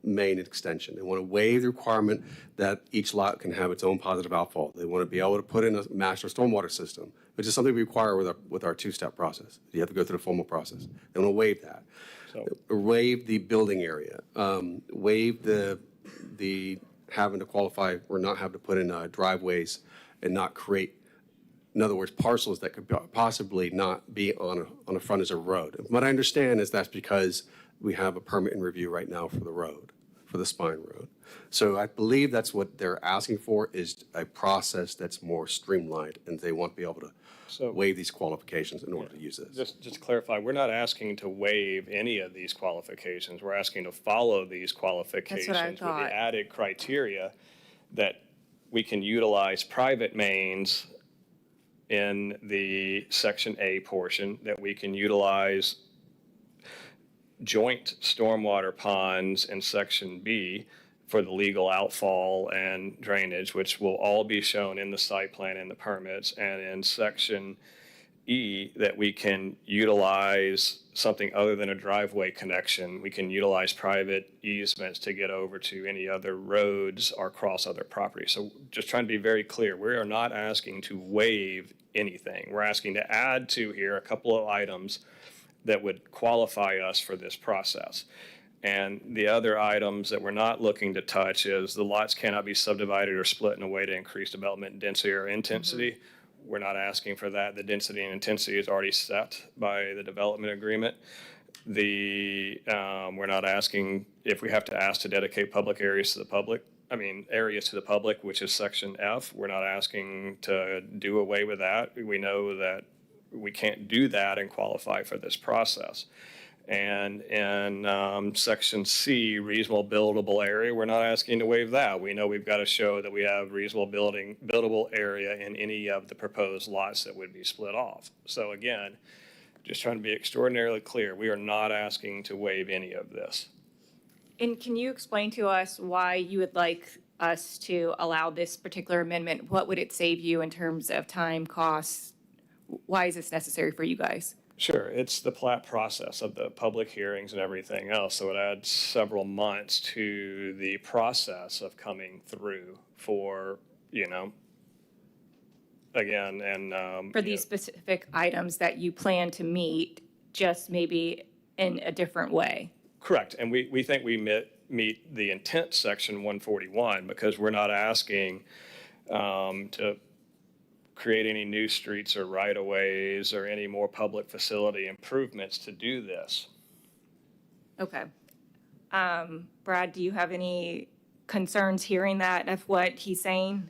main extension. They want to waive the requirement that each lot can have its own positive outfall. They want to be able to put in a master stormwater system, which is something we require with our two-step process. You have to go through the formal process. They want to waive that. So, waive the building area. Waive the having to qualify or not have to put in driveways and not create, in other words, parcels that could possibly not be on a frontage of a road. And what I understand is that's because we have a permit in review right now for the road, for the spine road. So I believe that's what they're asking for, is a process that's more streamlined, and they want to be able to waive these qualifications in order to use this. Just to clarify, we're not asking to waive any of these qualifications. We're asking to follow these qualifications with the added criteria that we can utilize private mains in the Section A portion, that we can utilize joint stormwater ponds in Section B for the legal outfall and drainage, which will all be shown in the site plan and the permits, and in Section E, that we can utilize something other than a driveway connection. We can utilize private easements to get over to any other roads or cross other properties. So just trying to be very clear, we are not asking to waive anything. We're asking to add to here a couple of items that would qualify us for this process. And the other items that we're not looking to touch is the lots cannot be subdivided or split in a way to increase development density or intensity. We're not asking for that. The density and intensity is already set by the development agreement. We're not asking if we have to ask to dedicate public areas to the public. Areas to the public, which is Section F. We're not asking to do away with that. We know that we can't do that and qualify for this process. And in Section C, reasonable buildable area, we're not asking to waive that. We know we've got to show that we have reasonable buildable area in any of the proposed lots that would be split off. So again, just trying to be extraordinarily clear, we are not asking to waive any of this. And can you explain to us why you would like us to allow this particular amendment? What would it save you in terms of time, costs? Why is this necessary for you guys? Sure, it's the plat process of the public hearings and everything else. So it adds several months to the process of coming through for, again, and for these specific items that you plan to meet, just maybe in a different way. Correct, and we think we meet the intent Section 141 because we're not asking to create any new streets or right-of-ways or any more public facility improvements to do this. Okay. Brad, do you have any concerns hearing that of what he's saying.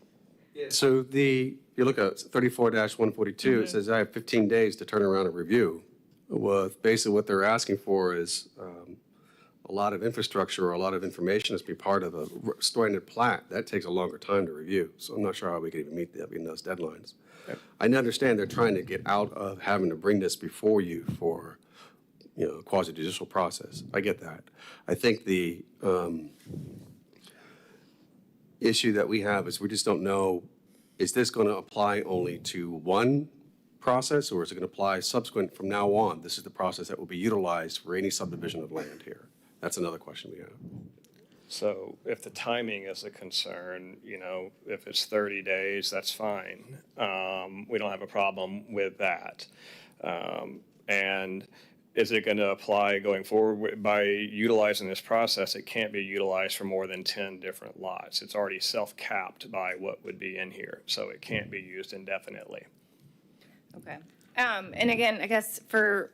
So if you look at 34-142, it says I have 15 days to turn around and review. Well, basically what they're asking for is a lot of infrastructure or a lot of information to be part of a standard plat. That takes a longer time to review. So I'm not sure how we can even meet those deadlines. I understand they're trying to get out of having to bring this before you for, quasi-judicial process. I get that. I think the issue that we have is we just don't know, is this going to apply only to one process, or is it going to apply subsequent from now on? This is the process that will be utilized for any subdivision of land here. That's another question we have. So if the timing is a concern, if it's 30 days, that's fine. We don't have a problem with that. And is it going to apply going forward? By utilizing this process, it can't be utilized for more than 10 different lots. It's already self-capped by what would be in here, so it can't be used indefinitely. Okay. And again, I guess from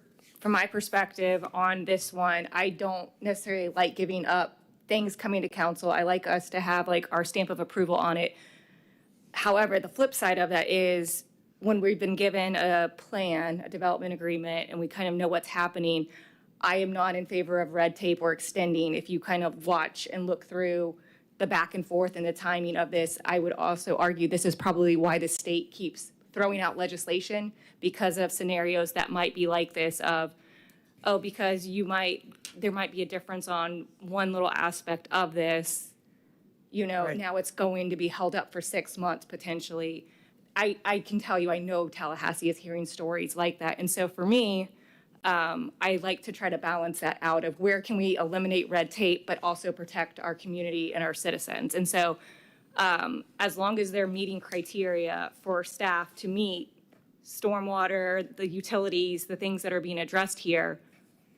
my perspective on this one, I don't necessarily like giving up things coming to council. I like us to have like our stamp of approval on it. However, the flip side of that is when we've been given a plan, a development agreement, and we kind of know what's happening, I am not in favor of red tape or extending. If you kind of watch and look through the back and forth and the timing of this, I would also argue this is probably why the state keeps throwing out legislation, because of scenarios that might be like this of, because there might be a difference on one little aspect of this, now it's going to be held up for 6 months potentially. I can tell you, I know Tallahassee is hearing stories like that. And so for me, I like to try to balance that out of where can we eliminate red tape, but also protect our community and our citizens. And so as long as they're meeting criteria for staff to meet stormwater, the utilities, the things that are being addressed here,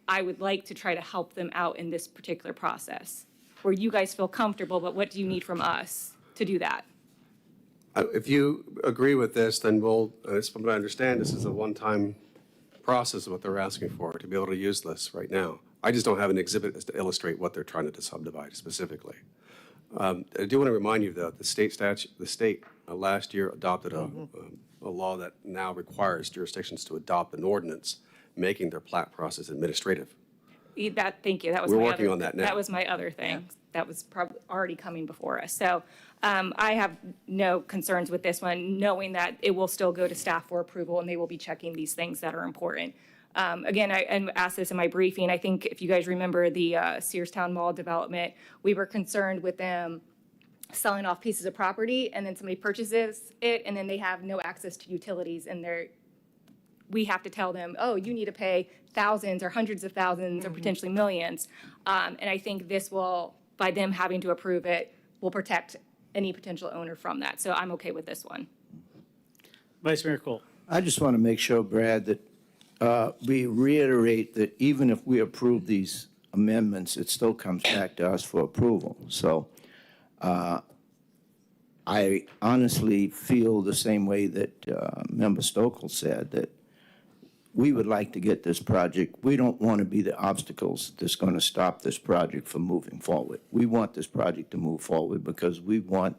I would like to try to help them out in this particular process where you guys feel comfortable, but what do you need from us to do that? If you agree with this, then from what I understand, this is a one-time process of what they're asking for, to be able to use this right now. I just don't have an exhibit to illustrate what they're trying to subdivide specifically. I do want to remind you, though, the state last year adopted a law that now requires jurisdictions to adopt an ordinance making their plat process administrative. Thank you. That was We're my working other, on that now. That was my other thing. That was probably already coming before us. So I have no concerns with this one, knowing that it will still go to staff for approval and they will be checking these things that are important. Again, I asked this in my briefing. I think if you guys remember the Searstown Mall development, we were concerned with them selling off pieces of property and then somebody purchases it and then they have no access to utilities and we have to tell them, you need to pay thousands or hundreds of thousands or potentially millions. And I think this will, by them having to approve it, will protect any potential owner from that. So I'm okay with this one. Vice Mayor Cole. I just want to make sure, Brad, that we reiterate that even if we approve these amendments, it still comes back to us for approval. So I honestly feel the same way that Member Stokel said, that we would like to get this project. We don't want to be the obstacles that's going to stop this project from moving forward. We want this project to move forward because we want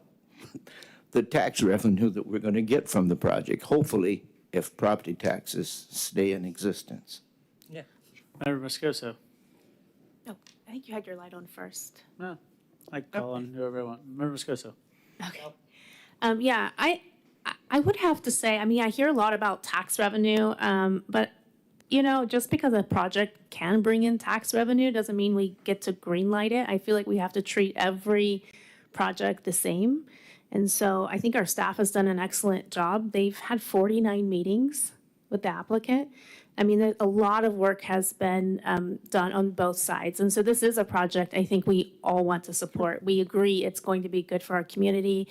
the tax revenue that we're going to get from the project, hopefully, if property taxes stay in existence. Yeah. Member Moscoso. Oh, I think you had your light on first. No, I can call on whoever I want. Member Moscoso. Okay. Yeah, I would have to say, I hear a lot about tax revenue, but, just because a project can bring in tax revenue doesn't mean we get to greenlight it. I feel like we have to treat every project the same. And so I think our staff has done an excellent job. They've had 49 meetings with the applicant. A lot of work has been done on both sides. And so this is a project I think we all want to support. We agree it's going to be good for our community.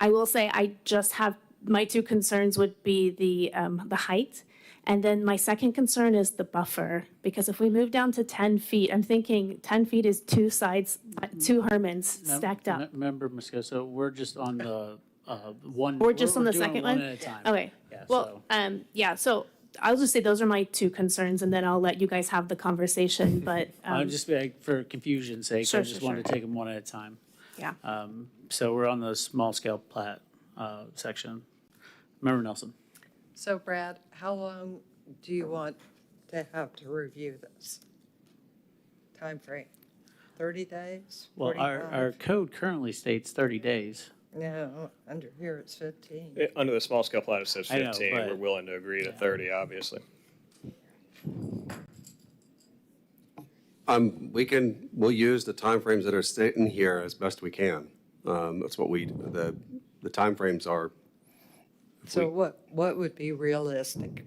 I will say I just have, my two concerns would be the height. And then my second concern is the buffer, because if we move down to 10 feet, I'm thinking 10 feet is two sides, two Hermans stacked up. Member Moscoso, we're just on the one. We're just on the doing second one one? at a time. Okay. Yeah, Well, so- so I'll just say those are my two concerns, and then I'll let you guys have the conversation, but. I'll just be like, for confusion's sake, Sure, I just sure, wanted to sure. take them one at a time. Yeah. So we're on the small scale plat section. Member Nelson. So Brad, how long do you want to have to review this? Time frame? 30 days? Well, our 45? code currently states 30 days. No, under here it's 15. Under the small scale plat, it says I know, 15. but- We're willing to agree to 30, obviously. We'll use the timeframes that are sitting here as best we can. That's what the timeframes are. So what would be realistic?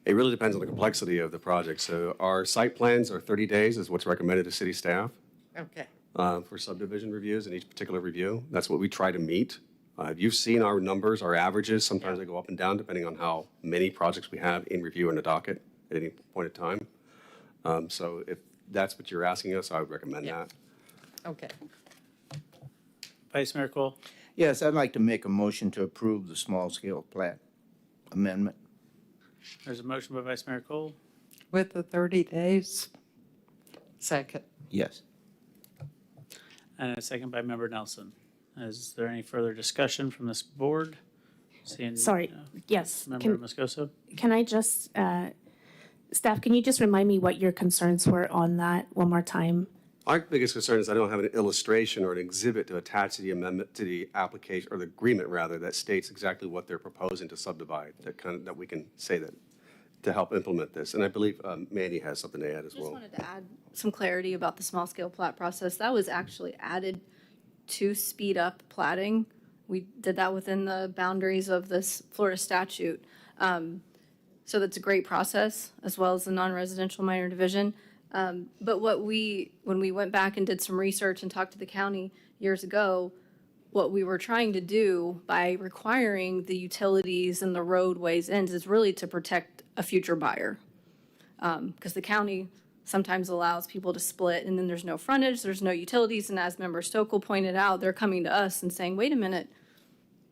It really depends on the complexity of the project. So our site plans are 30 days is what's recommended to city staff Okay. for subdivision reviews in each particular review. That's what we try to meet. You've seen our numbers, our averages. Sometimes they go up and down depending on how many projects we have in review in the docket at any point in time. So if that's what you're asking us, I would recommend that. Okay. Vice Mayor Cole. Yes, I'd like to make a motion to approve the small-scale plat amendment. There's a motion by Vice Mayor Cole. With the 30 days? Second. Yes. And a second by Member Nelson. Is there any further discussion from this board? Seeing, Sorry, yes. Member Moscoso? Can I just, staff, can you just remind me what your concerns were on that one more time? Our biggest concern is I don't have an illustration or an exhibit to attach to the amendment, to the application, or the agreement rather, that states exactly what they're proposing to subdivide, that we can say that, to help implement this. And I believe Mandy has something to add as Just well. wanted to add some clarity about the small scale plat process. That was actually added to speed up platting. We did that within the boundaries of this Florida statute. So that's a great process, as well as the non-residential minor division. But when we went back and did some research and talked to the county years ago, what we were trying to do by requiring the utilities and the roadways ends is really to protect a future buyer. Because the county sometimes allows people to split and then there's no frontage, there's no utilities. And as Member Stokel pointed out, they're coming to us and saying, wait a minute,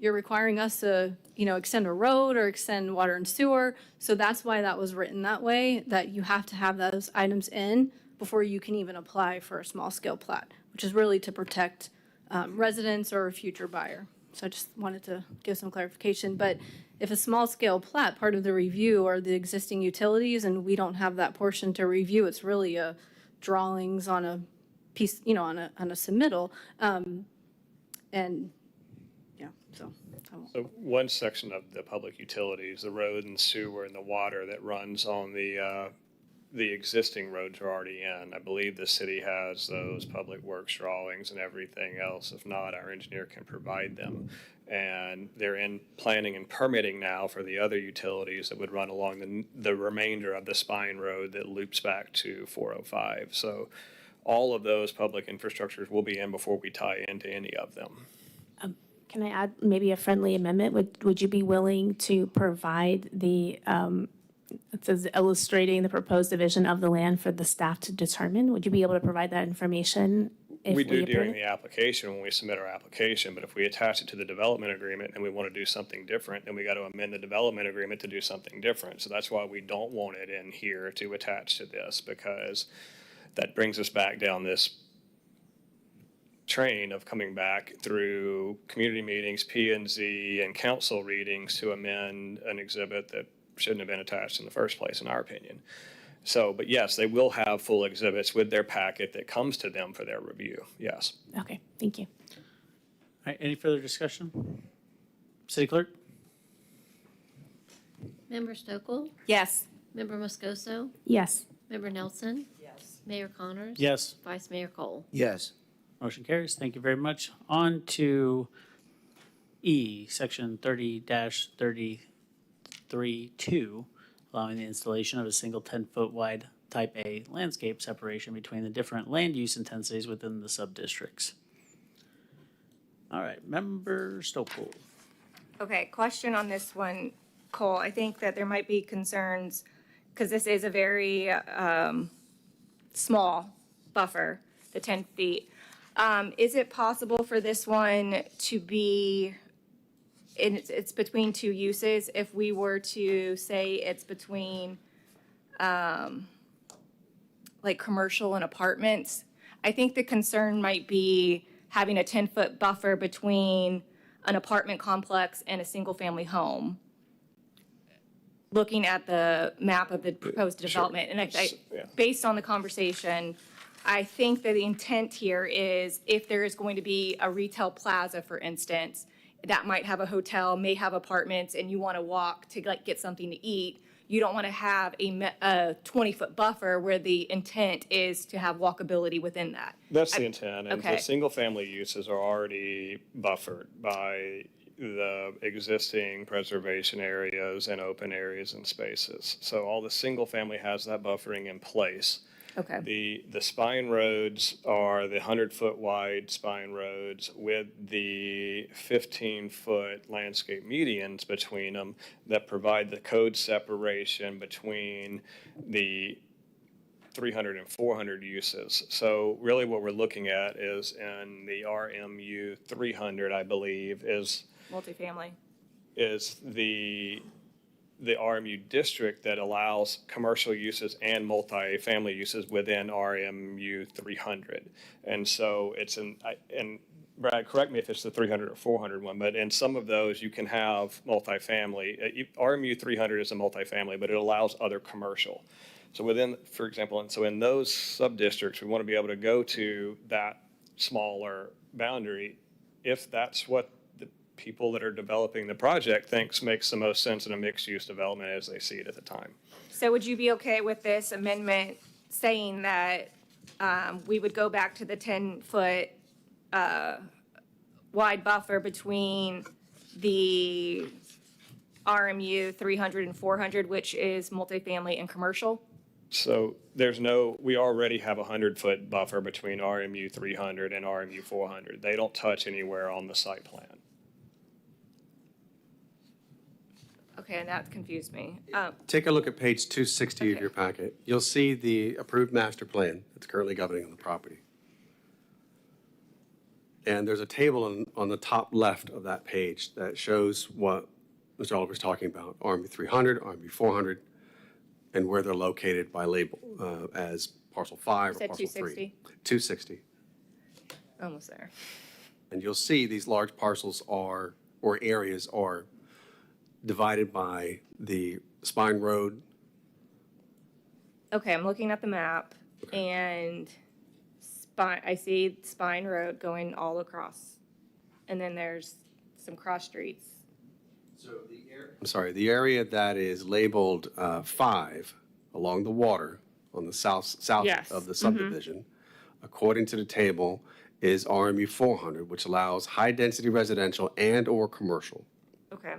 you're requiring us to, extend a road or extend water and sewer. So that's why that was written that way, that you have to have those items in before you can even apply for a small scale plat, which is really to protect residents or a future buyer. So I just wanted to give some clarification. But if a small scale plat, part of the review are the existing utilities and we don't have that portion to review, it's really a drawings on a piece, on a submittal. So one section of the public utilities, the road and sewer and the water that runs on the existing roads are already in. I believe the city has those public works drawings and everything else. If not, our engineer can provide them. And they're in planning and permitting now for the other utilities that would run along the remainder of the spine road that loops back to 405. So all of those public infrastructures will be in before we tie into any of them. Can I add maybe a friendly amendment? Would you be willing to provide the, it says illustrating the proposed division of the land for the staff to determine? Would you be able to provide that information if We do approve during it? the application when we submit our application, but if we attach it to the development agreement and we want to do something different, then we got to amend the development agreement to do something different. So that's why we don't want it in here to attach to this, because that brings us back down this train of coming back through community meetings, P&Z, and council readings to amend an exhibit that shouldn't have been attached in the first place, in our opinion. So, but yes, they will have full exhibits with their packet that comes to them for their review, yes. Okay, thank you. All right, any further discussion? City Clerk? Member Stokel? Yes. Member Moscoso? Yes. Member Nelson? Yes. Mayor Connors? Yes. Vice Mayor Cole? Yes. Motion carries. Thank you very much. On to E, section 30-33-2, allowing the installation of a single 10-foot wide type A landscape separation between the different land use intensities within the sub-districts. All right, Member Stokel. Okay, question on this one, Cole. I think that there might be concerns, because this is a very small buffer, the 10 feet. Is it possible for this one to be it's between two uses. If we were to say it's between, like commercial and apartments, I think the concern might be having a 10-foot buffer between an apartment complex and a single-family home. Looking at the map of the proposed development, and based on the conversation, I think that the intent here is if there is going to be a retail plaza, for instance, that might have a hotel, may have apartments, and you want to walk to like get something to eat, you don't want to have a 20-foot buffer where the intent is to have walkability within that. That's the intent, and okay. the single-family uses are already buffered by the existing preservation areas and open areas and spaces. So all the single-family has that buffering in place. Okay. The spine roads are the 100-foot wide spine roads with the 15-foot landscape medians between them that provide the code separation between the 300 and 400 uses. So really what we're looking at is in the RMU 300, I believe, is Multifamily. The RMU district that allows commercial uses and multifamily uses within RMU 300. And so and Brad, correct me if it's the 300 or 400 one, but in some of those you can have multifamily. RMU 300 is a multifamily, but it allows other commercial. So for example, and so in those sub-districts, we want to be able to go that smaller boundary if that's what people that are developing the project thinks makes the most sense in a mixed-use development as they see it at the time. So would you be okay with this amendment saying that we would go back to the 10-foot wide buffer between the RMU 300 and 400, which is multifamily and commercial? So we already have a 100-foot buffer between RMU 300 and RMU 400. They don't touch anywhere on the site plan. Okay, and that confused me. Take a look at page 260 of your packet. You'll see the approved master plan that's currently governing the property. And there's a table on the top left of that page that shows what Mr. Oliver's talking about, RMU 300, RMU 400, and where they're located by label as parcel 5 or parcel 3. 260. Almost there. And you'll see these large parcels or areas are divided by the spine road. Okay, I'm looking at the map, and I see Spine Road going all across, and then there's some cross streets. So the area that is labeled 5 along the water on the south Yes. of the subdivision, according to the table, is RMU 400, which allows high-density residential and/or commercial. Okay.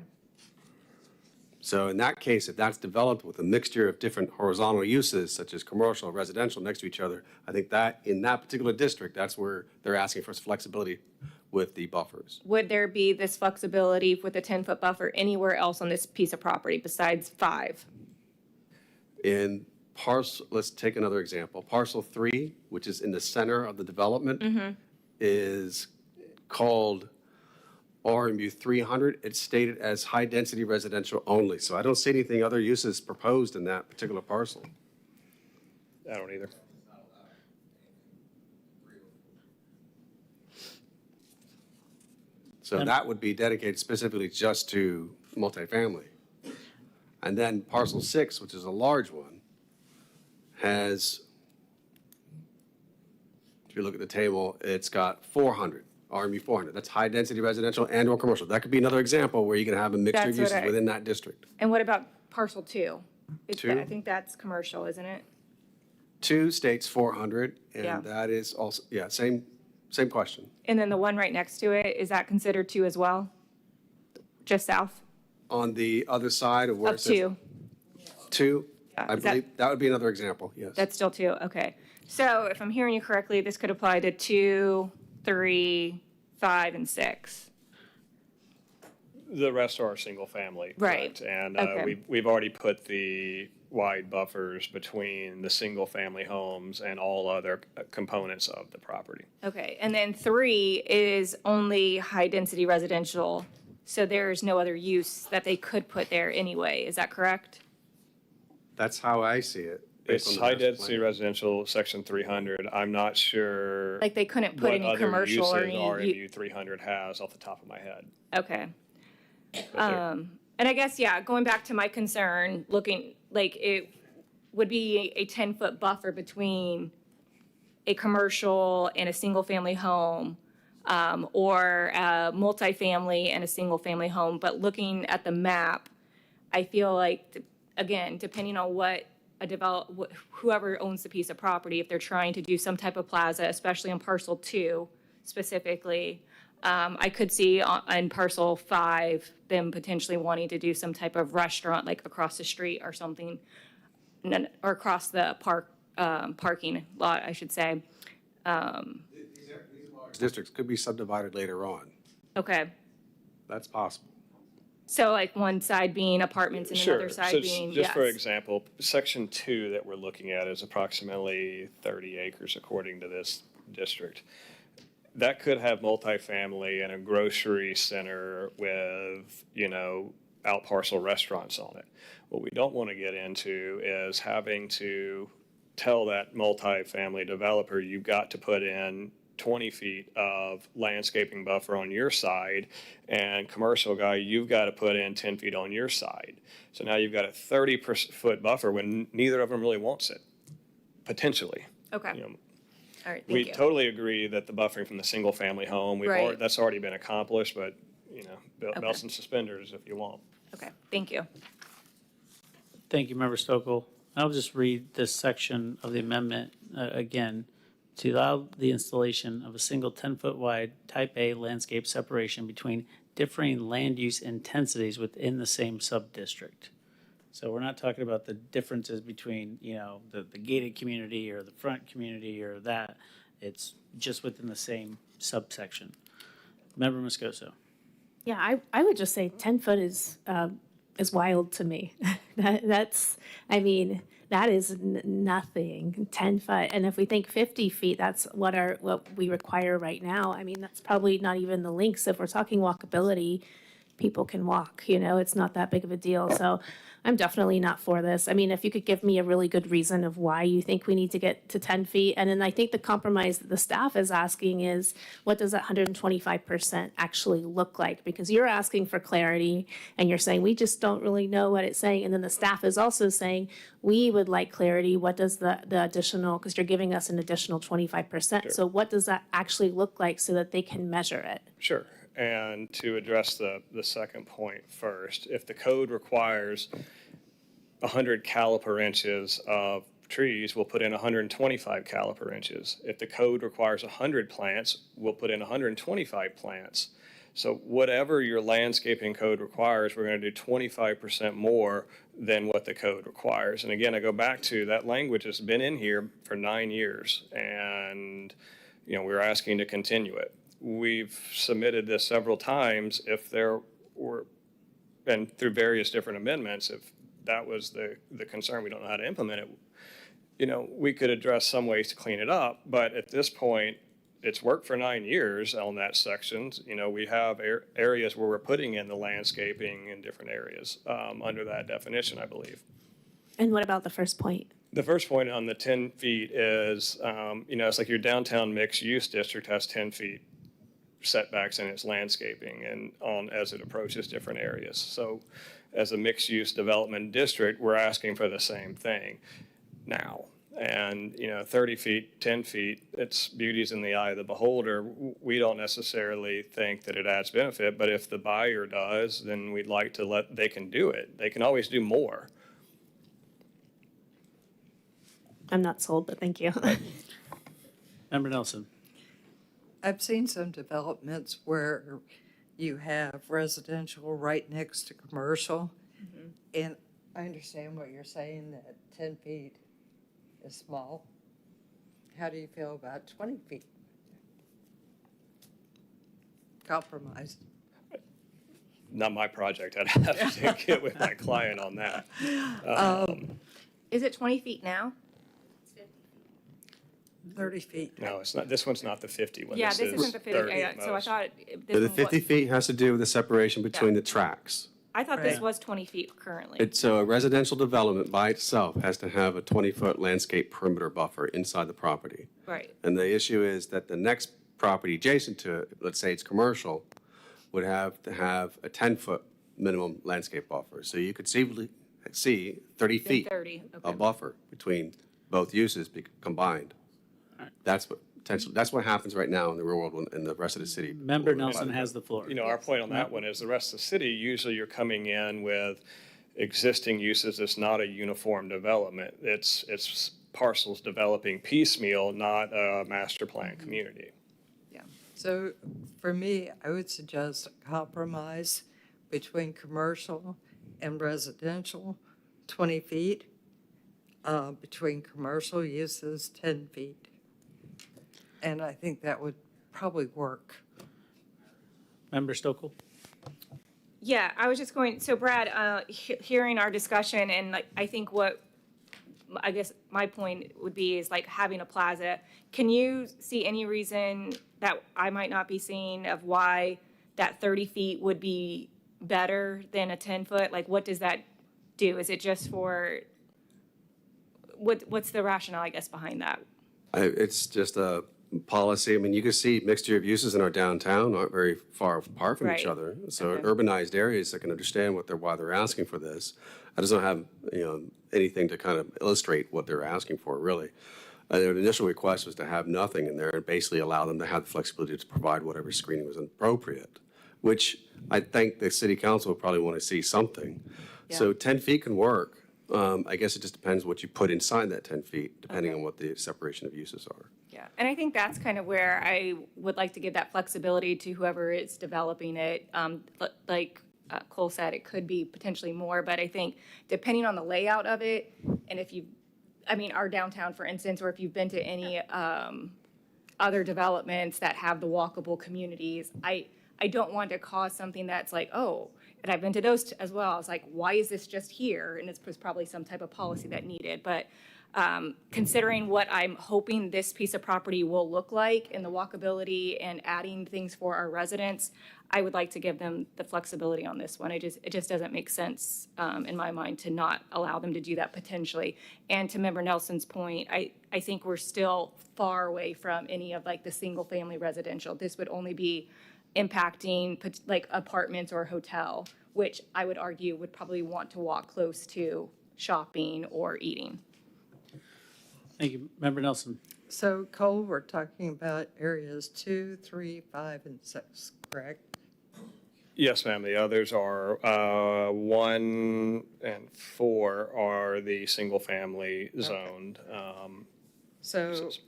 So in that case, if that's developed with a mixture of different horizontal uses, such as commercial and residential next to each other, I think that in that particular district, that's where they're asking for flexibility with the buffers. Would there be this flexibility with a 10-foot buffer anywhere else on this piece of property besides 5? Let's take another example. Parcel 3, which is in the center of the development, is called RMU 300. It's stated as high-density residential only. So I don't see anything other uses proposed in that particular parcel. I don't either. So that would be dedicated specifically just to multifamily. And then parcel 6, which is a large one, has, if you look at the table, it's got 400, RMU 400. That's high-density residential and/or commercial. That could be another example where you can have a mixture of uses within that district. And what about parcel 2? 2? I think that's commercial, isn't it? 2 states 400, and Yeah. that is also, same question. And then the one right next to it, is that considered 2 as well? Just south On the other side of where of it says 2? 2, Yeah, I is that- believe that would be another example, yes. That's still 2, okay. So if I'm hearing you correctly, this could apply to 2, 3, 5, and 6. The rest are single family. Right. correct? And Okay. we've already put the wide buffers between the single family homes and all other components of the property. Okay, and then 3 is only high-density residential So there's no other use that they could put there anyway. Is that correct? That's how I see it. based on It's the high master density plan. residential, section 300. I'm not sure. Like they couldn't put what any other commercial or uses any. RMU 300 has off the top of my head. Okay. But they're- And I guess, yeah, going back to my concern, looking like it would be a 10-foot buffer between a commercial and a single-family home, or a multifamily and a single-family home. But looking at the map, I feel like, again, depending on what whoever owns the piece of property, if they're trying to do some type of plaza, especially on parcel 2 specifically, I could see on parcel 5 them potentially wanting to do some type of restaurant like across the street or something, or across the parking lot, I should say. Districts could be subdivided later on. Okay, That's possible. so like one side being apartments and another side So being, just for yes. example, section 2 that we're looking at is approximately 30 acres according to this district. That could have multifamily and a grocery center with, out parcel restaurants on it. What we don't want to get into is having to tell that multifamily developer, you've got to put in 20 feet of landscaping buffer on your side, and commercial guy, you've got to put in 10 feet on your side. So now you've got a 30-foot buffer when neither of them really wants it, potentially. Okay. You know, All right, we thank you. totally agree that the buffering from the single-family home, Right. that's already been accomplished, but, Okay. belts and suspenders if you want. Okay, thank you. Thank you, Member Stokel. I'll just read this section of the amendment again. To allow the installation of a single 10-foot wide type A landscape separation between differing land use intensities within the same sub-district. So we're not talking about the differences between, the gated community or the front community or that. It's just within the same subsection. Member Moscoso. Yeah, I would just say 10 foot is wild to me. That is nothing, 10 foot. And if we think 50 feet, that's what we require right now. That's probably not even the links. If we're talking walkability, people can walk, it's not that big of a deal. So I'm definitely not for this. If you could give me a really good reason of why you think we need to get to 10 feet. And then I think the compromise that the staff is asking is, what does that 125% actually look like? Because you're asking for clarity and you're saying, we just don't really know what it's saying. And then the staff is also saying, we would like clarity. What does the additional, because you're giving us an additional 25%. Sure. So what does that actually look like so that they can measure it? Sure. And to address the second point first, if the code requires 100 caliper inches of trees, we'll put in 125 caliper inches. If the code requires 100 plants, we'll put in 125 plants. So whatever your landscaping code requires, we're going to do 25% more than what the code requires. And again, I go back to that language has been in here for 9 years, and we're asking to continue it. We've submitted this several times. If there were, and through various different amendments, if that was the concern, we don't know how to implement it, we could address some ways to clean it up. But at this point, it's worked for 9 years on that section. We have areas where we're putting in the landscaping in different areas under that definition, I believe. And what about the first point? The first point on the 10 feet is, it's like your downtown mixed-use district has 10 feet setbacks in its landscaping and as it approaches different areas. So as a mixed-use development district, we're asking for the same thing now. And, 30 feet, 10 feet, it's beauty's in the eye of the beholder. We don't necessarily think that it adds benefit, but if the buyer does, then we'd like to they can do it. They can always do more. I'm not sold, but thank you. Member Nelson. I've seen some developments where you have residential right next to commercial. And I understand what you're saying, that 10 feet is small. How do you feel about 20 feet? Compromise. Not my project. I'd have to get with my client on that. Is it 20 feet now? 30 feet. No, it's not, this one's not the 50 one. Yeah, this isn't the 50, 30 at so I most. thought this The one 50 was, feet has to do with the separation between the tracks. I thought this Right. was 20 feet currently. It's a residential development by itself has to have a 20-foot landscape perimeter buffer inside the property. Right. And the issue is that the next property adjacent to it, let's say it's commercial, would have to have a 10-foot minimum landscape buffer. So you could see 30 feet 30, okay. of buffer between both uses combined. That's what happens right now in the real world in the rest of the city. Member Nelson has the floor. You know, our point on that one is the rest of the city, usually you're coming in with existing uses. It's not a uniform development. It's parcels developing piecemeal, not a master plan community. So for me, I would suggest a compromise between commercial and residential, 20 feet. Between commercial uses, 10 feet. And I think that would probably work. Member Stokel? Yeah, I was just going, so Brad, hearing our discussion, and like, I think what, I guess my point would be is like having a plaza. Can you see any reason that I might not be seeing of why that 30 feet would be better than a 10-foot? Like, what does that do? Is it just for, what's the rationale, I guess, behind that? It's just a policy. I mean, you can see mixture of uses in our downtown aren't very far apart from each Right. other. So Okay. urbanized areas, I can understand why they're asking for this. I just don't have, anything to kind of illustrate what they're asking for, really. Their initial request was to have nothing in there and basically allow them to have the flexibility to provide whatever screening was appropriate, which I think the city council would probably want to see something. So 10 feet can work. I guess it just depends what you put inside that 10 feet, depending on what the separation of uses are. Yeah, and I think that's kind of where I would like to give that flexibility to whoever is developing it. Like Cole said, it could be potentially more, but I think depending on the layout of it, and if you, I mean, our downtown, for instance, or if you've been to any other developments that have the walkable communities, I don't want to cause something that's like, oh, and I've been to those as well. I was like, why is this just here? And it's probably some type of policy that needed. But considering what I'm hoping this piece of property will look like and the walkability and adding things for our residents, I would like to give them the flexibility on this one. It just doesn't make sense in my mind to not allow them to do that potentially. And to Member Nelson's point, I think we're still far away from any of like the single family residential. This would only be impacting like apartments or hotel, which I would argue would probably want to walk close to shopping or eating. Thank you. Member Nelson? So Cole, we're talking about areas 2, 3, 5, and 6, correct? Yes, ma'am. The others are 1 and 4 are the single family zoned. So uses.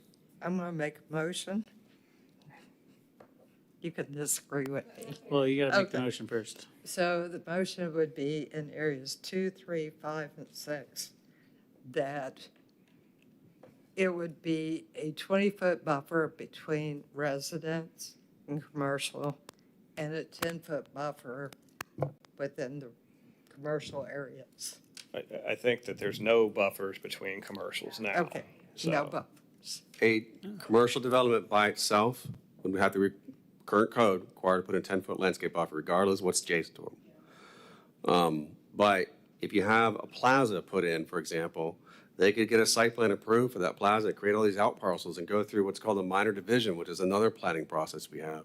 I'm going to make a motion. You can disagree with me. Well, you got to make the Okay. motion first. So the motion would be in areas 2, 3, 5, and 6, that it would be a 20-foot buffer between residents and commercial, and a 10-foot buffer within the commercial areas. I think that there's no buffers between commercials now. Okay, no So- buffers. A commercial development by itself would have the current code required to put a 10-foot landscape buffer regardless of what's adjacent to them. But if you have a plaza put in, for example, they could get a site plan approved for that plaza, create all these out parcels and go through what's called a minor division, which is another planning process we have.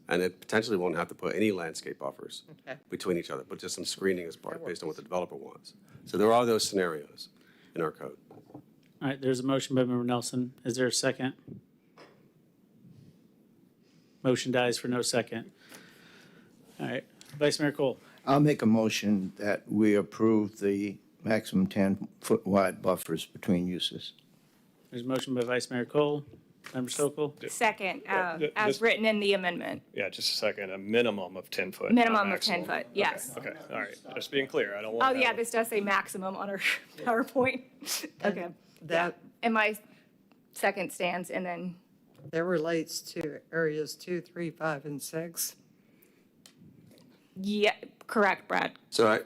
And it potentially won't have to put any landscape buffers Okay. between each other, but just some screening as part, based on what the developer wants. So there are those scenarios in our code. All right, there's a motion by Member Nelson. Is there a second? Motion dies for no second. All right, Vice Mayor Cole. I'll make a motion that we approve the maximum 10-foot wide buffers between uses. There's a motion by Vice Mayor Cole. Member Stokel? Second, this- as written in the amendment. Yeah, just a second, a minimum of 10 foot. Minimum not of maximum. 10 foot, yes. Okay, all right, just being clear, I don't Oh, want to. yeah, this does say maximum on our PowerPoint. Okay. That, And my second stands, and then, that relates to areas 2, 3, 5, and 6. yeah, correct, Brad. So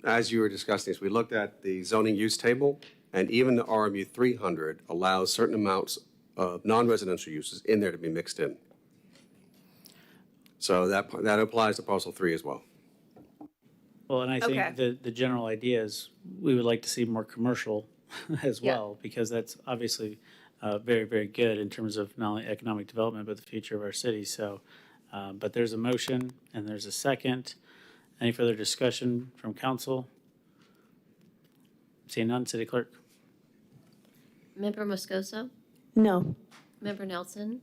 as you were discussing this, we looked at the zoning use table, and even the RMU 300 allows certain amounts of non-residential uses in there to be mixed in. So that applies to parcel 3 as well. Well, and I think Okay. the general idea is we would like to see more commercial as Yeah. well, because that's obviously very, very good in terms of not only economic development, but the future of our city. So, but there's a motion and there's a second. Any further discussion from council? Seeing none, City Clerk. Member Moscoso? No. Member Nelson?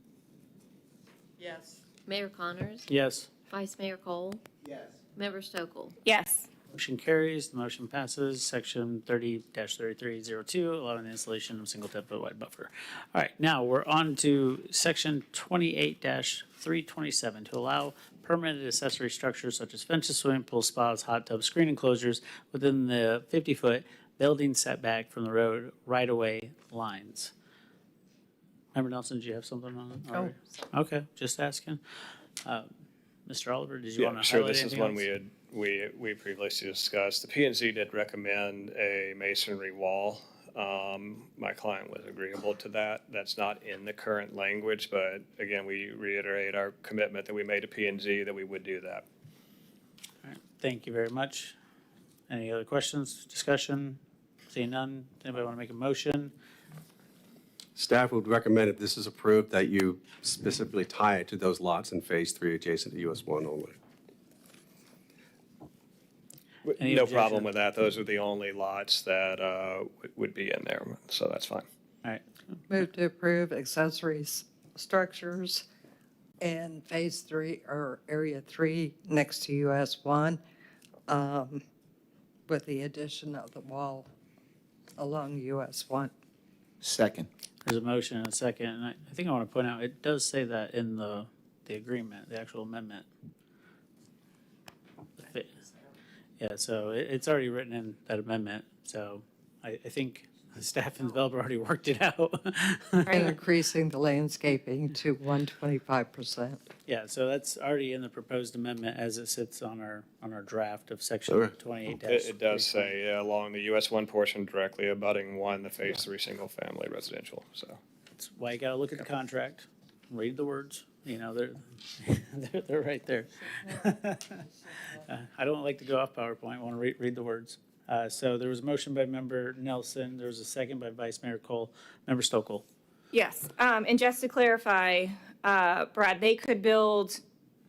Yes. Mayor Connors? Yes. Vice Mayor Cole? Yes. Member Stokel? Yes. Motion carries, the motion passes. Section 30-3302, allowing the installation of a single 10-foot wide buffer. All right, now we're on to section 28-327 to allow permitted accessory structures such as fences, swimming pools, spas, hot tubs, screen enclosures within the 50-foot building setback from the road right-of-way lines. Member Nelson, do you have something on it? already? Okay, just asking. Mr. Oliver, did you want to Sure, highlight this is anything one else? we previously discussed. The P&Z did recommend a masonry wall. My client was agreeable to that. That's not in the current language, but again, we reiterate our commitment that we made to P&Z that we would do that. All right, thank you very much. Any other questions, discussion? Seeing none, anybody want to make a motion? Staff would recommend, if this is approved, that you specifically tie it to those lots in Phase 3 adjacent to US 1 only. Any No objection? problem with that. Those are the only lots that would be in there, so that's fine. All right, Move to approve accessories structures in Phase 3 or Area 3 next to US 1 with the addition of the wall along US 1. Second. there's a motion and a second, and I think I want to point out, it does say that in the agreement, the actual amendment. Yeah, so it's already written in that amendment, so I think the staff and developer already worked it out. And increasing the landscaping to 125%. Yeah, so that's already in the proposed amendment as it sits on our draft of section Okay. 28 It does say along the US 1 portion directly abutting 1, the Phase 3 single-family residential, so. That's why you gotta look at the contract, read the words, they're, they're right there. I don't like to go off PowerPoint, I wanna read the words. So there was a motion by Member Nelson, there was a second by Vice Mayor Cole. Member Stokel. Yes. And just to clarify, Brad, they could build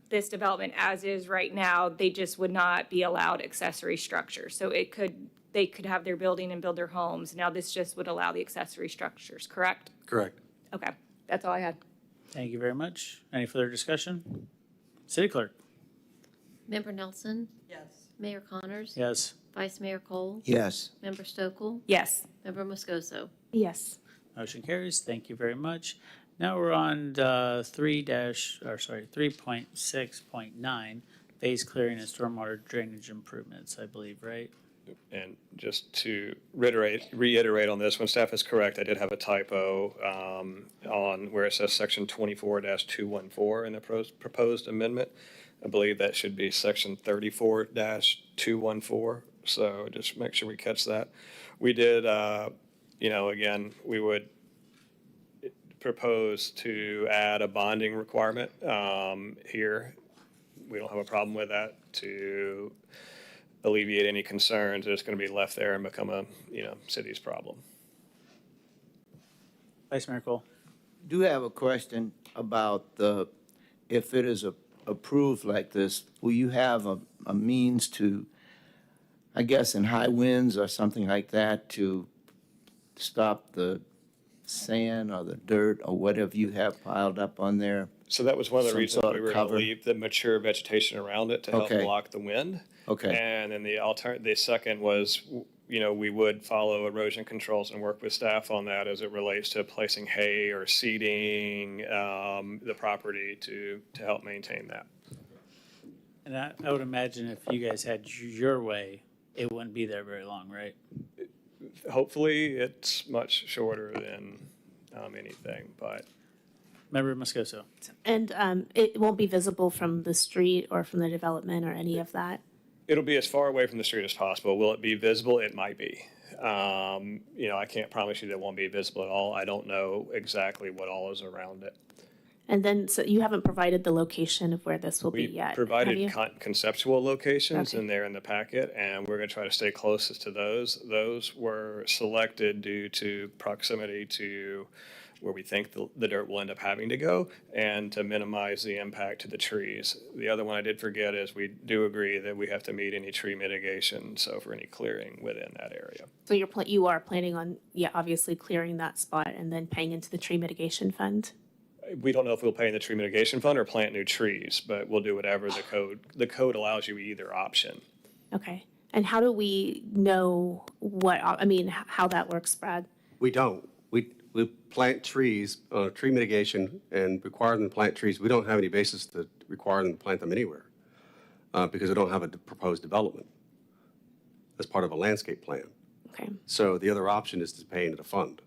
this development as is right now. They just would not be allowed accessory structures. So they could have their building and build their homes. Now this just would allow the accessory structures, correct? Correct. Okay, that's all I had. Thank you very much. Any further discussion? City Clerk. Member Nelson? Yes. Mayor Connors? Yes. Vice Mayor Cole? Yes. Member Stokel? Yes. Member Moscoso? Yes. Motion carries. Thank you very much. Now we're on 3.6.9, phase clearing and stormwater drainage improvements, I believe, right? And just to reiterate on this one, staff is correct. I did have a typo on where it says section 24-214 in the proposed amendment. I believe that should be section 34-214. So just make sure we catch that. We did, again, we would propose to add a bonding requirement here. We don't have a problem with that to alleviate any concerns. It's going to be left there and become a, city's problem. Vice Mayor Cole. Do have a question about if it is approved like this, will you have a means to, I guess in high winds or something like that, to stop the sand or the dirt or whatever you have piled up on there? So that was one of the Some reasons sort we of were going to cover? leave the mature vegetation around it to help Okay. block the wind. Okay. And then the second was, we would follow erosion controls and work with staff on that as it relates to placing hay or seeding the property to help maintain that. And I would imagine if you guys had your way, it wouldn't be there very long, right? Hopefully, it's much shorter than anything, but Member Moscoso. And it won't be visible from the street or from the development or any of that? It'll be as far away from the street as possible. Will it be visible? It might be. I can't promise you that it won't be visible at all. I don't know exactly what all is around it. And then, so you haven't provided the location of where this will be We yet, have provided you? conceptual locations, Okay. and they're in the packet, and we're going to try to stay closest to those. Those were selected due to proximity to where we think the dirt will end up having to go, and to minimize the impact to the trees. The other one I did forget is we do agree that we have to meet any tree mitigation, so for any clearing within that area. So you are planning on, obviously clearing that spot and then paying into the tree mitigation fund? We don't know if we'll pay in the tree mitigation fund or plant new trees, but we'll do whatever the code allows you either option. Okay. And how do we know how that works, Brad? We don't. We plant trees, tree mitigation, and require them to plant trees. We don't have any basis to require them to plant them anywhere because we don't have a proposed development as part of a landscape plan. Okay. So the other option is to pay into the fund.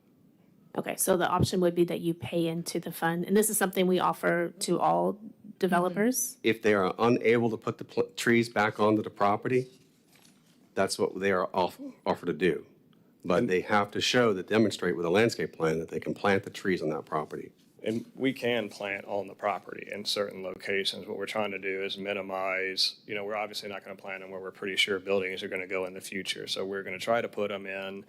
Okay, so the option would be that you pay into the fund, and this is something we offer to all developers? If they are unable to put the trees back onto the property, that's what they are offered to do. But they have to demonstrate with a landscape plan that they can plant the trees on that property. And we can plant on the property in certain locations. What we're trying to do is minimize, we're obviously not going to plant them where we're pretty sure buildings are going to go in the future. So we're going to try to put them in,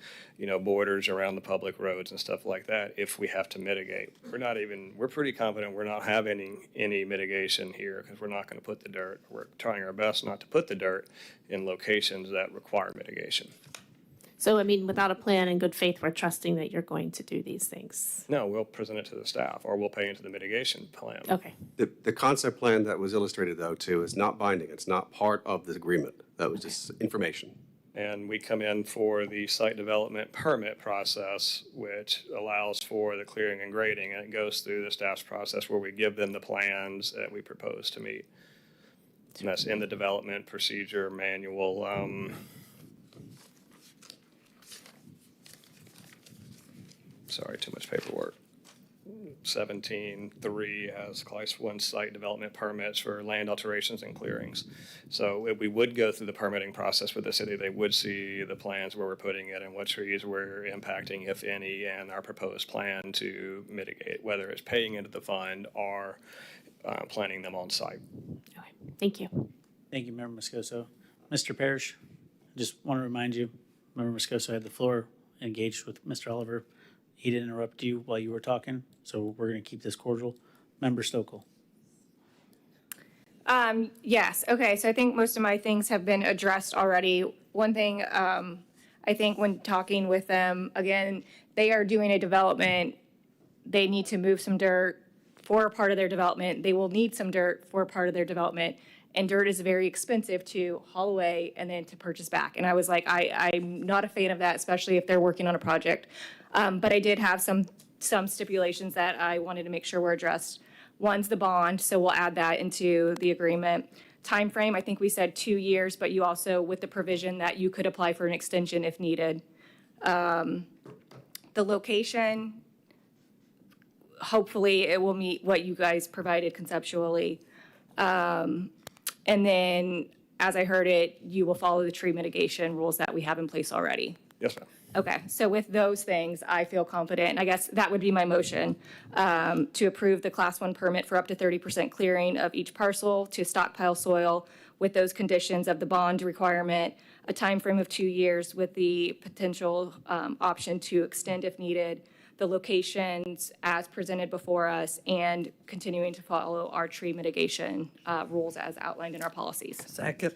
borders around the public roads and stuff like that if we have to mitigate. We're pretty confident we're not having any mitigation here because we're not going to put the dirt. We're trying our best not to put the dirt in locations that require mitigation. So, without a plan in good faith, we're trusting that you're going to do these things. No, we'll present it to the staff or we'll pay into the mitigation plan. Okay. The concept plan that was illustrated, though, too, is not binding. It's not part of the agreement. That was just information. And we come in for the site development permit process, which allows for the clearing and grading, and it goes through the staff's process where we give them the plans that we propose to meet. And that's in the development procedure manual. Sorry, too much paperwork. 17.3 has Class 1 site development permits for land alterations and clearings. So if we would go through the permitting process with the city, they would see the plans where we're putting it and what trees we're impacting, if any, and our proposed plan to mitigate, whether it's paying into the fund or planting them on site. Okay. Thank you. Thank you, Member Moscoso. Mr. Parrish, I just want to remind you, Member Moscoso had the floor, engaged with Mr. Oliver. He didn't interrupt you while you were talking, so we're going to keep this cordial. Member Stokel. Yes, okay, so I think most of my things have been addressed already. One thing, I think when talking with them, again, they are doing a development. They need to move some dirt for a part of their development. They will need some dirt for a part of their development. And dirt is very expensive to haul away and then to purchase back. And I was like, I'm not a fan of that, especially if they're working on a project. But I did have some stipulations that I wanted to make sure were addressed. One's the bond, so we'll add that into the agreement. Time frame, I think we said 2 years, but you also, with the provision that you could apply for an extension if needed. The location, hopefully it will meet what you guys provided conceptually. And then, as I heard it, you will follow the tree mitigation rules that we have in place already. Yes, ma'am. Okay, so with those things, I feel confident. I guess that would be my motion, to approve the Class 1 permit for up to 30% clearing of each parcel to stockpile soil with those conditions of the bond requirement, a time frame of 2 years with the potential option to extend if needed, the locations as presented before us, and continuing to follow our tree mitigation rules as outlined in our policies. Second.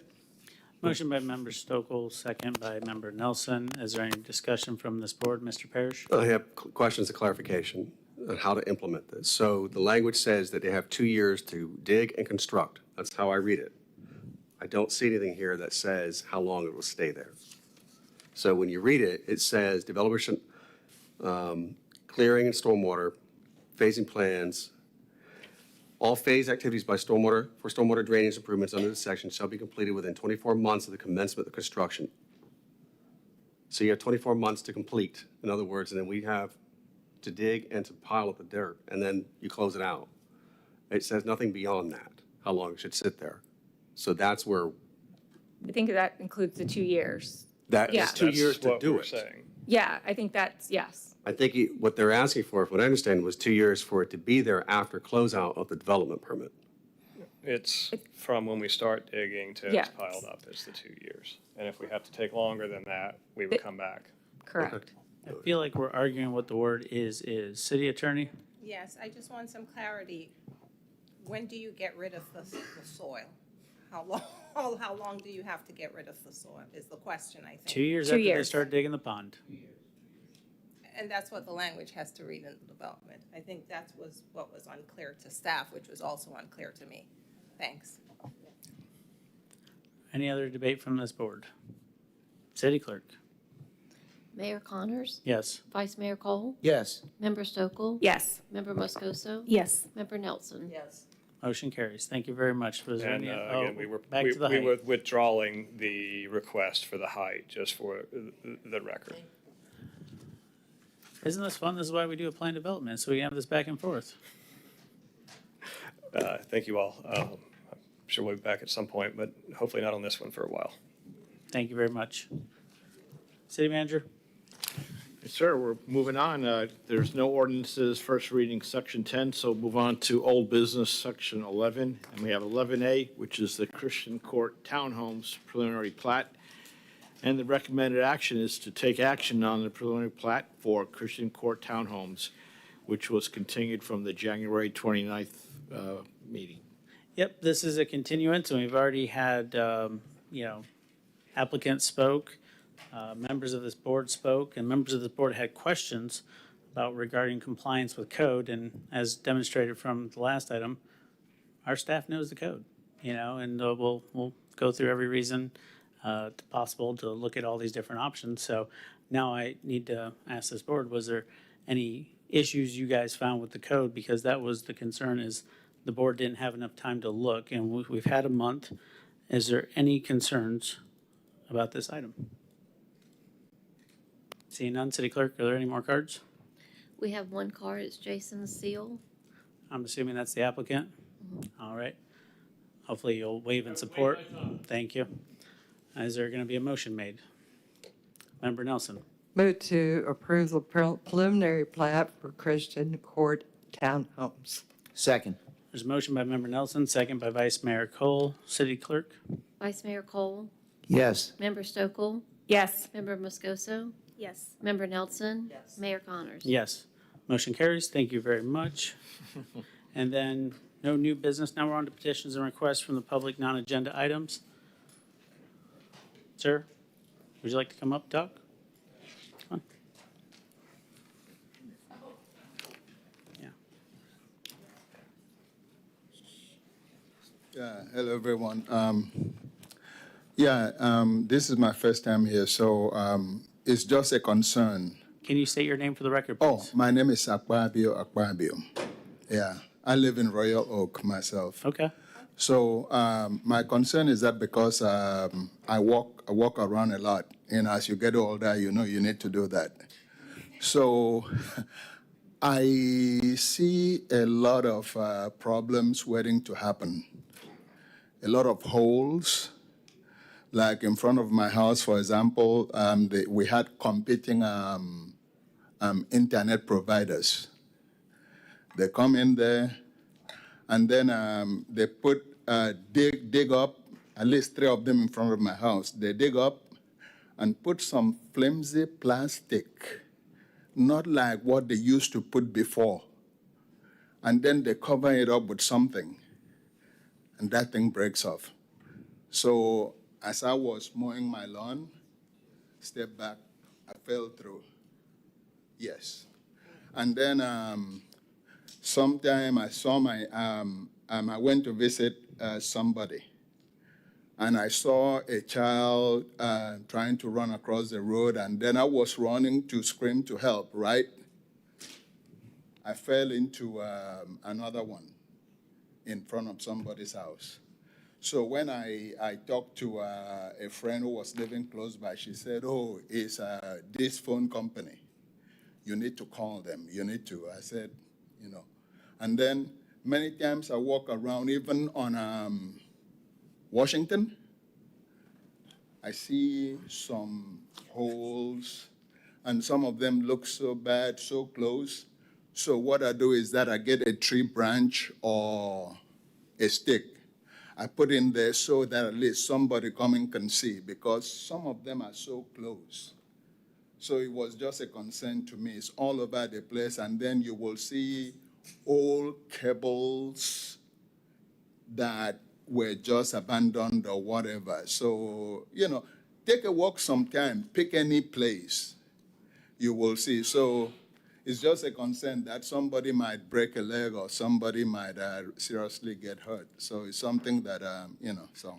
Motion by Member Stokel, second by Member Nelson. Is there any discussion from this board? Mr. Parrish? I have questions of clarification on how to implement this. So the language says that they have 2 years to dig and construct. That's how I read it. I don't see anything here that says how long it will stay there. So when you read it, it says developers should, clearing and stormwater, phasing plans, all phase activities for stormwater drainage improvements under this section shall be completed within 24 months of the commencement of construction. So you have 24 months to complete, in other words, and then we have to dig and to pile up the dirt, and then you close it out. It says nothing beyond that, how long it should sit there. So that's where I think that includes the 2 years. That Yeah. is 2 years That's to what do we're it. saying. Yeah, I think that's, yes. I think what they're asking for, if what I understand, was 2 years for it to be there after closeout of the development permit. It's from when we start digging to Yeah. it's piled up, it's the 2 years. And if we have to take longer than that, we would come back. Correct. I feel like we're arguing what the word is. City attorney? Yes, I just want some clarity. When do you get rid of the soil? How long do you have to get rid of the soil is the question, I think. 2 years 2 after they years. start digging the pond. And that's what the language has to read in the development. I think that was what was unclear to staff, which was also unclear to me. Thanks. Any other debate from this board? City clerk? Mayor Connors, Yes. Vice Mayor Cole, Yes. Member Stokel, Yes. Member Moscoso, Yes. Member Nelson. Yes. Motion carries. Thank you very much. Was there And any? again, we were, back to the we height. were withdrawing the request for the height, just for the record. Isn't this fun? This is why we do a plan development, so we can have this back and forth. Thank you all. I'm sure we'll be back at some point, but hopefully not on this one for a while. Thank you very much. City manager? Yes, sir, we're moving on. There's no ordinances, first reading, section 10, so move on to old business, section 11. And we have 11A, which is the Christian Court Townhomes preliminary plat. And the recommended action is to take action on the preliminary plat for Christian Court Townhomes, which was continued from the January 29th meeting. Yep, this is a continuance, and we've already had, applicants spoke, members of this board spoke, and members of the board had questions about regarding compliance with code, and as demonstrated from the last item, our staff knows the code, and we'll go through every reason possible to look at all these different options. So now I need to ask this board, was there any issues you guys found with the code? Because that was the concern, is the board didn't have enough time to look, and we've had a month. Is there any concerns about this item? Seeing none, City Clerk, are there any more cards? We have one card, it's Jason's seal. I'm assuming that's the applicant? All right. Hopefully you'll waive in support. Thank you. Is there going to be a motion made? Member Nelson? Move to approve the preliminary plat for Christian Court Townhomes. Second. There's a motion by Member Nelson, second by Vice Mayor Cole. City Clerk? Vice Mayor Cole, Yes. Member Stokel, Yes. Member Moscoso, Yes. Member Nelson. Mayor Connors. Yes. Motion carries. Thank you very much. And then no new business. Now we're on to petitions and requests from the public, non-agenda items. Sir, would you like to come up, talk? Come on. Yeah, hello, everyone. This is my first time here, so it's just a concern. Can you state your name for the record, Oh, please? my name is Akpabio. Yeah, I live in Royal Oak myself. Okay. So my concern is that because I walk around a lot, and as you get older, you need to do that. So I see a lot of problems waiting to happen. A lot of holes, like in front of my house, for example, we had competing internet providers. They come in there, and then they put dig up, at least 3 of them in front of my house. They dig up and put some flimsy plastic, not like what they used to put before. And then they cover it up with something, and that thing breaks off. So as I was mowing my lawn, step back, I fell through. Yes. And then sometime I saw I went to visit somebody, and I saw a child trying to run across the road, and then I was running to scream to help, right? I fell into another one in front of somebody's house. So when I talked to a friend who was living close by, she said, oh, it's this phone company. You need to call them. You need to. I said, And then many times I walk around, even on Washington, I see some holes, and some of them look so bad, so close. So what I do is that I get a tree branch or a stick. I put in there so that at least somebody coming can see, because some of them are so close. So it was just a concern to me. It's all over the place, and then you will see old cables that were just abandoned or whatever. So, take a walk sometime, pick any place, you will see. So it's just a concern that somebody might break a leg or somebody might seriously get hurt. So it's something that, so.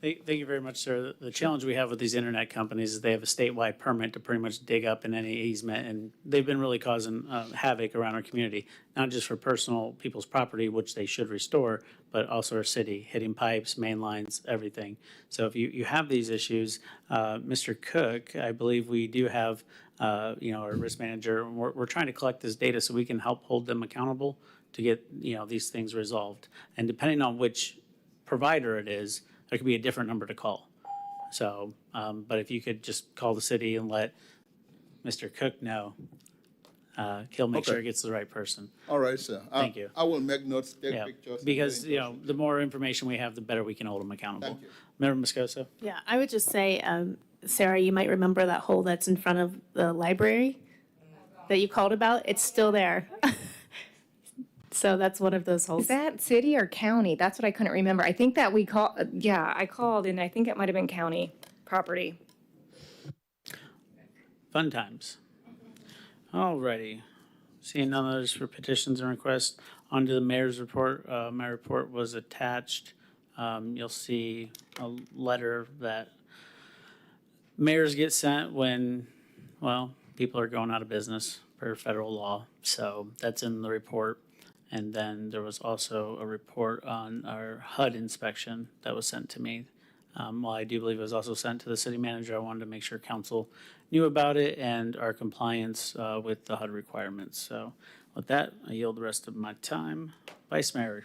Thank you very much, sir. The challenge we have with these internet companies is they have a statewide permit to pretty much dig up in any easement, and they've been really causing havoc around our community, not just for personal people's property, which they should restore, but also our city, hitting pipes, main lines, everything. So if you have these issues, Mr. Cook, I believe we do have, our risk manager, we're trying to collect this data so we can help hold them accountable to get, these things resolved. And depending on which provider it is, there could be a different number to call. So, but if you could just call the city and let Mr. Cook know, he'll make sure it gets to the right person. All right, sir. Thank you. I will make notes, take Yeah, pictures. and because, get in touch. the more information we have, the better we can hold them accountable. Thank you. Member Moscoso? Yeah, I would just say, Sarah, you might remember that hole that's in front of the library that you called about. It's still there. So that's one of those holes. Is that city or county? That's what I couldn't remember. I think that we call, I called and I think it might have been county property. Fun times. All righty. Seeing none others for petitions and requests, on to the mayor's report. My report was attached. You'll see a letter that mayors get sent when, people are going out of business per federal law. So that's in the report. And then there was also a report on our HUD inspection that was sent to me. While I do believe it was also sent to the city manager, I wanted to make sure council knew about it and our compliance with the HUD requirements. So with that, I yield the rest of my time. Vice Mayor.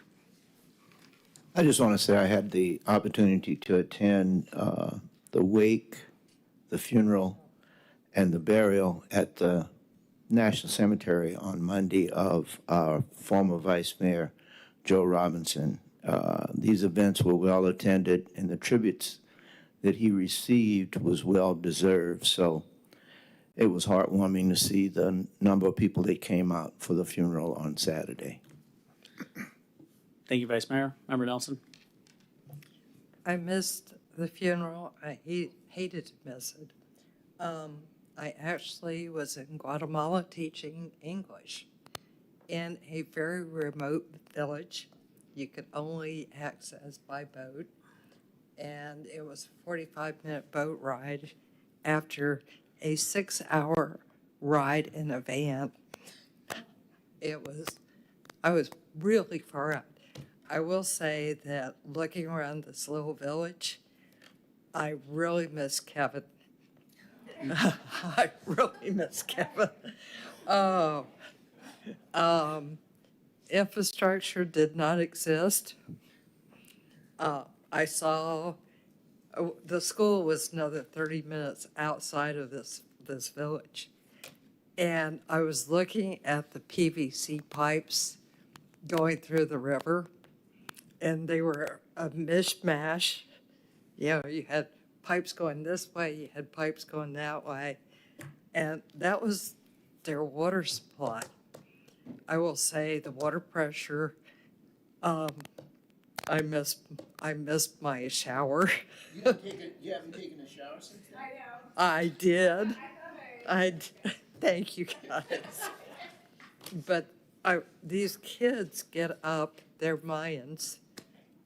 I just want to say I had the opportunity to attend the wake, the funeral, and the burial at the National Cemetery on Monday of our former Vice Mayor, Joe Robinson. These events were well attended, and the tributes that he received was well deserved. So it was heartwarming to see the number of people that came out for the funeral on Saturday. Thank you, Vice Mayor. Member Nelson. I missed the funeral. I hated to miss it. I actually was in Guatemala teaching English in a very remote village you could only access by boat. And it was a 45-minute boat ride after a 6-hour ride in a van. I was really far out. I will say that looking around this little village, I really miss Kevin. I really miss Kevin. Infrastructure did not exist. I saw the school was another 30 minutes outside of this village. And I was looking at the PVC pipes going through the river, and they were a mishmash. You had pipes going this way, you had pipes going that way, and that was their water supply. I will say the water pressure, I missed my shower. You haven't taken a shower since then? I did. Thank you, guys. But these kids get up, they're Mayans,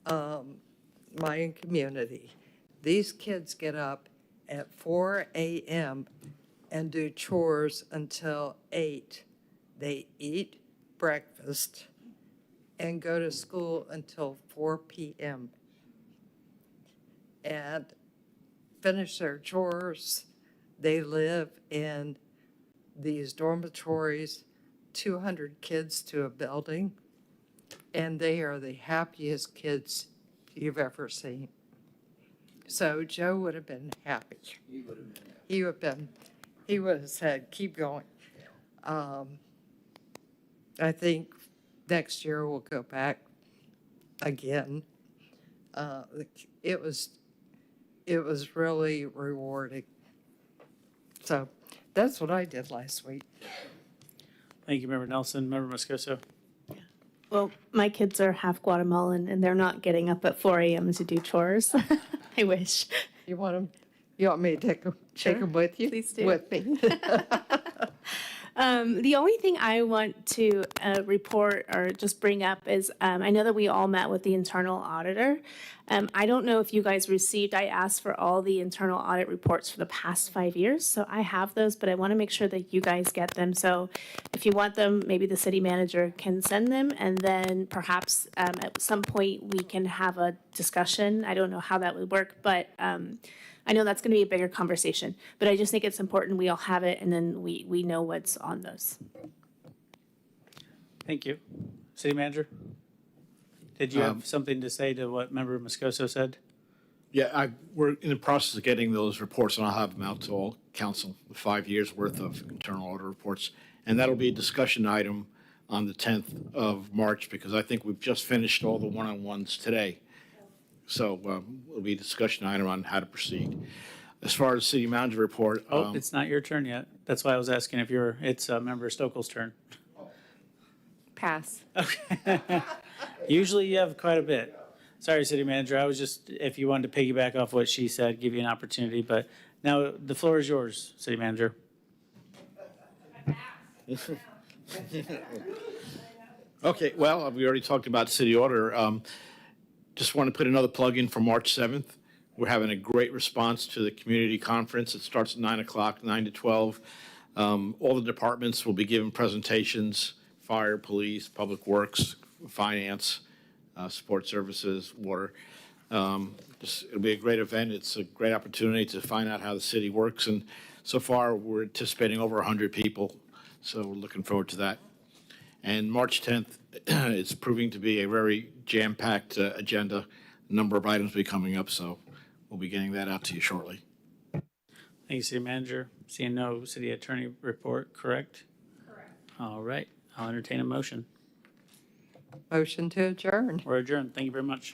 Mayan community. These kids get up at 4 a.m. and do chores until 8. They eat breakfast and go to school until 4 p.m. and finish their chores. They live in these dormitories, 200 kids to a building, and they are the happiest kids you've ever seen. So Joe would have been happy. He would have said, keep going. I think next year we'll go back again. It was really rewarding. So that's what I did last week. Thank you, Member Nelson. Member Moscoso. Well, my kids are half Guatemalan and they're not getting up at 4 a.m. to do chores. I wish. You want me to take them with you? Please do. With me. The only thing I want to report or just bring up is I know that we all met with the internal auditor. I don't know if you guys received, I asked for all the internal audit reports for the past 5 years. So I have those, but I want to make sure that you guys get them. So if you want them, maybe the city manager can send them. And then perhaps at some point we can have a discussion. I don't know how that would work, but I know that's going to be a bigger conversation, but I just think it's important we all have it and then we know what's on those. Thank you. City Manager? Did you have something to say to what Member Moscoso said? Yeah, we're in the process of getting those reports, and I'll have them out to all council, the 5 years' worth of internal audit reports. And that'll be a discussion item on the 10th of March, because I think we've just finished all the one-on-ones today. So it'll be a discussion item on how to proceed. As far as city manager report. Oh, it's not your turn yet. That's why I was asking if it's Member Stokel's turn. Pass. Usually you have quite a bit. Sorry, City Manager. I was just, if you wanted to piggyback off what she said, give you an opportunity. But now the floor is yours, City Manager. Okay, well, we already talked about city auditor. Just want to put another plug in for March 7th. We're having a great response to the community conference. It starts at 9 o'clock, 9 to 12. All the departments will be giving presentations: fire, police, public works, finance, support services, water. It'll be a great event. It's a great opportunity to find out how the city works. And so far, we're anticipating over 100 people. So we're looking forward to that. And March 10th is proving to be a very jam-packed agenda. A number of items will be coming up, so we'll be getting that out to you shortly. Thank you, City Manager. Seeing no City Attorney report, correct? Correct. All right. I'll entertain a motion. Motion to adjourn. We're adjourned. Thank you very much.